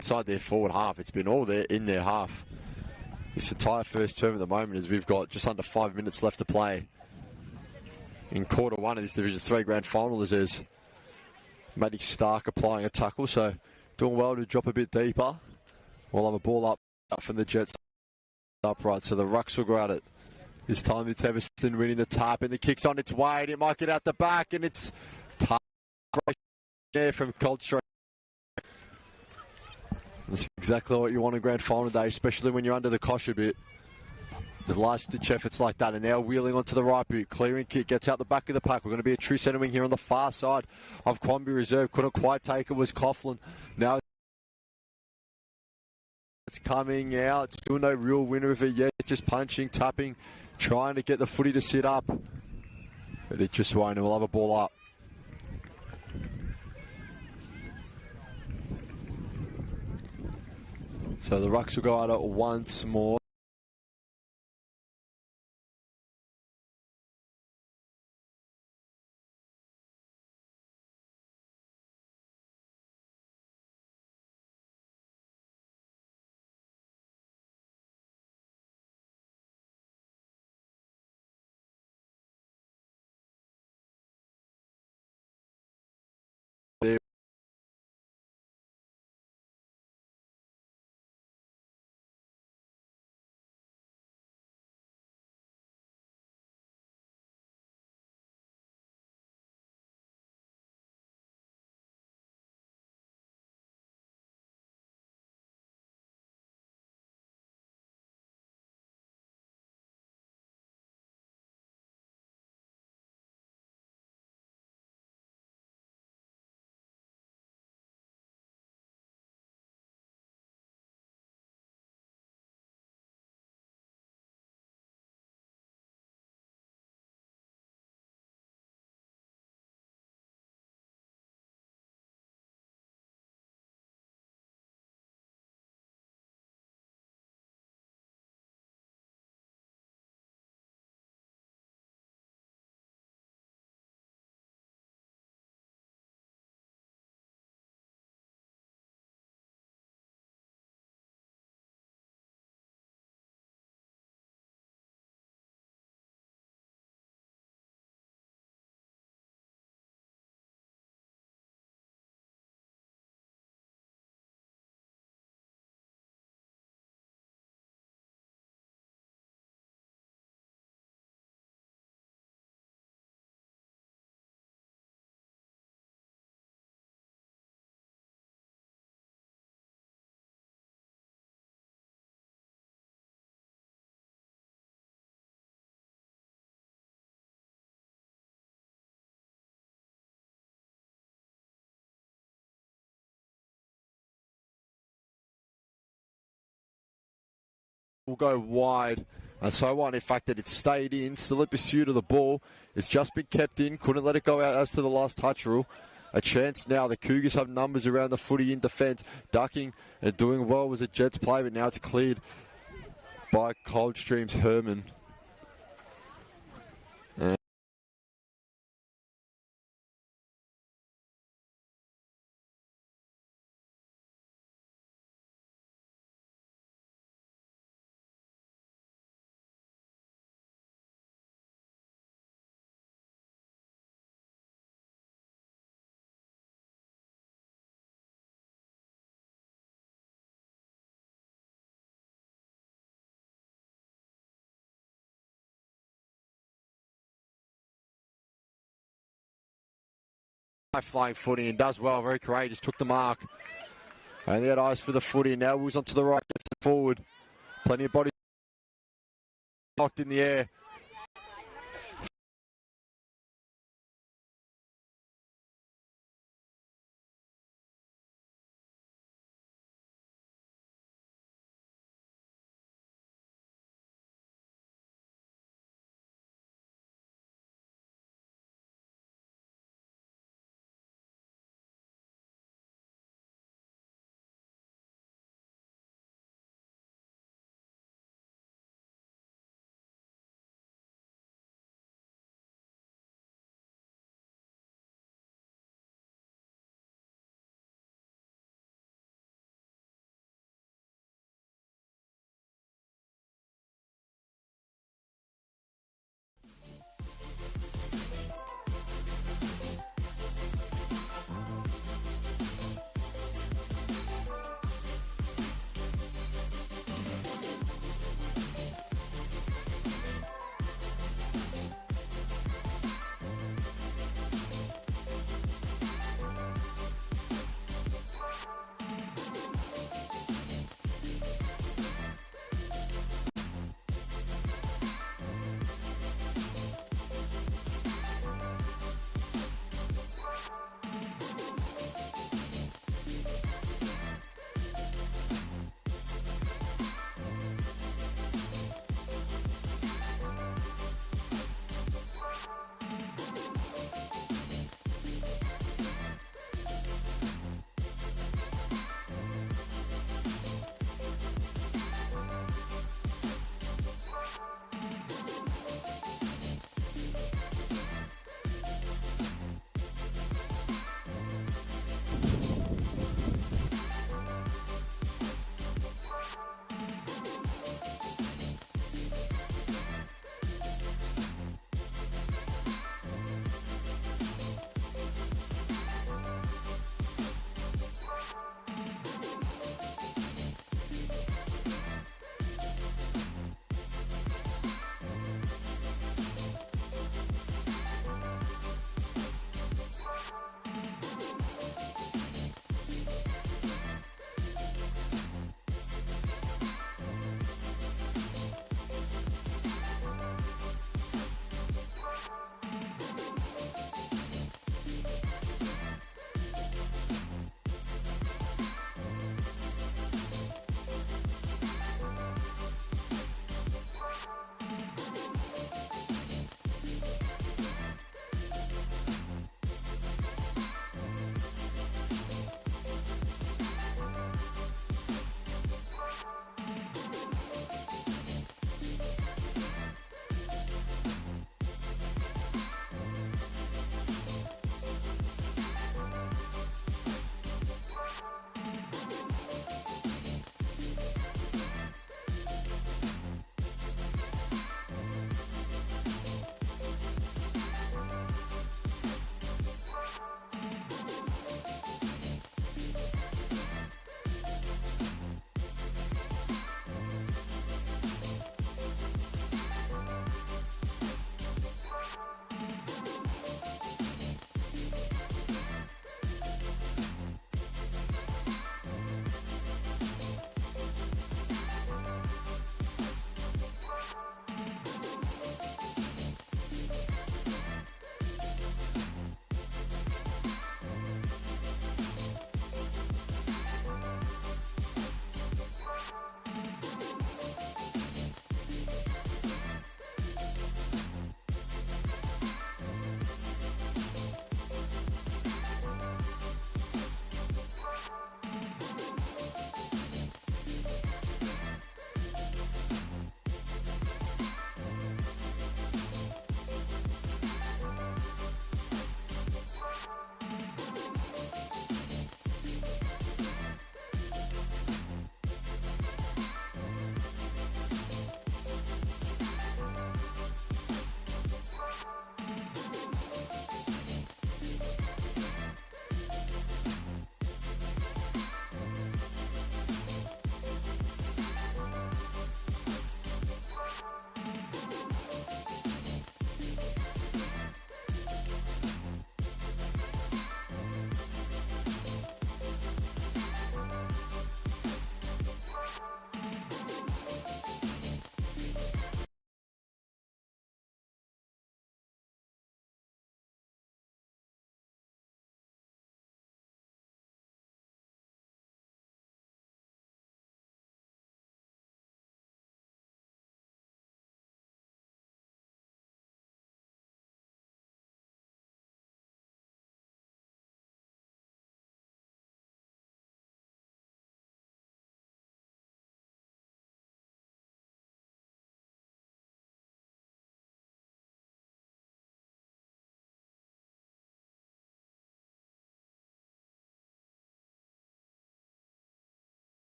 inside their forward half. It's been all there in their half. This entire first term at the moment is we've got just under 5 minutes left to play in quarter one of this Division 3 grand final. As there's Matty Stark applying a tackle, so doing well to drop a bit deeper. We'll have a ball up from the Jets upright, so the Rucks will go at it. This time it's Everston winning the tap, and the kick's on its way, and it might get out the back, and it's tap there from Coldstream. That's exactly what you want in grand final day, especially when you're under the cosh a bit. There's last-ditch efforts like that, and now wheeling onto the right boot. Clearing kick gets out the back of the pack. We're going to be a true centre wing here on the far side of Quamby Reserve. Couldn't quite take it, was Coughlin. Now it's coming out. Still no real winner of it yet. Just punching, tapping, trying to get the footy to sit up. But it just won't, and we'll have a ball up. So the Rucks will go at it once more. Will go wide, and so on. In fact, that it stayed in, still in pursuit of the ball. It's just been kept in, couldn't let it go out as to the last touch rule. A chance now. The Cougars have numbers around the footy in defence. Ducking and doing well was a Jets play, but now it's cleared by Coldstream's Herman. Flying footy and does well, very courageous, took the mark. And they had eyes for the footy, now moves on to the right, gets it forward. Plenty of body knocked in the air.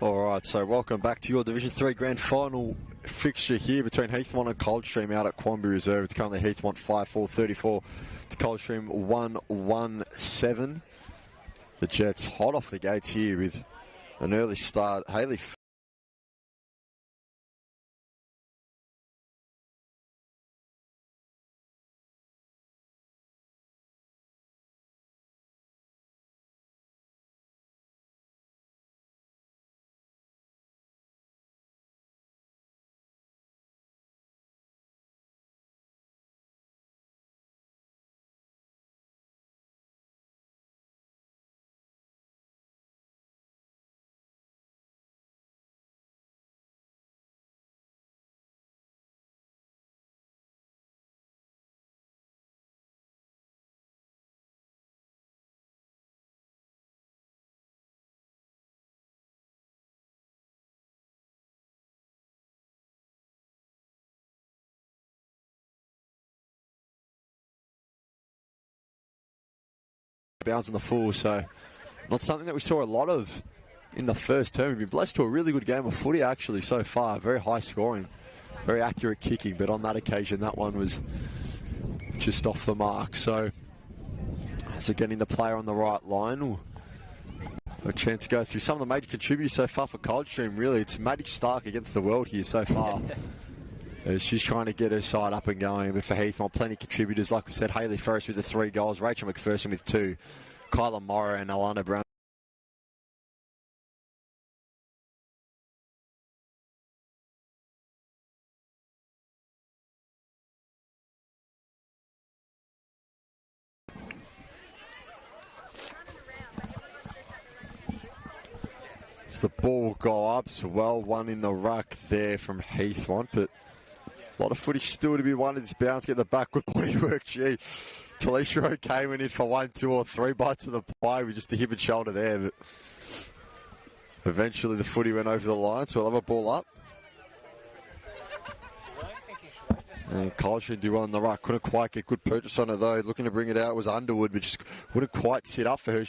All right, so welcome back to your Division 3 Grand Final fixture here between Heathmont and Coldstream out at Quamby Reserve. It's currently Heathmont 5-4-34 to Coldstream 1-1-7. The Jets hot off the gates here with an early start. Haley bounds on the full, so not something that we saw a lot of in the first term. We've been blessed to a really good game of footy actually so far. Very high scoring, very accurate kicking, but on that occasion that one was just off the mark. So getting the player on the right line. A chance to go through some of the major contributors so far for Coldstream. Really, it's Maddie Stark against the world here so far. She's trying to get her side up and going. But for Heathmont, plenty of contributors. Like we said, Hayley Ferris with the 3 goals, Rachel McPherson with 2, Kyla Morrow and Alana Brown. The ball go up, so well one in the ruck there from Heathmont, but a lot of footage still to be won. This bounce, get the backward body work. Gee, Talisha okay went in for 1, 2 or 3 bites of the pie with just the hip and shoulder there, but eventually the footy went over the line, so we'll have a ball up. And Coldstream do well on the ruck, couldn't quite get good purchase on it though. Looking to bring it out was Underwood, but just wouldn't quite sit up for her.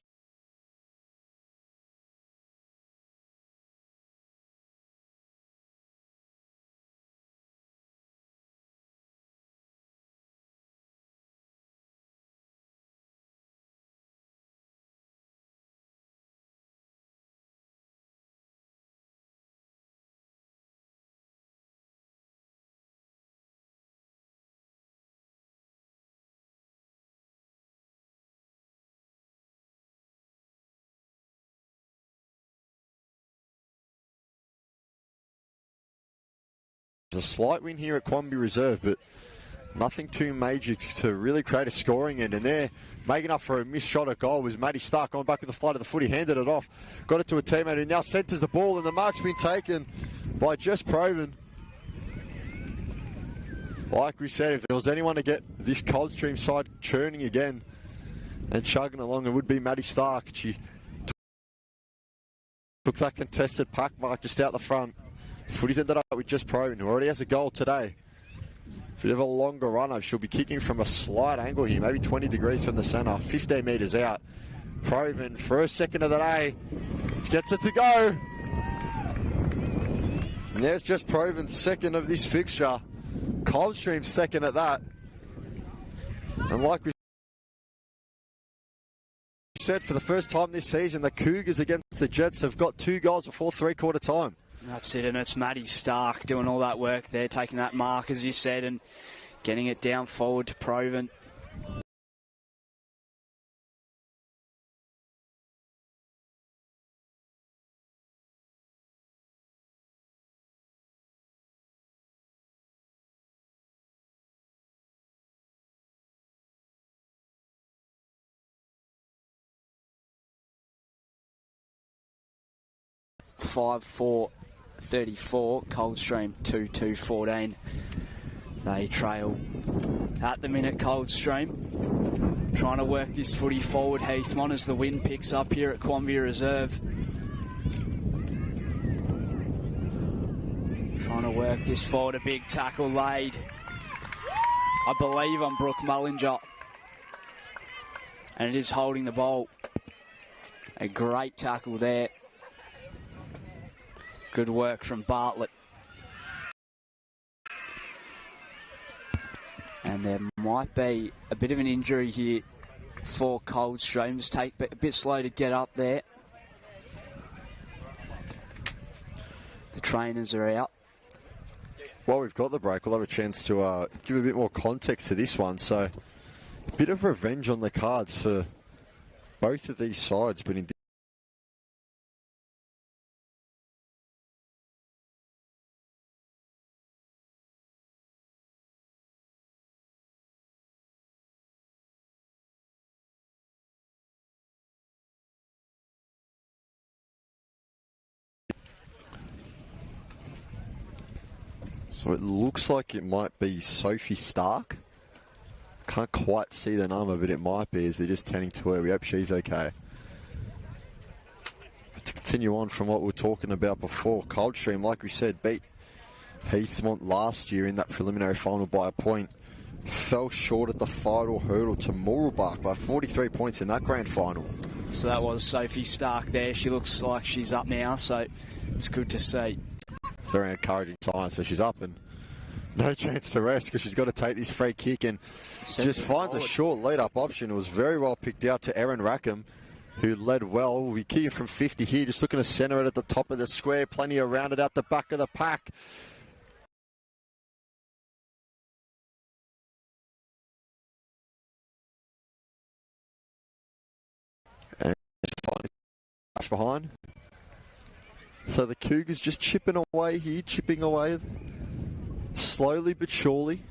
A slight win here at Quamby Reserve, but nothing too major to really create a scoring end. And there, making up for a missed shot at goal was Maddie Stark going back with the flight of the footy, handed it off, got it to a teammate who now centres the ball, and the mark's been taken by Jess Proven. Like we said, if there was anyone to get this Coldstream side churning again and chugging along, it would be Maddie Stark. She took that contested pack mark just out the front. Footy's ended up with Jess Proven, who already has a goal today. Bit of a longer runner. She'll be kicking from a slight angle here, maybe 20 degrees from the centre, 15 metres out. Proven, first second of the day, gets it to go. And there's Jess Proven, second of this fixture. Coldstream second at that. And like we said, for the first time this season, the Cougars against the Jets have got 2 goals before 3/4 time. That's it, and it's Maddie Stark doing all that work there, taking that mark, as you said, and getting it down forward to Proven. Five, 4, 34, Coldstream 2-2-14. They trail at the minute, Coldstream. Trying to work this footy forward, Heathmont, as the wind picks up here at Quamby Reserve. Trying to work this forward, a big tackle laid, I believe, on Brooke Mullinger. And it is holding the ball. A great tackle there. Good work from Bartlett. And there might be a bit of an injury here for Coldstream. Just take a bit slow to get up there. The trainers are out. While we've got the break, we'll have a chance to give a bit more context to this one. So, a bit of revenge on the cards for both of these sides, but in so it looks like it might be Sophie Stark. Can't quite see the number, but it might be as they're just tending to her. We hope she's okay. But to continue on from what we were talking about before, Coldstream, like we said, beat Heathmont last year in that preliminary final by a point. Fell short at the final hurdle to Moorabach by 43 points in that grand final. So that was Sophie Stark there. She looks like she's up now, so it's good to see. Very encouraging sign. So she's up and no chance to rest because she's got to take this free kick and just finds a short lead-up option. It was very well picked out to Erin Rackham, who led well. We kicking from 50 here, just looking to centre it at the top of the square. Plenty around it out the back of the pack. And finally behind. So the Cougars just chipping away here, chipping away slowly but surely.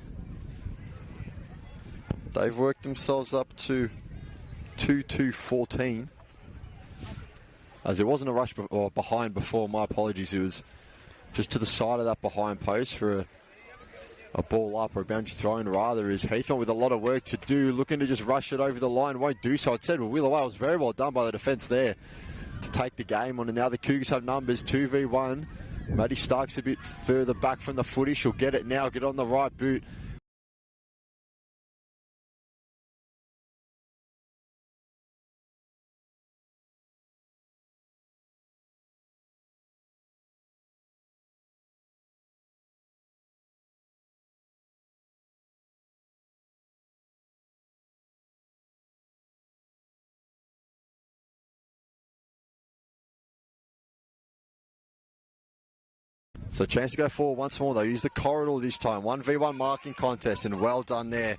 They've worked themselves up to 2-2-14. As there wasn't a rush or behind before, my apologies. It was just to the side of that behind post for a ball up or a boundary throw in rather. Is Heathmont with a lot of work to do, looking to just rush it over the line, won't do so. It said well, Wheeler was very well done by the defence there to take the game on, and now the Cougars have numbers 2v1. Maddie Stark's a bit further back from the footy. She'll get it now, get on the right boot. So chance to go forward once more. They use the corridor this time. 1v1 marking contest, and well done there.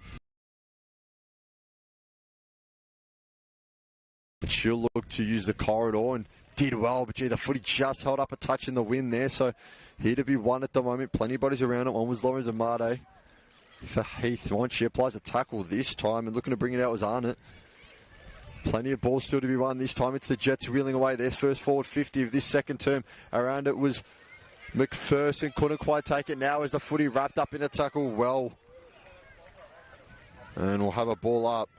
But she'll look to use the corridor and did well, but gee, the footy just held up a touch in the wind there. So here to be one at the moment. Plenty of bodies around it. One was Lauren DeMarte for Heathmont. She applies a tackle this time, and looking to bring it out was Arnott. Plenty of balls still to be won this time. It's the Jets wheeling away their first forward 50 of this second term. Around it was McPherson, couldn't quite take it now as the footy wrapped up in a tackle well. And we'll have a ball up.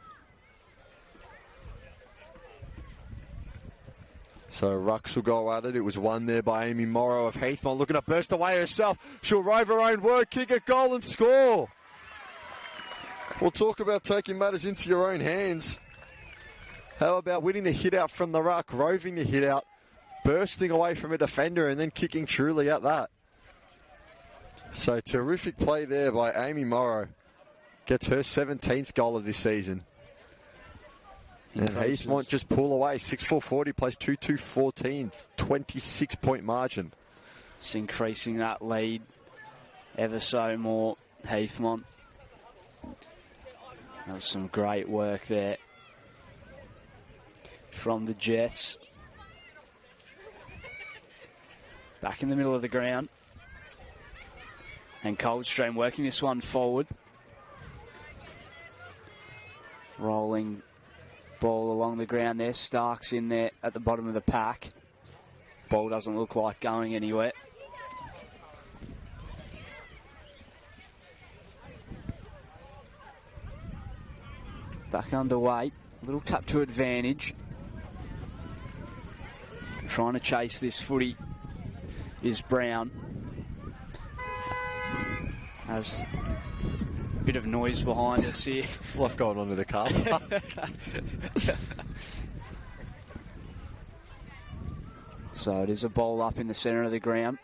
So Rux will go at it. It was won there by Amy Morrow of Heathmont, looking to burst away herself. She'll rove her own work, kick a goal and score. We'll talk about taking matters into your own hands. How about winning the hit out from the ruck, roving the hit out, bursting away from a defender and then kicking truly at that. So terrific play there by Amy Morrow. Gets her 17th goal of this season. And Heathmont just pull away. 6-4-40 plays 2-2-14. 26-point margin. It's increasing that lead ever so more, Heathmont. That was some great work there from the Jets. Back in the middle of the ground. And Coldstream working this one forward. Rolling ball along the ground there. Stark's in there at the bottom of the pack. Ball doesn't look like going anywhere. Back underway. Little tap to advantage. Trying to chase this footy is Brown. Has a bit of noise behind us here. A lot going on in the car. So it is a ball up in the centre of the ground.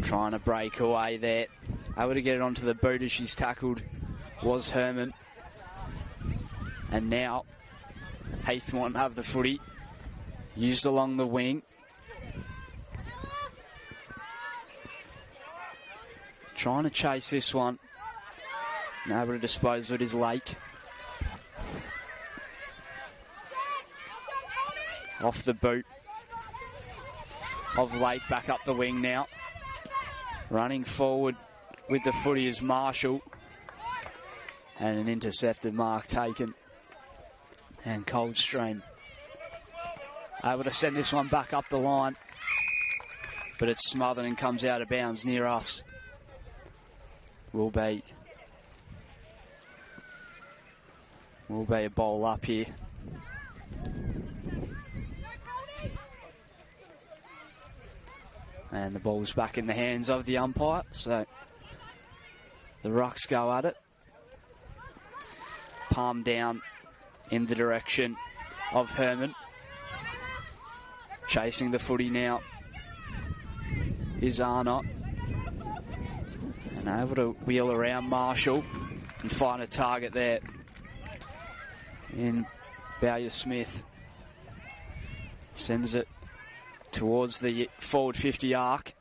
Trying to break away there. Able to get it onto the boot as she's tackled was Herman. And now Heathmont have the footy. Used along the wing. Trying to chase this one. And able to dispose of it is Lake. Off the boot of Lake, back up the wing now. Running forward with the footy is Marshall. And an intercepted mark taken. And Coldstream able to send this one back up the line. But it's smothered and comes out of bounds near us. Will be a bowl up here. And the ball's back in the hands of the umpire, so the Rucks go at it. Palm down in the direction of Herman. Chasing the footy now is Arnott. And able to wheel around Marshall and find a target there in Bowyer-Smith. Sends it towards the forward 50 arc.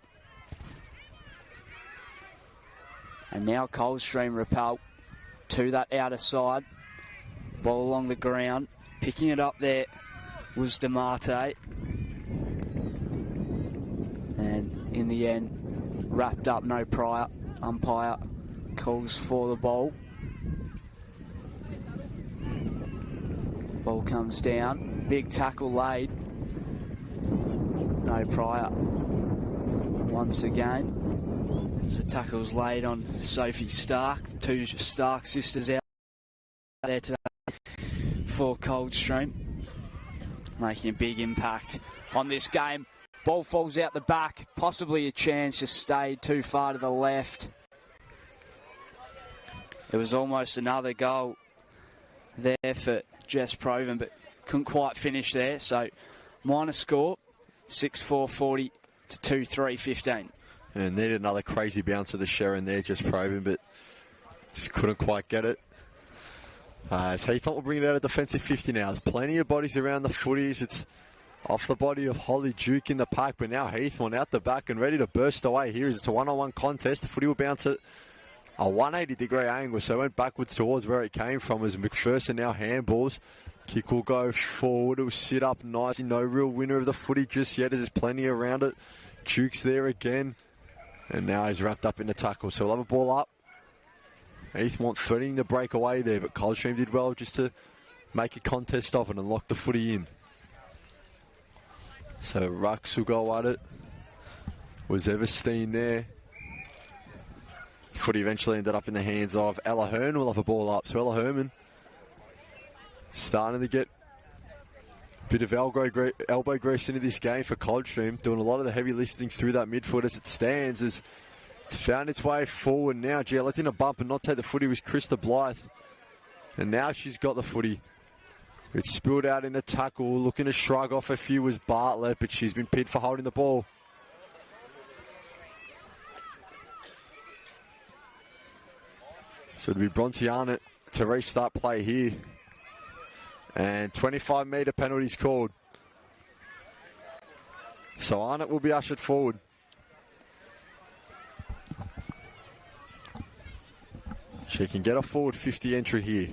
And now Coldstream repel to that outer side. Ball along the ground. Picking it up there was DeMarte. And in the end, wrapped up, no prior. Umpire calls for the ball. Ball comes down. Big tackle laid. No prior. Once again. So tackles laid on Sophie Stark. The two Stark sisters out there today for Coldstream. Making a big impact on this game. Ball falls out the back. Possibly a chance, just stayed too far to the left. It was almost another goal there for Jess Proven, but couldn't quite finish there. So minor score, 6-4-40 to 2-3-15. And needed another crazy bounce of the Sharon there, Jess Proven, but just couldn't quite get it. So Heathmont will bring it out of defensive 50 now. There's plenty of bodies around the footies. It's off the body of Holly Duke in the pack, but now Heathmont out the back and ready to burst away here as it's a one-on-one contest. The footy will bounce at a 180-degree angle, so it went backwards towards where it came from as McPherson now handballs. Kick will go forward. It will sit up nicely. No real winner of the footy just yet as there's plenty around it. Duke's there again. And now he's wrapped up in the tackle. So we'll have a ball up. Heathmont threatening to break away there, but Coldstream did well just to make a contest of it and lock the footy in. So Rucks will go at it. Was Everstein there? Footy eventually ended up in the hands of Ella Hearn. Will have a ball up. So Ella Herman starting to get a bit of elbow grease into this game for Coldstream. Doing a lot of the heavy lifting through that midfoot as it stands. As it's found its way forward now. Gee, letting a bump and not take the footy was Krista Blythe. And now she's got the footy. It's spilled out in a tackle. Looking to shrug off a few was Bartlett, but she's been pinned for holding the ball. So it'll be Bronte Arnott to restart play here. And 25-metre penalties called. So Arnott will be ushered forward. She can get a forward 50 entry here.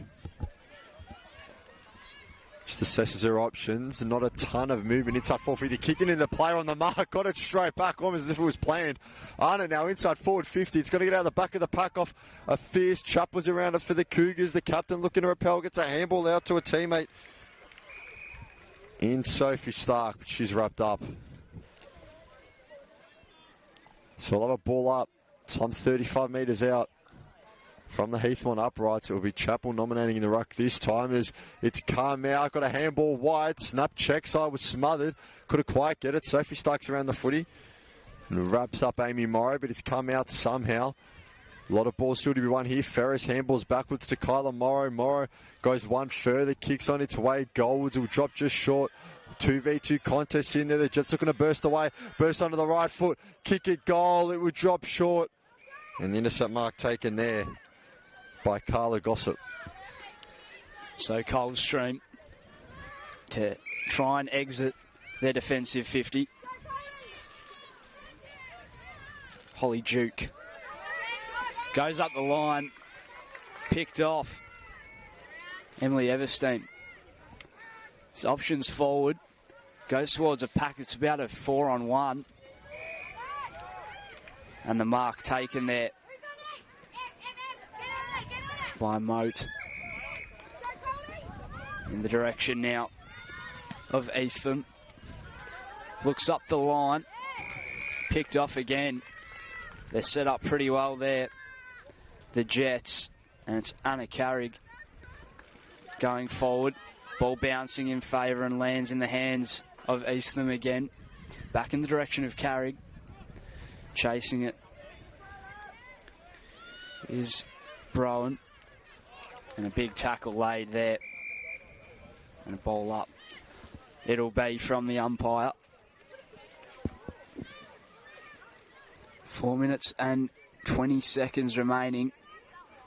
Just assesses her options. Not a ton of movement inside 450. Kicking in the player on the mark. Got it straight back, almost as if it was planned. Arnott now inside forward 50. It's got to get out of the back of the pack off a fierce chop was around it for the Cougars. The captain looking to repel. Gets a handball out to a teammate in Sophie Stark. But she's wrapped up. So we'll have a ball up. Some 35 metres out. From the Heathmont uprights, it will be Chappell nominating the ruck this time as it's come out. Got a handball wide. Snap check side was smothered. Couldn't quite get it. Sophie Stark's around the footy and wraps up Amy Morrow, but it's come out somehow. A lot of balls still to be won here. Ferris handballs backwards to Kyler Morrow. Morrow goes one further, kicks on its way. Goldwoods will drop just short. 2v2 contest in there. The Jets looking to burst away. Burst onto the right foot. Kick it, goal. It would drop short. And the intercept mark taken there by Carla Gossip. So Coldstream to try and exit their defensive 50. Holly Duke goes up the line, picked off. Emily Everstein. It's options forward, goes towards a pack. It's about a 4-on-1. And the mark taken there by Moat. In the direction now of Eastham. Looks up the line, picked off again. They're set up pretty well there, the Jets, and it's Anna Carrig going forward. Ball bouncing in favour and lands in the hands of Eastham again. Back in the direction of Carrig. Chasing it is Browan. And a big tackle laid there. And a ball up. It'll be from the umpire. 4 minutes and 20 seconds remaining.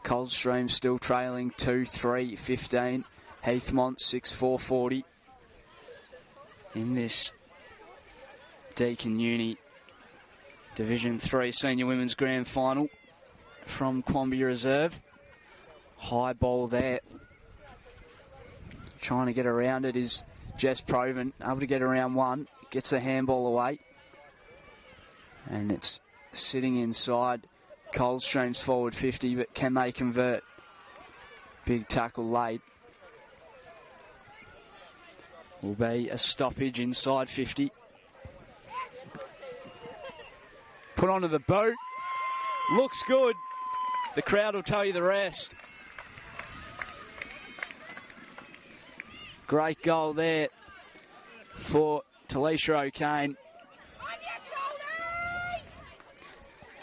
Coldstream still trailing 2-3-15. Heathmont 6-4-40 in this Deakin Uni Division 3 Senior Women's Grand Final from Quambie Reserve. High ball there. Trying to get around it is Jess Proven. Able to get around one. Gets the handball away. And it's sitting inside Coldstream's forward 50, but can they convert? Big tackle laid. Will be a stoppage inside 50. Put onto the boot. Looks good. The crowd will tell you the rest. Great goal there for Talisha O'Kane.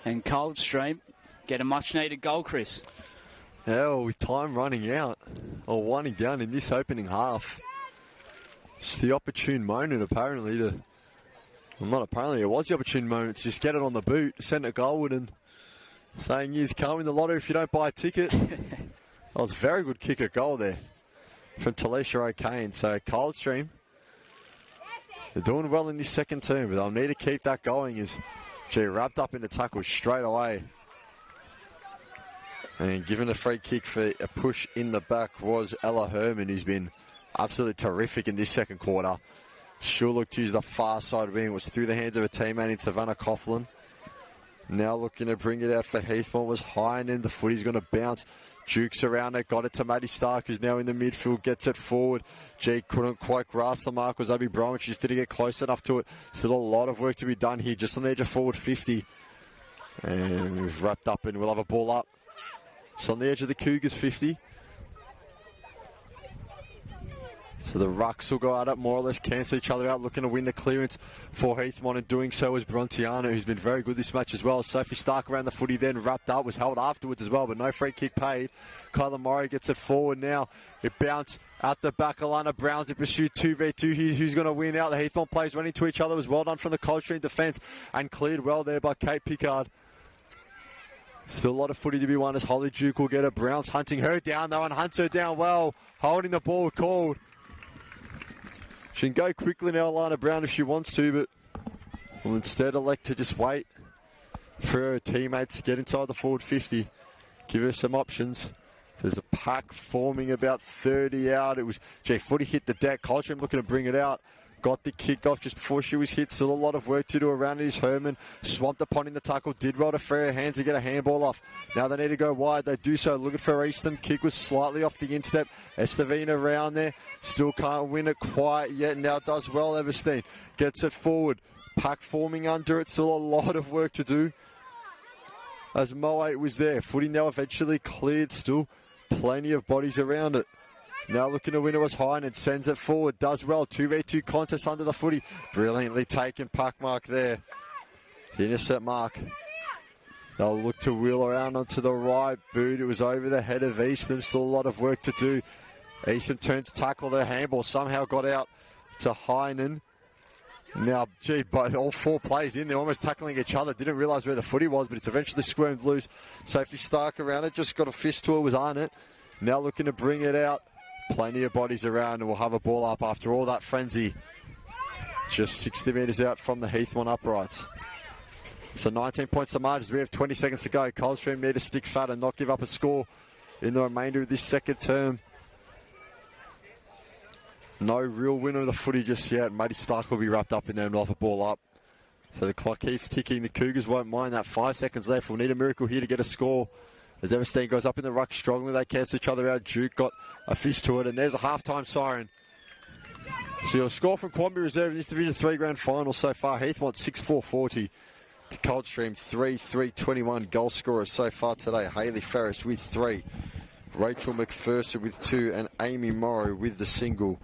And Coldstream get a much needed goal, Chris. Yeah, with time running out, or winding down in this opening half. It's the opportune moment, apparently, to... Well, not apparently, it was the opportune moment to just get it on the boot, send it goalward, and saying, "Years come in the lottery if you don't buy a ticket." That was a very good kick at goal there from Talisha O'Kane. So Coldstream, they're doing well in this second term, but they'll need to keep that going as she wrapped up in the tackle straight away. And given the free kick for a push in the back was Ella Herman, who's been absolutely terrific in this second quarter. She'll look to use the far side wing. It was through the hands of a teammate in Savannah Coughlin. Now looking to bring it out for Heathmont. Was high and then the footy's going to bounce. Dukes around it, got it to Maddie Stark, who's now in the midfield, gets it forward. G couldn't quite grasp the mark, was Abby Brown, she just didn't get close enough to it. Still a lot of work to be done here, just on the edge of forward 50. And we've wrapped up and we'll have a ball up. It's on the edge of the Cougars 50. So the Rucks will go at it, more or less cancel each other out, looking to win the clearance for Heathmont, and doing so is Brontiana, who's been very good this match as well. Sophie Stark around the footy then, wrapped up, was held afterwards as well, but no free kick paid. Kyla Murray gets it forward now. It bounced out the back. Alana Browns in pursuit 2v2 here. Who's going to win out? The Heathmont players running to each other. It was well done from the Coldstream defence and cleared well there by Kate Pickard. Still a lot of footy to be won as Holly Duke will get it. Browns hunting her down though, and hunts her down well. Holding the ball called. She can go quickly now, Alana Brown, if she wants to, but will instead elect to just wait for her teammates to get inside the forward 50. Give her some options. There's a pack forming about 30 out. It was, footy hit the deck. Coldstream looking to bring it out. Got the kick off just before she was hit. Still a lot of work to do around it. Is Herman swamped upon in the tackle. Did roll to free her hands to get a handball off. Now they need to go wide. They do so. Looking for Eastham. Kick was slightly off the instep. Estevina around there. Still can't win it quite yet. Now does well. Everstein gets it forward. Pack forming under it. Still a lot of work to do. As Moe was there. Footy now eventually cleared. Still plenty of bodies around it. Now looking to win it was Hine and sends it forward. Does well. 2v2 contest under the footy. Brilliantly taken pack mark there. The intercept mark They'll look to wheel around onto the right boot. It was over the head of Eastham. Still a lot of work to do. Eastham turned to tackle. Their handball somehow got out to Heinen. Now, gee, all four players in, they're almost tackling each other. Didn't realise where the footy was, but it's eventually squirmed loose. Sophie Stark around it, just got a fist to it, was on it. Now looking to bring it out. Plenty of bodies around, and we'll have a ball up after all that frenzy. Just 60 metres out from the Heathmont uprights. So 19 points to margins. We have 20 seconds to go. Coldstream need to stick fat and not give up a score in the remainder of this second term. No real winner of the footy just yet. Matty Stark will be wrapped up in there and off a ball up. So the clock keeps ticking. The Cougars won't mind that. 5 seconds left. We'll need a miracle here to get a score. As Everstein goes up in the ruck strongly, they cancel each other out. Duke got a fist to it, and there's a halftime siren. So your score from Quamby Reserve in this Division 3 grand final so far. Heathmont 6-4-40 to Coldstream 3-3-21 goal scorers so far today. Hayley Ferris with 3. Rachel McPherson with 2 and Amy Morrow with the single.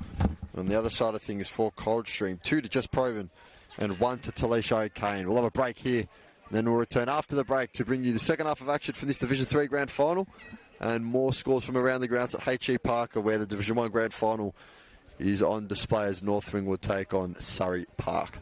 On the other side of things for Coldstream, 2 to Jess Proven and 1 to Talisha O'Kane. We'll have a break here, and then we'll return after the break to bring you the second half of action from this Division 3 grand final and more scores from around the grounds at H.E. Parker, where the Division 1 grand final is on display as North Ringwood take on Surrey Park.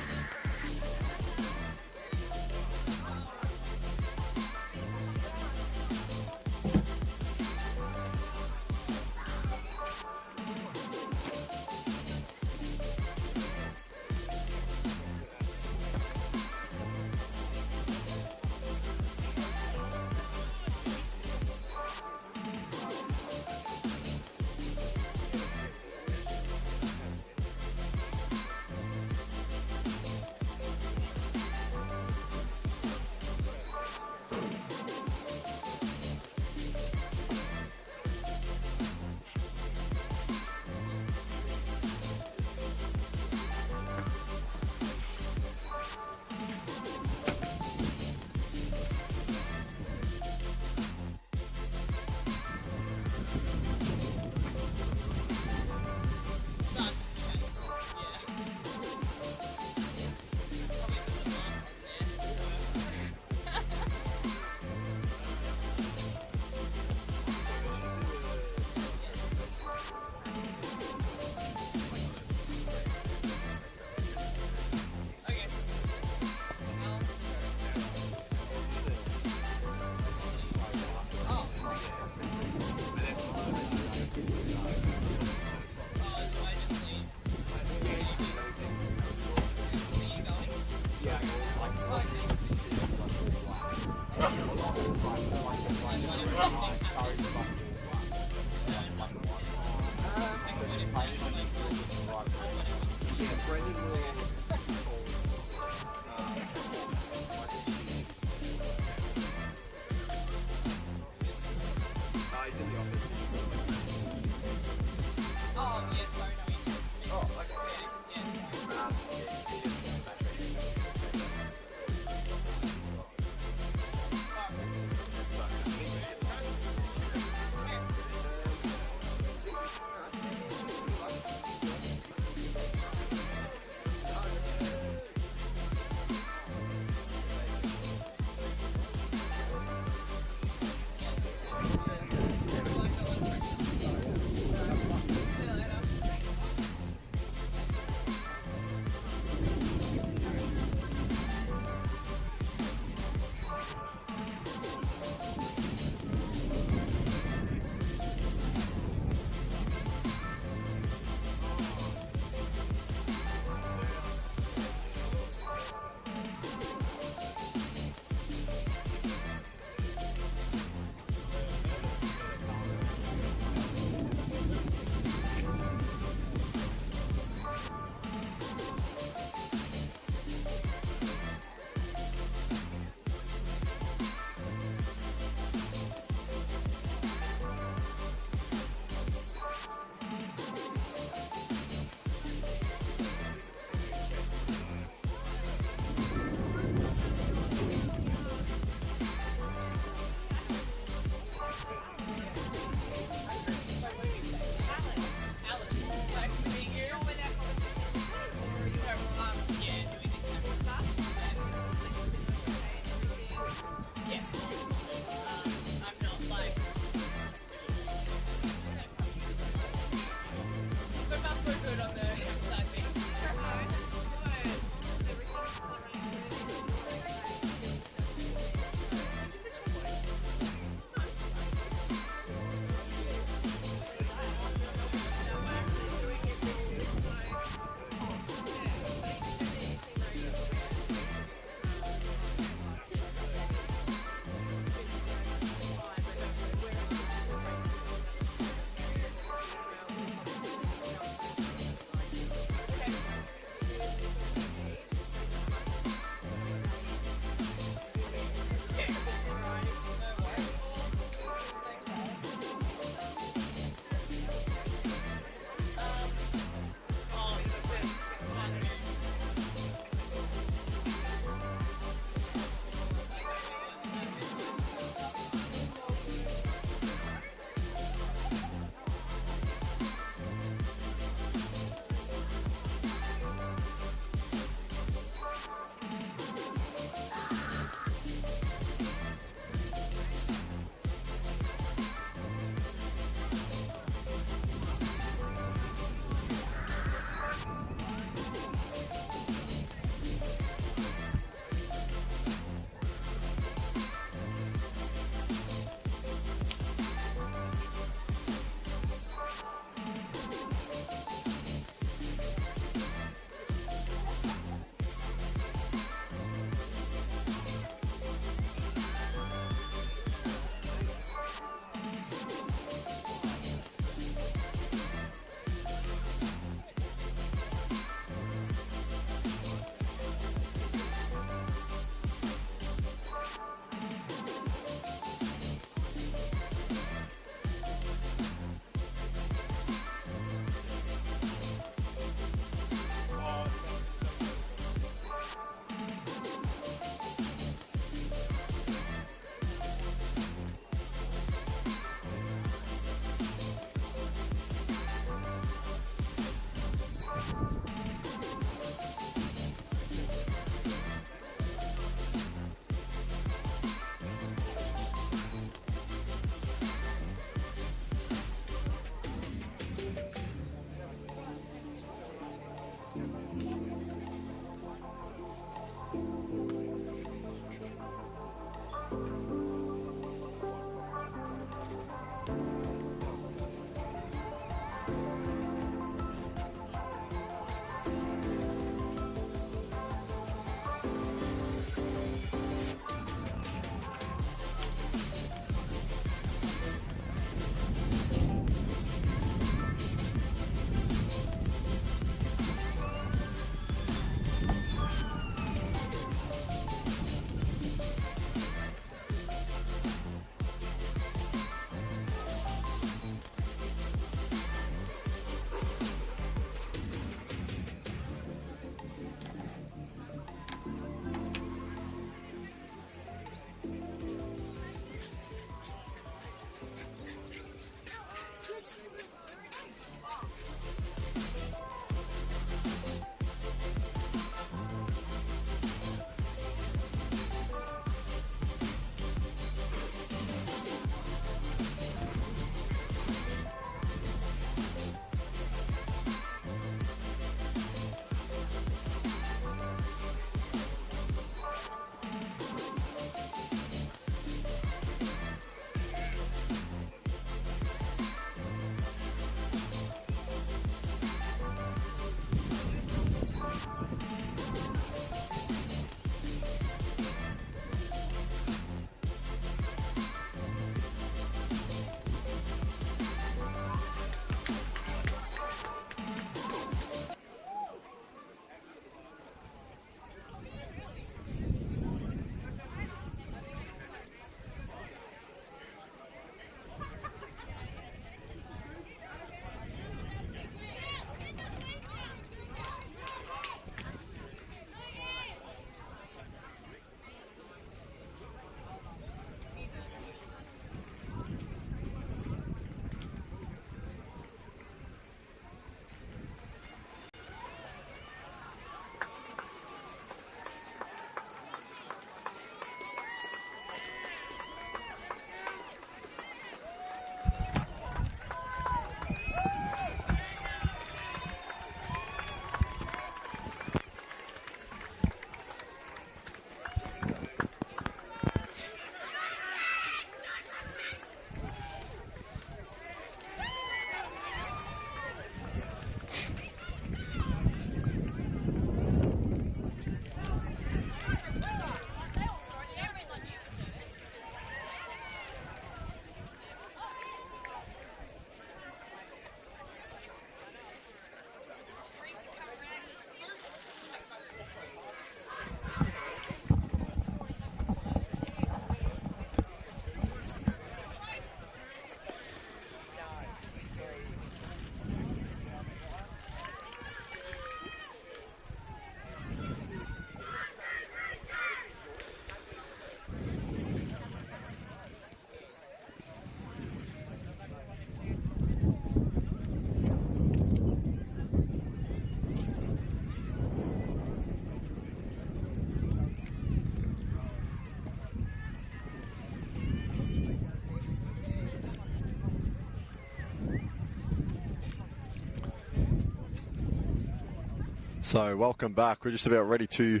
So welcome back. We're just about ready to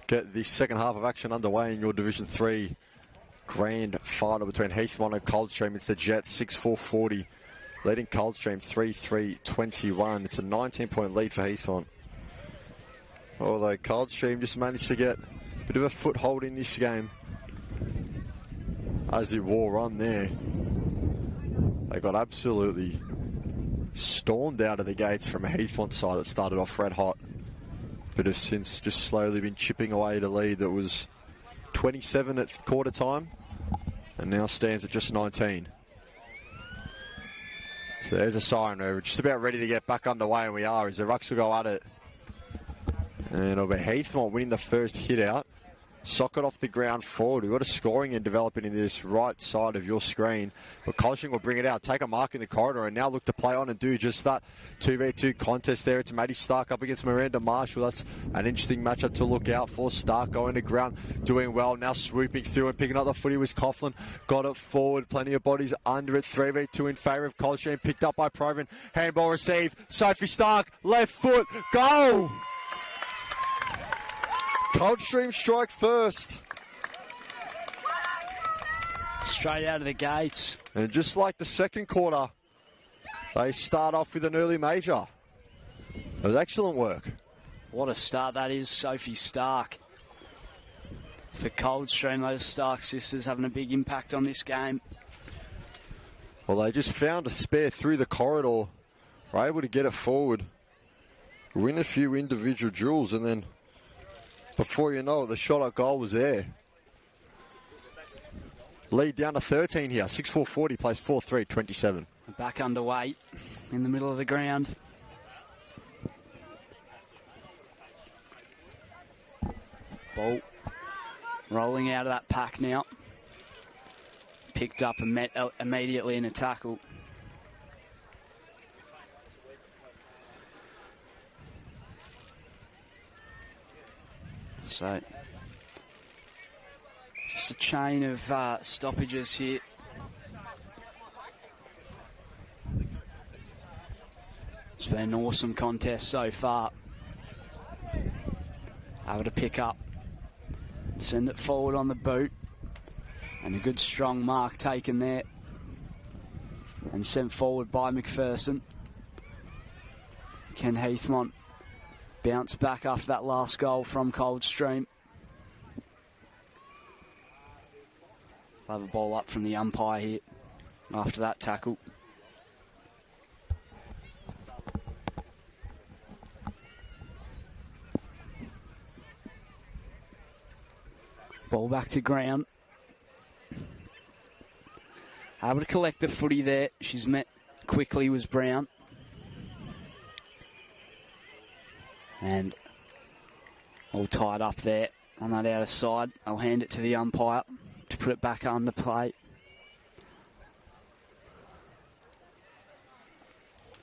get the second half of action underway in your Division 3 grand final between Heathmont and Coldstream. It's the Jets 6-4-40, leading Coldstream 3-3-21. It's a 19-point lead for Heathmont. Although Coldstream just managed to get a bit of a foothold in this game as it wore on there. They got absolutely stormed out of the gates from a Heathmont side that started off red hot, but have since just slowly been chipping away at a lead that was 27 at quarter time and now stands at just 19. So there's a siren. We're just about ready to get back underway, and we are, as the Rucks will go at it. And it'll be Heathmont winning the first hit out. Sock it off the ground forward. We've got a scoring and developing in this right side of your screen. But Coldstream will bring it out, take a mark in the corridor, and now look to play on and do just that. 2v2 contest there. It's Maddie Stark up against Miranda Marshall. That's an interesting matchup to look out for. Stark going to ground, doing well. Now swooping through and picking up the footy was Coughlin. Got it forward. Plenty of bodies under it. 3v2 in favour of Coldstream. Picked up by Proven. Handball received. Sophie Stark, left foot. Goal! Coldstream strike first. Straight out of the gates. And just like the second quarter, they start off with an early major. It was excellent work. What a start that is, Sophie Stark. For Coldstream, those Stark sisters having a big impact on this game. Well, they just found a spare through the corridor, were able to get it forward, win a few individual duels, and then before you know it, the shot at goal was there. Lead down to 13 here. 6-4-40 plays 4-3-27. Back underway in the middle of the ground. Ball rolling out of that pack now. Picked up immediately in a tackle. So, just a chain of stoppages here. It's been an awesome contest so far. Able to pick up, send it forward on the boot, and a good strong mark taken there. And sent forward by McPherson. Can Heathmont bounce back after that last goal from Coldstream? We'll have a ball up from the umpire here after that tackle. Ball back to ground. Able to collect the footy there. She's met quickly was Brown. And all tied up there on that outer side. I'll hand it to the umpire to put it back on the plate.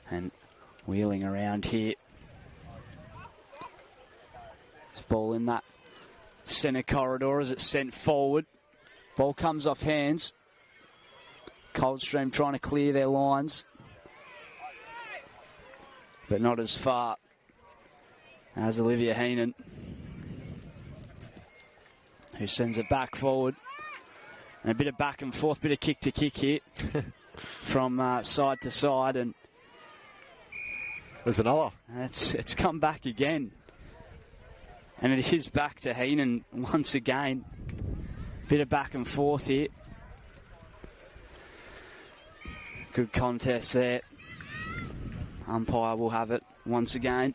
And wheeling around here. This ball in that centre corridor as it's sent forward. Ball comes off hands. Coldstream trying to clear their lines, but not as far as Olivia Heenan, who sends it back forward. And a bit of back and forth, bit of kick to kick here from side to side. And there's another. It's come back again. And it is back to Heenan once again. Bit of back and forth here. Good contest there. Umpire will have it once again.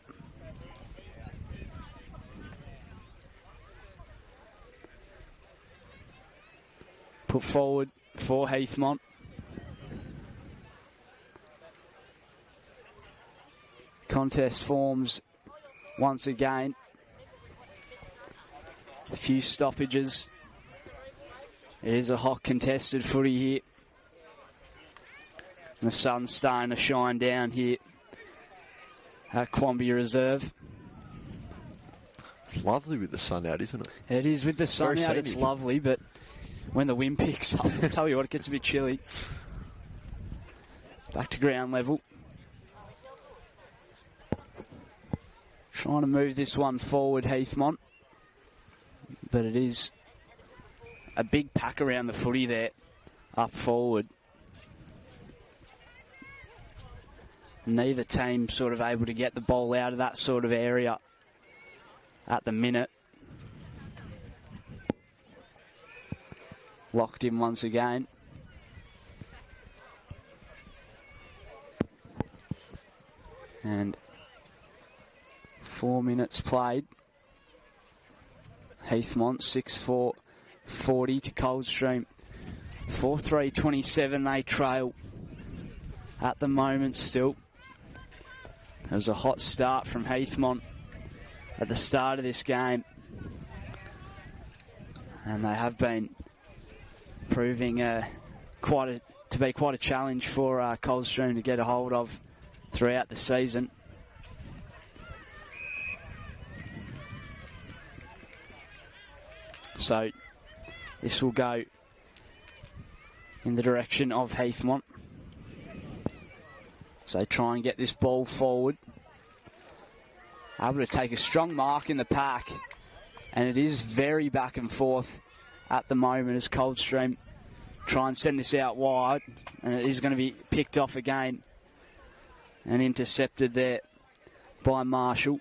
Put forward for Heathmont. Contest forms once again. A few stoppages. It is a hot contested footy here. And the sun's starting to shine down here at Quambia Reserve. It's lovely with the sun out, isn't it? It is with the sun Very out, scenic. it's lovely, but when the wind picks up, I'll tell you what, it gets a bit chilly. Back to ground level. Trying to move this one forward, Heathmont. But it is a big pack around the footy there, up forward. Neither team sort of able to get the ball out of that sort of area at the minute. Locked in once again. And 4 minutes played. Heathmont 6-4-40 to Coldstream 4-3-27. They trail at the moment still. It was a hot start from Heathmont at the start of this game, and they have been proving to be quite a challenge for Coldstream to get a hold of throughout the season. So this will go in the direction of Heathmont. So try and get this ball forward. Able to take a strong mark in the pack. And it is very back and forth at the moment as Coldstream try and send this out wide. And it is going to be picked off again and intercepted there by Marshall.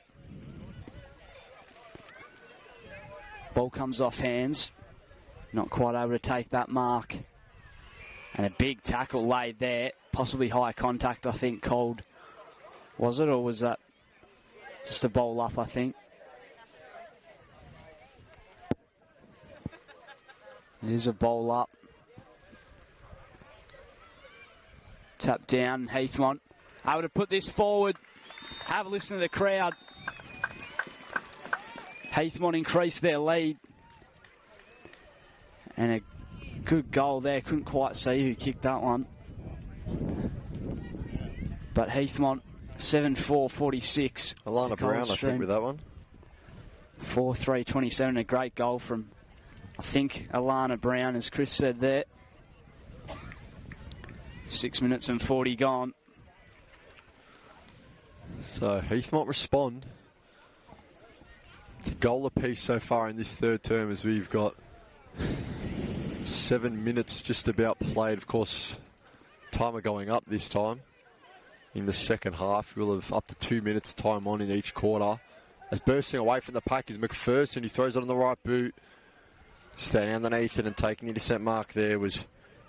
Ball comes off hands. Not quite able to take that mark. And a big tackle laid there. Possibly high contact, I think, called. Was it, or was that just a bowl up, I think? It is a bowl up. Tap down, Heathmont. Able to put this forward. Have a listen to the crowd. Heathmont increased their lead. And a good goal there. Couldn't quite see who kicked that one. But Heathmont 7-4-46. Alana Brown, I think, with that one. 4-3-27. A great goal from, I think, Alana Brown, as Chris said there. 6 minutes and 40 gone. So Heathmont respond. It's a goal apiece so far in this third term, as we've got 7 minutes just about played. Of course, timer going up this time. In the second half, we'll have up to 2 minutes time on in each quarter. As bursting away from the pack is McPherson. He throws it on the right boot. Staying underneath it and taking the intercept mark there was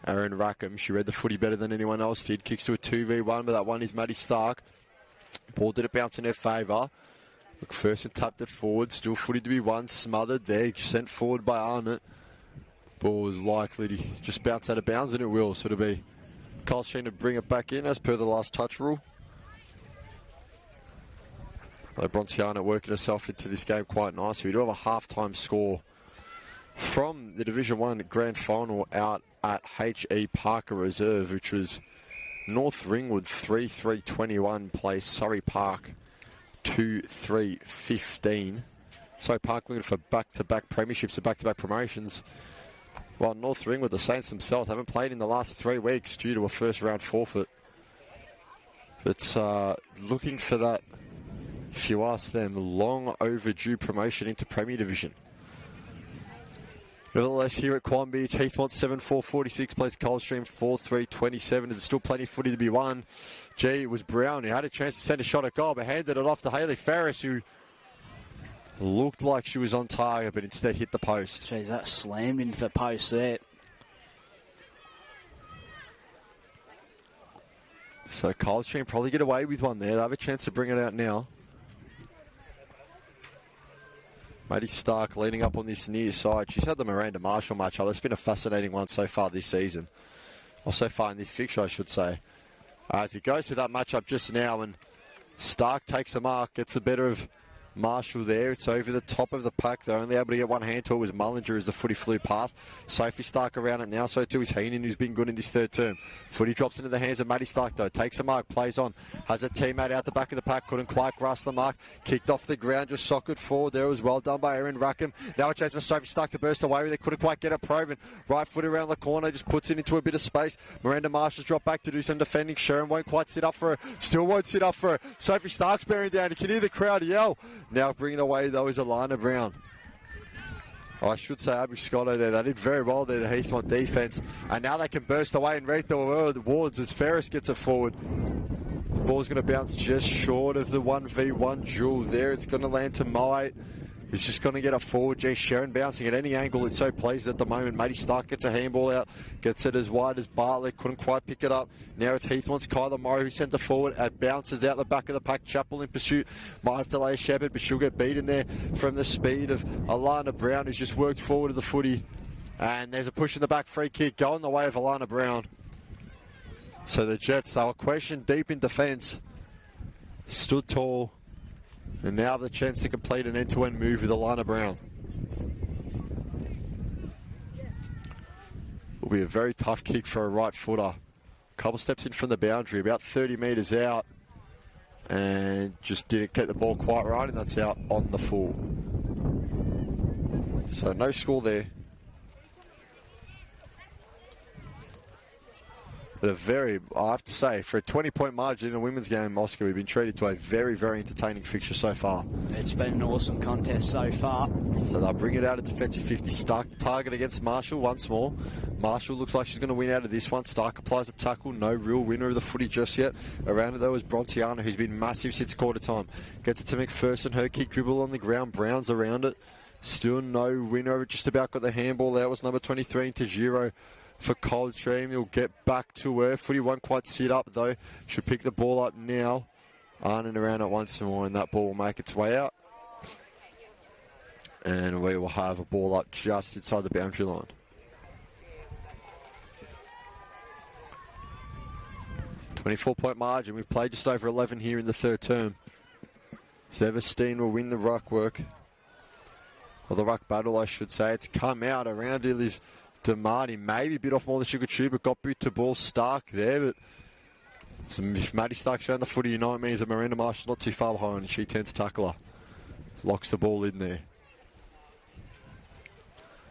Aaron Rackham. She read the footy better than anyone else did. Kicks to a 2v1, but that one is Maddie Stark. Ball did it bounce in her favour. McPherson tapped it forward. Still footy to be won. Smothered there. Sent forward by Arnott. Ball was likely to just bounce out of bounds, and it will. So it'll be Coldstream to bring it back in as per the last touch rule. Bronciano working herself into this game quite nicely. We do have a half-time score from the Division 1 Grand Final out at H.E. Parker Reserve, which was North Ringwood 3-3-21 plays Surrey Park 2-3-15. Surrey Park looking for back-to-back premierships and back-to-back promotions. While North Ringwood, the Saints themselves, haven't played in the last 3 weeks due to a first-round forfeit. It's looking for that, if you ask them, long overdue promotion into Premier Division. Nevertheless, here at Quamby, it's Heathmont 7-4-46, plays Coldstream 4-3-27. There's still plenty of footy to be won. It was Brown who had a chance to send a shot at goal, but handed it off to Hayley Ferris, who looked like she was on target, but instead hit the post. Jeez, that slammed into the post there. So Coldstream probably get away with one there. They have a chance to bring it out now. Maddie Stark leading up on this near side. She's had the Miranda Marshall matchup. It's been a fascinating one so far this season. Or so far in this fixture, I should say. As it goes to that matchup just now, and Stark takes the mark, gets the better of Marshall there. It's over the top of the pack. They're only able to get one hand to it. Was Mullinger as the footy flew past. Sophie Stark around it now. So too is Heenan, who's been good in this third term. Footy drops into the hands of Maddie Stark though. Takes a mark, plays on. Has a teammate out the back of the pack. Couldn't quite grasp the mark. Kicked off the ground, just socket forward. There was well done by Erin Rackham. Now a chance for Sophie Stark to burst away with it. Couldn't quite get it. Proven. Right foot around the corner. Just puts it into a bit of space. Miranda Marshall's dropped back to do some defending. Sharon won't quite sit up for her. Still won't sit up for her. Sophie Stark's bearing down. You can hear the crowd yell. Now bringing away though is Alana Brown. I should say Abby Scotto there. They did very well there, the Heathmont defence. And now they can burst away and read the wards as Ferris gets it forward. The ball's going to bounce just short of the 1v1 duel there. It's going to land to Moate. He's just going to get a forward. G. Sharon bouncing at any angle. It's so pleased at the moment. Maddie Stark gets a handball out. Gets it as wide as Bartlett. Couldn't quite pick it up. Now it's Heathmont's Kyla Morrow who sent it forward. It bounces out the back of the pack. Chappell in pursuit. Might have to lay a shepherd, but she'll get beaten there from the speed of Alana Brown, who's just worked forward to the footy. And there's a push in the back. Free kick going the way of Alana Brown. So the Jets, they were questioned deep in defence. Stood tall. And now the chance to complete an end-to-end move with Alana Brown. Will be a very tough kick for a right footer. Couple steps in from the boundary, about 30 metres out. And just didn't get the ball quite right, and that's out on the full. So no score there. But I have to say, for a 20-point margin in a women's game, Oscar, we've been treated to a very, very entertaining fixture so far. It's been an awesome contest so far. So they'll bring it out at defensive 50. Stark the target against Marshall once more. Marshall looks like she's going to win out of this one. Stark applies a tackle. No real winner of the footy just yet. Around it, though, is Brontiana, who's been massive since quarter time. Gets it to McPherson. Her kick dribble on the ground. Brown's around it. Still no winner. Just about got the handball out. Was number 23 Tajiro. For Coldstream, he'll get back to her. Footy won't quite sit up though. Should pick the ball up now. Arnon around it once more, and that ball will make its way out. And we will have a ball up just inside the boundary line. .24 margin. We've played just over 11 here in the third term. Severstein will win the ruck work. Or the ruck battle, I should say. It's come out around it is Demarty, maybe a bit off more than she could chew, but got boot to ball. Stark there, but if Maddie Stark's around the footy, you know it means that Miranda Marshall's not too far behind, and she tends to tackle her. Locks the ball in there.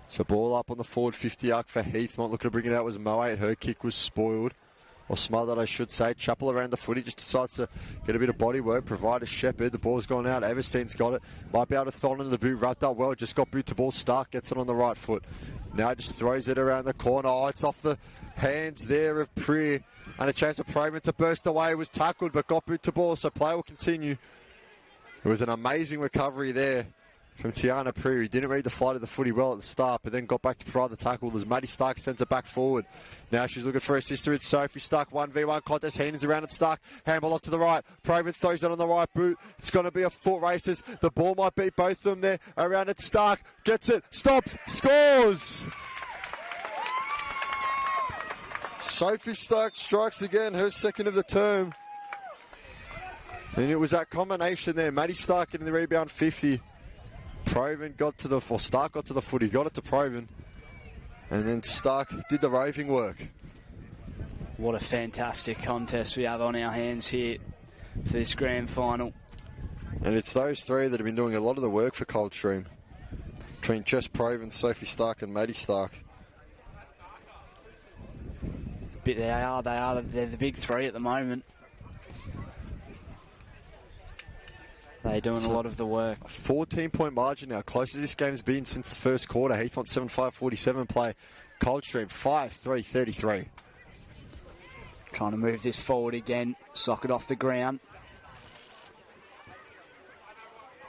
So ball up on the forward 50 arc for Heathmont. Looking to bring it out was Moate. Her kick was spoiled. Or smothered, I should say. Chappell around the footy, just decides to get a bit of body work, provide a shepherd. The ball's gone out. Everstein's got it. Might be able to throw it into the boot. Wrapped up well. Just got boot to ball. Stark gets it on the right foot. Now just throws it around the corner. Oh, it's off the hands there of Prier. And a chance of Proven to burst away. Was tackled, but got boot to ball. So play will continue. It was an amazing recovery there from Tiana Prier. He didn't read the flight of the footy well at the start, but then got back to provide the tackle as Maddie Stark sends it back forward. Now she's looking for her sister. It's Sophie Stark. 1v1 contest. Hands around at Stark. Handball off to the right. Proven throws it on the right boot. It's going to be a foot races. The ball might beat both of them there. Around at Stark. Gets it. Stops. Scores! Sophie Stark strikes again. Her second of the term. And it was that combination there. Maddie Stark getting the rebound 50. Proven got to the, or Stark got to the footy, got it to Proven, and then Stark did the roving work. What a fantastic contest we have on our hands here for this grand final. And it's those three that have been doing a lot of the work for Coldstream, between Jess Proven, Sophie Stark and Maddie Stark. They're the big three at the moment. They're doing a lot of the work. 14-point margin now, closest this game has been since the first quarter. Heathmont 7-5-47 play. Coldstream 5-3-33. Trying to move this forward again. Socket off the ground.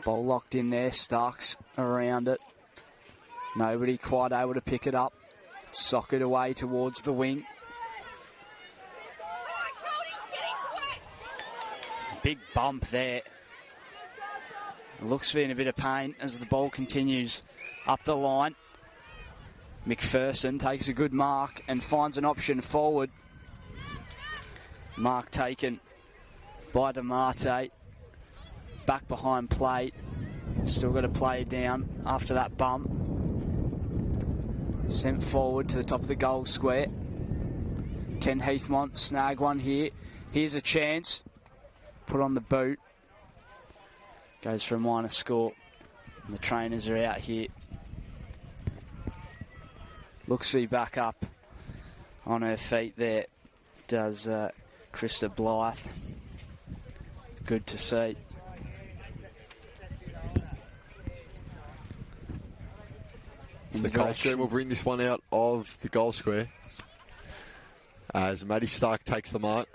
Ball locked in there. Starks around it. Nobody quite able to pick it up. Socket away towards the wing. Big bump there. Looks to be in a bit of pain as the ball continues up the line. McPherson takes a good mark and finds an option forward. Mark taken by DeMarte. Back behind plate. Still got to play down after that bump. Sent forward to the top of the goal square. Can Heathmont snag one here? Here's a chance. Put on the boot. Goes for a minor score. And the trainers are out here. Looks to be back up on her feet there. Does Krista Blythe. Good to see. So Coltrane will bring this one out of the goal square as Maddie Stark takes the mark.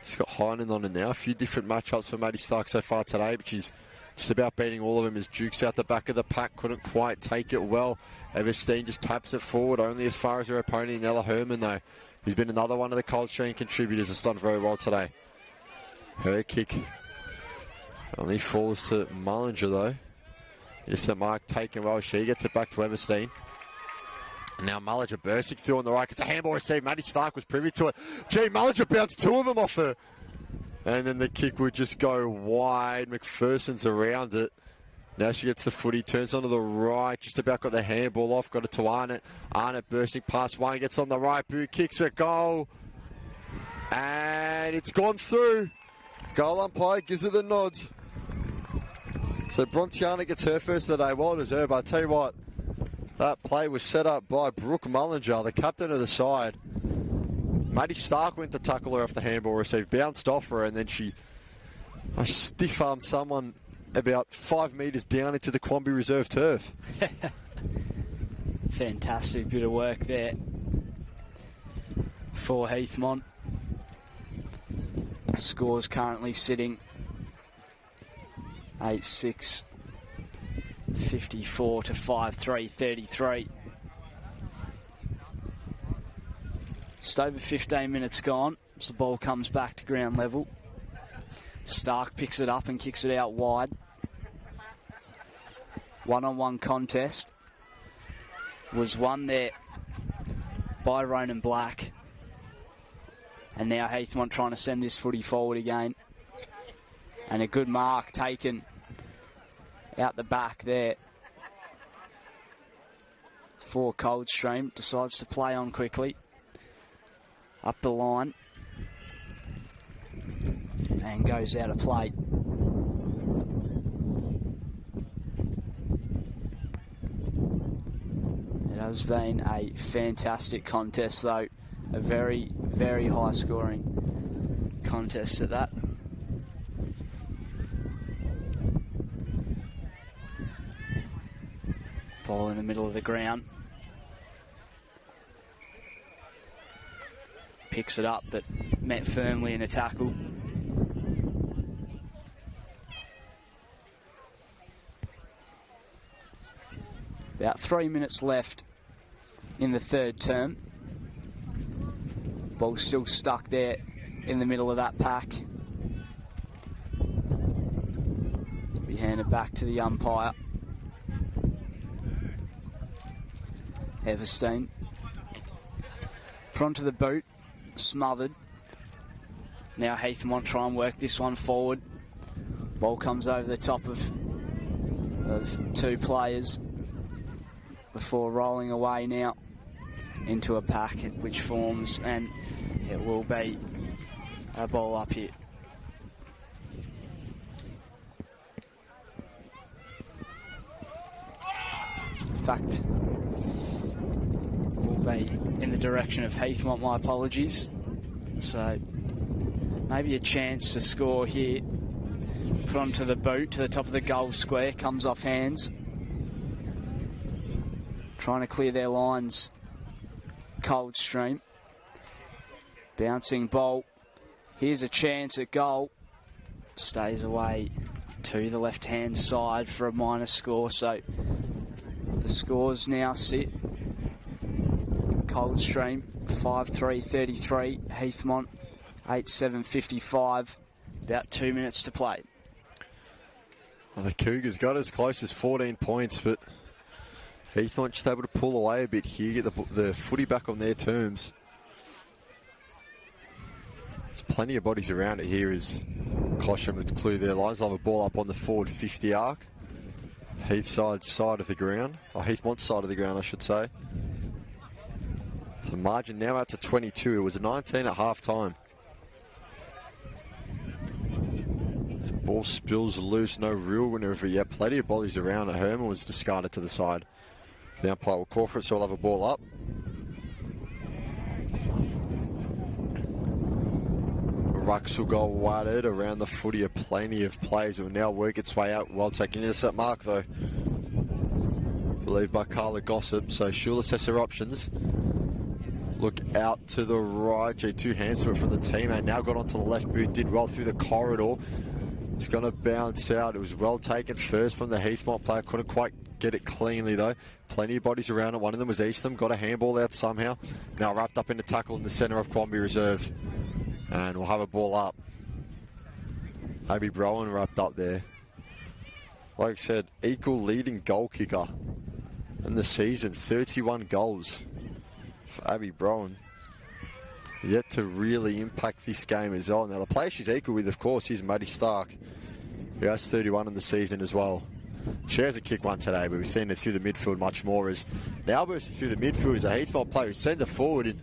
She's got Heinen on her now. A few different matchups for Maddie Stark so far today, but she's just about beating all of them as Duke's out the back of the pack. Couldn't quite take it well. Everstein just taps it forward, only as far as her opponent, Nella Herman, though, who's been another one of the Coltrane contributors that's done very well today. Her kick only falls to Mullinger, though. It's the mark taken well. She gets it back to Everstein. Now Mullinger bursting through on the right. It's a handball receive. Maddie Stark was privy to it. Gee, Mullinger bounced two of them off her. And then the kick would just go wide. McPherson's around it. Now she gets the footy, turns onto the right, just about got the handball off, got it to Arnott. Arnott bursting past one, gets on the right boot, kicks a goal. And it's gone through. Goal umpire gives it the nods. So Brontiana gets her first of the day. Well deserved. I tell you what, that play was set up by Brooke Mullinger, the captain of the side. Maddie Stark went to tackle her off the handball receive, bounced off her, and then she stiff-armed someone about 5 metres down into the Quamby Reserve turf. Fantastic bit of work there for Heathmont. Score's currently sitting 8-6, 54 to 5-3, 33. Just over 15 minutes gone as the ball comes back to ground level. Stark picks it up and kicks it out wide. One-on-one contest was won there by Ronan Black. And now Heathmont trying to send this footy forward again. And a good mark taken out the back there for Coldstream. Decides to play on quickly. Up the line. And goes out of play. It has been a fantastic contest though. A very, very high scoring contest at that. Ball in the middle of the ground. Picks it up, but met firmly in a tackle. About 3 minutes left in the third term. Ball still stuck there in the middle of that pack. Be handed back to the umpire. Everstein. Front of the boot. Smothered. Now Heathmont try and work this one forward. Ball comes over the top of two players before rolling away now into a pack which forms, and it will be a ball up here. In fact, will be in the direction of Heathmont, my apologies. So maybe a chance to score here. Put onto the boot to the top of the goal square, comes off hands. Trying to clear their lines. Coldstream. Bouncing ball. Here's a chance at goal. Stays away to the left-hand side for a minor score. So the scores now sit. Coldstream 5-3-33. Heathmont 8-7-55. About 2 minutes to play. Well, the Cougars got as close as 14 points, but Heathmont just able to pull away a bit here, get the footy back on their terms. There's plenty of bodies around it here as Cosham with Clue their lines. They'll have a ball up on the forward 50 arc. Heathside side of the ground, or Heathmont side of the ground, I should say. So margin now out to 22. It was a 19 at half time. Ball spills loose, no real winner of it yet. Plenty of bodies around. Herman was discarded to the side. The umpire will call for it, so we'll have a ball up. Rucks will go wide around the footy. Plenty of plays will now work its way out. Well taken intercept mark though. Believed by Carla Gossip, so she'll assess her options. Look out to the right. G2 hands to it from the teammate. Now got onto the left boot. Did well through the corridor. It's going to bounce out. It was well taken first from the Heathmont player. Couldn't quite get it cleanly though. Plenty of bodies around it. One of them was Eastham. Got a handball out somehow. Now wrapped up in the tackle in the centre of Quamby Reserve. And we'll have a ball up. Abby Browan wrapped up there. Like I said, equal leading goal kicker in the season. 31 goals for Abby Browan. Yet to really impact this game as well. Now the player she's equal with, of course, is Maddie Stark, who has 31 in the season as well. Shares a kick one today, but we've seen it through the midfield much more. As now bursting through the midfield is a Heathmont player who sends it forward, and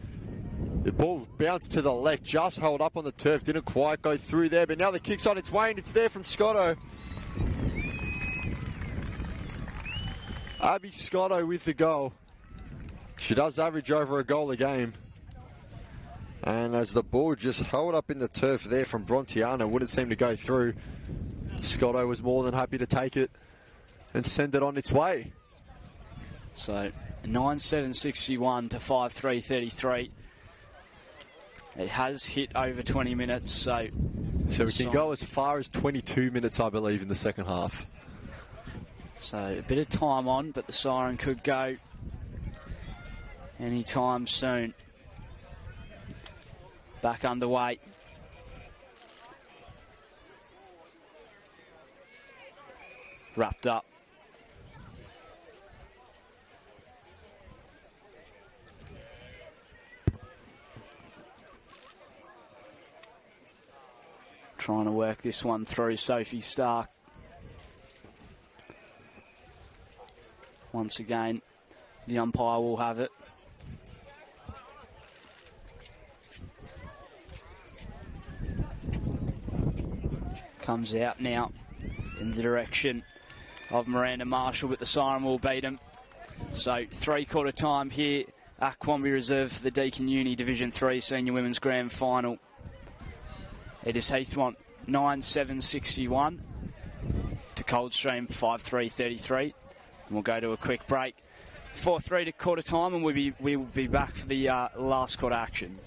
the ball bounced to the left, just held up on the turf, didn't quite go through there, but now the kick's on its way and it's there from Scotto. Abby Scotto with the goal. She does average over a goal a game. And as the ball just held up in the turf there from Brontiana, wouldn't seem to go through, Scotto was more than happy to take it and send it on its way. So 9-7-61 to 5-3-33. It has hit over 20 minutes, so we can go as far as 22 minutes, I believe, in the second half. So a bit of time on, but the siren could go anytime soon. Back underway. Wrapped up. Trying to work this one through Sophie Stark. Once again, the umpire will have it. Comes out now in the direction of Miranda Marshall, but the siren will beat him. So 3/4 time here at Quamby Reserve for the Deakin Uni Division 3 Senior Women's Grand Final. It is Heathmont 9-7-61 to Coldstream 5-3-33. And we'll go to a quick break. 4-3 to quarter time, and we will be back for the last quarter action.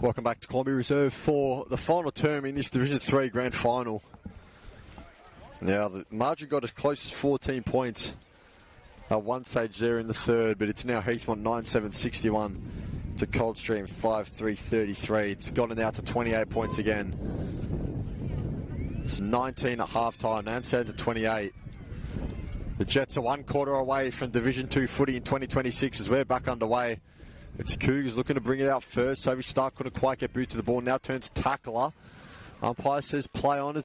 Welcome back to Columbia Reserve for the final term in this Division 3 Grand Final. Now, the margin got as close as 14 points at one stage there in the third, but it's now Heathmont 9-7-61 to Coldstream 5-3-33. It's gotten out to 28 points again. It's 19 at half-time, now stands at 28. The Jets are 1 quarter away from Division 2 footy in 2026 as we're back underway. It's the Cougars looking to bring it out first. Sophie Stark couldn't quite get boot to the ball. Now turns tackler. Umpire says play on.